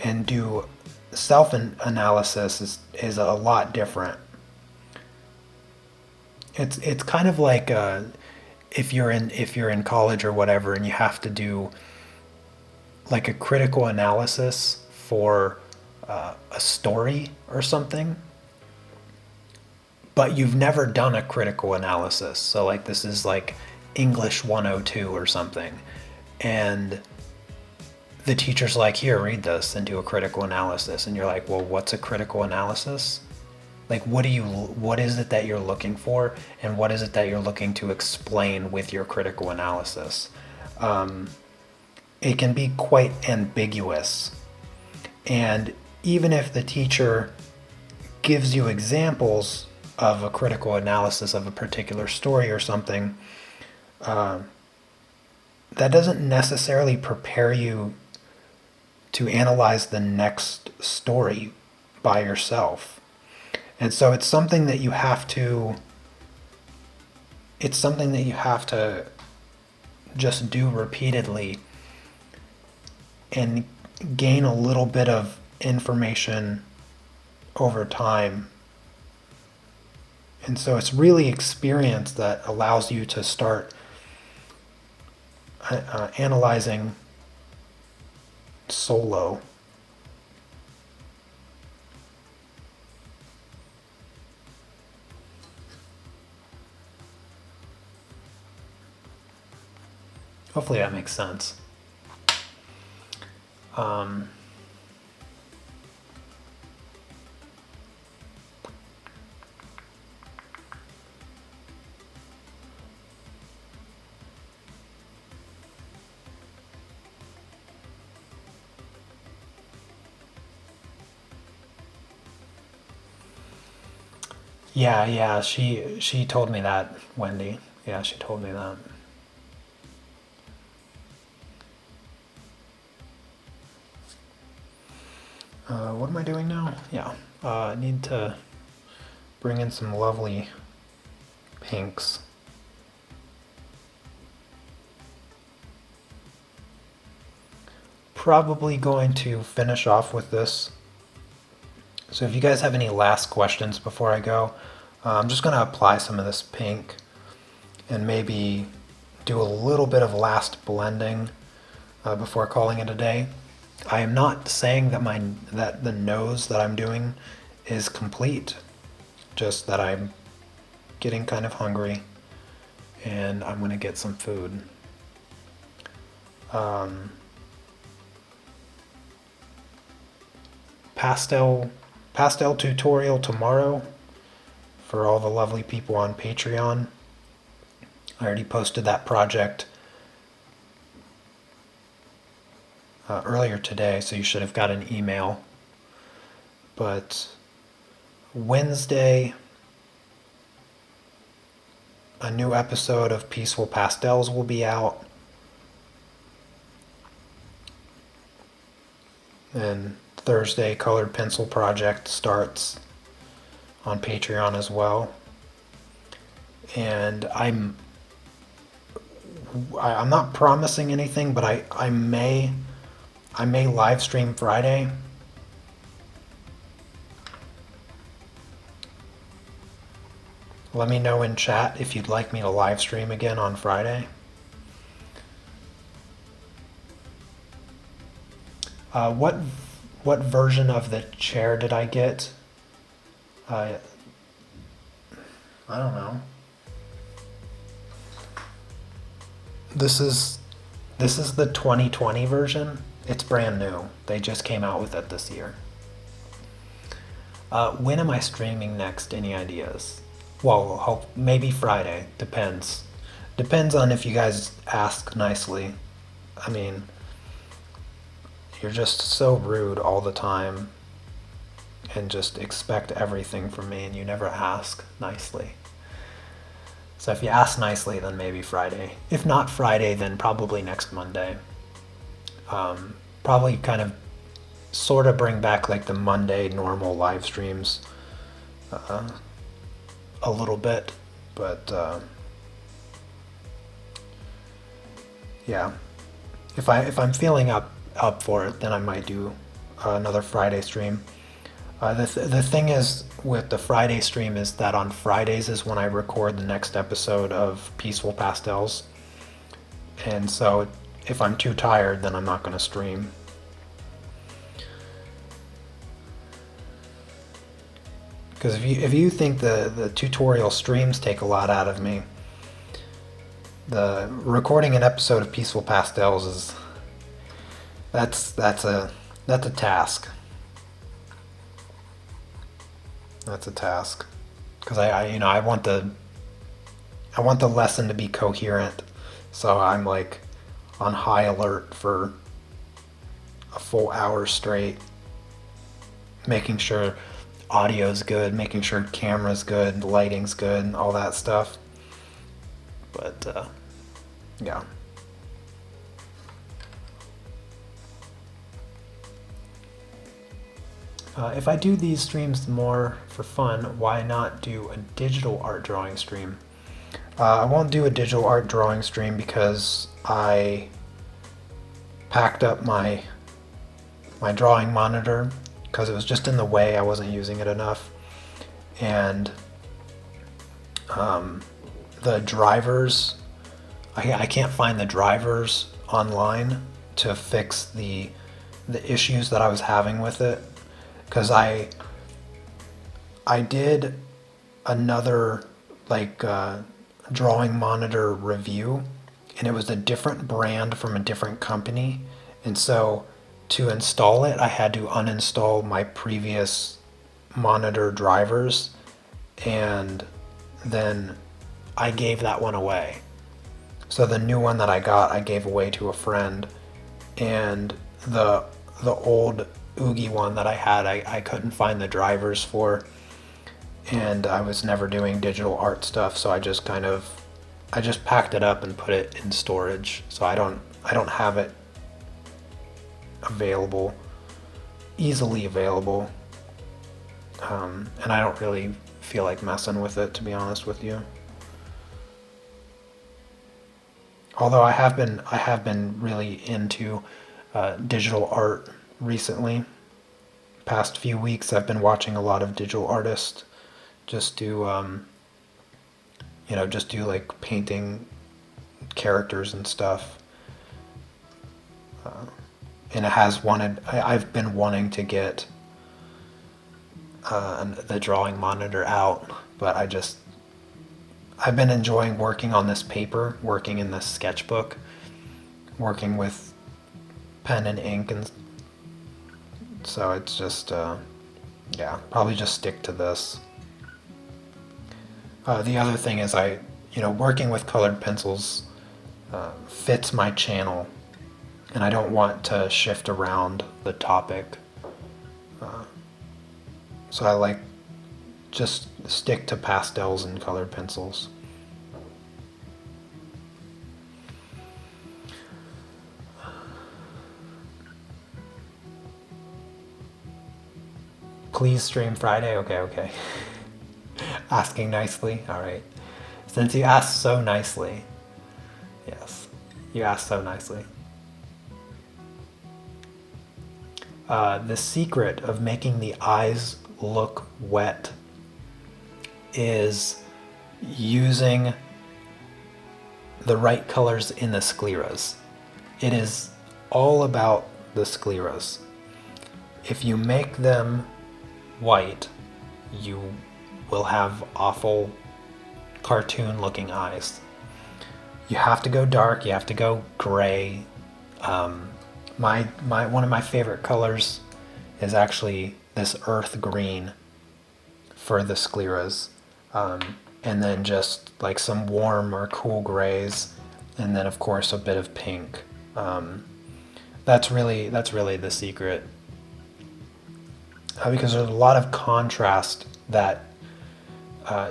and do self-analysis is a lot different. It's kind of like if you're in college or whatever, and you have to do like a critical analysis for a story or something, but you've never done a critical analysis. So like this is like English 102 or something, and the teacher's like, here, read this and do a critical analysis, and you're like, well, what's a critical analysis? Like, what is it that you're looking for, and what is it that you're looking to explain with your critical analysis? It can be quite ambiguous, and even if the teacher gives you examples of a critical analysis of a particular story or something, that doesn't necessarily prepare you to analyze the next story by yourself. And so it's something that you have to just do repeatedly and gain a little bit of information over time. And so it's really experience that allows you to start analyzing solo. Hopefully that makes sense. Yeah, she told me that, Wendy. Yeah, she told me that. What am I doing now? Yeah, I need to bring in some lovely pinks. probably going to finish off with this. So if you guys have any last questions before I go, I'm just going to apply some of this pink and maybe do a little bit of last blending before calling it a day. I am not saying that the nose that I'm doing is complete, just that I'm getting kind of hungry and I'm gonna get some food. Pastel tutorial tomorrow for all the lovely people on Patreon. I already posted that project earlier today, so you should have got an email. But Wednesday, a new episode of Peaceful Pastels will be out. And Thursday, Colored Pencil Project starts on Patreon as well. And I'm not promising anything, but I may live stream Friday. Let me know in chat if you'd like me to live stream again on Friday. What version of the chair did I get? I don't know. This is the 2020 version. It's brand new. They just came out with it this year. When am I streaming next? Any ideas? Well, maybe Friday. Depends. Depends on if you guys ask nicely. I mean, you're just so rude all the time and just expect everything from me and you never ask nicely. So if you ask nicely, then maybe Friday. If not Friday, then probably next Monday. Probably kind of sort of bring back like the Monday normal live streams a little bit, but yeah, if I'm feeling up for it, then I might do another Friday stream. The thing is with the Friday stream is that on Fridays is when I record the next episode of Peaceful Pastels, and so if I'm too tired, then I'm not going to stream. Because if you think the tutorial streams take a lot out of me, the recording an episode of Peaceful Pastels is that's a task. That's a task. Because I want the lesson to be coherent, so I'm like on high alert for a full hour straight, making sure audio's good, making sure camera's good, lighting's good, all that stuff. But yeah. If I do these streams more for fun, why not do a digital art drawing stream? I won't do a digital art drawing stream because I packed up my drawing monitor because it was just in the way. I wasn't using it enough. And the drivers, I can't find the drivers online to fix the issues that I was having with it. Because I did another drawing monitor review, and it was a different brand from a different company, and so to install it I had to uninstall my previous monitor drivers, and then I gave that one away. So the new one that I got I gave away to a friend, and the old Oogie one that I had I couldn't find the drivers for, and I was never doing digital art stuff, so I just packed it up and put it in storage, so I don't have it available, easily available, and I don't really feel like messing with it, to be honest with you. Although I have been really into digital art recently. Past few weeks, I've been watching a lot of digital artists just do, just do like painting characters and stuff. And I've been wanting to get the drawing monitor out, but I've been enjoying working on this paper, working in this sketchbook, working with pen and ink, and so it's just, yeah, probably just stick to this. The other thing is working with colored pencils fits my channel, and I don't want to shift around the topic. So I like just stick to pastels and colored pencils. Please stream Friday? Okay. Asking nicely? Alright. Since you asked so nicely. Yes, you asked so nicely. The secret of making the eyes look wet is using the right colors in the scleras. It is all about the scleras. If you make them white, you will have awful cartoon looking eyes. You have to go dark, you have to go gray. One of my favorite colors is actually this earth green for the scleras, and then just like some warm or cool grays, and then of course a bit of pink. That's really the secret, because there's a lot of contrast that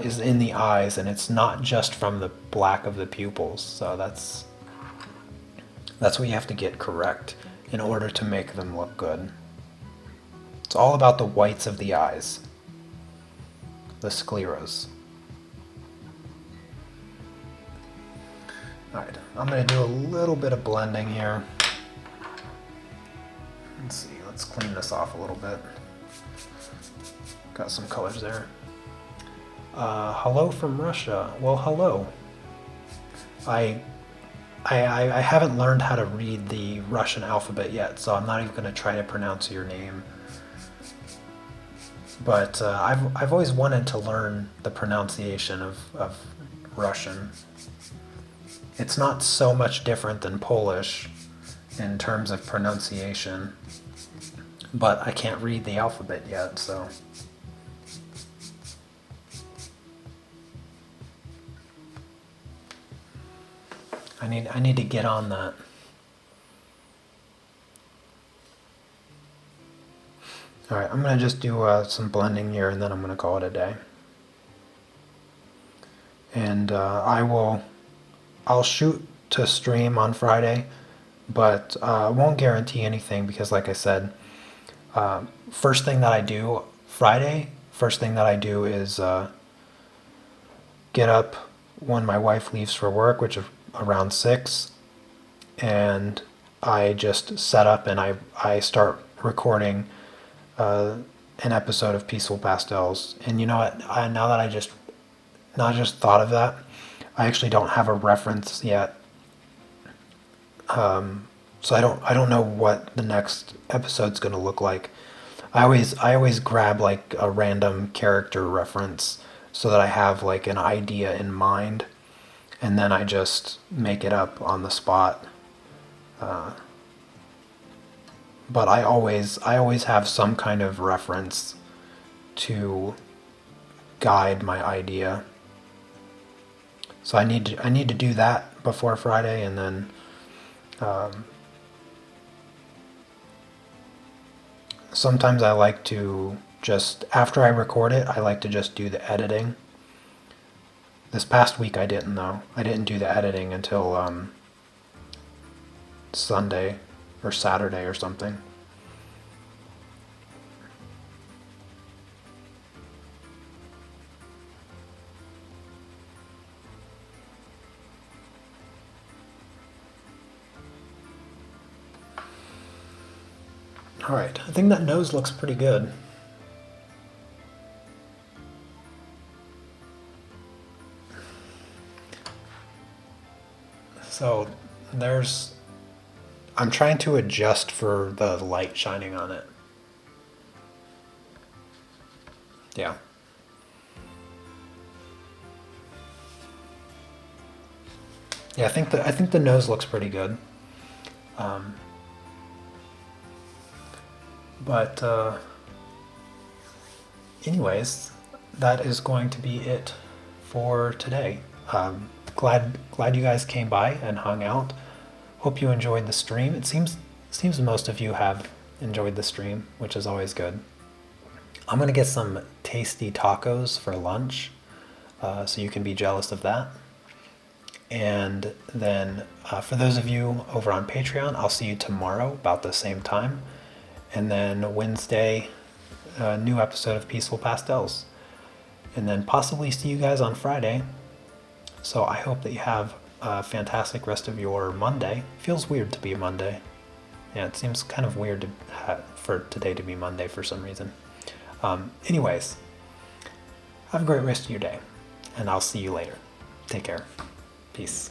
is in the eyes, and it's not just from the black of the pupils. So that's what you have to get correct in order to make them look good. It's all about the whites of the eyes, the scleras. Alright, I'm going to do a little bit of blending here. Let's see, let's clean this off a little bit. Got some colors there. Hello from Russia. Well, hello. I haven't learned how to read the Russian alphabet yet, so I'm not even going to try to pronounce your name. But I've always wanted to learn the pronunciation of Russian. It's not so much different than Polish in terms of pronunciation, but I can't read the alphabet yet, so. I need to get on that. Alright, I'm going to just do some blending here, and then I'm going to call it a day. And I'll shoot to stream on Friday, but I won't guarantee anything because, like I said, first thing that I do is get up when my wife leaves for work, which is around 6, and I just set up and I start recording an episode of Peaceful Pastels. And you know what, now that I just thought of that, I actually don't have a reference yet, so I don't know what the next episode's going to look like. I always grab like a random character reference so that I have like an idea in mind, and then I just make it up on the spot. But I always have some kind of reference to guide my idea. So I need to do that before Friday, and then sometimes I like to just, after I record it, I like to just do the editing. This past week I didn't though. I didn't do the editing until Sunday or Saturday or something. All right, I think that nose looks pretty good. So I'm trying to adjust for the light shining on it. Yeah. Yeah, I think the nose looks pretty good. But anyways, that is going to be it for today. Glad you guys came by and hung out. Hope you enjoyed the stream. It seems most of you have enjoyed the stream, which is always good. I'm gonna get some tasty tacos for lunch, so you can be jealous of that. And then for those of you over on Patreon, I'll see you tomorrow about the same time. And then Wednesday, a new episode of Peaceful Pastels. And then possibly see you guys on Friday. So I hope that you have a fantastic rest of your Monday. Feels weird to be Monday. Yeah, it seems kind of weird for today to be Monday for some reason. Anyways, have a great rest of your day. And I'll see you later. Take care. Peace.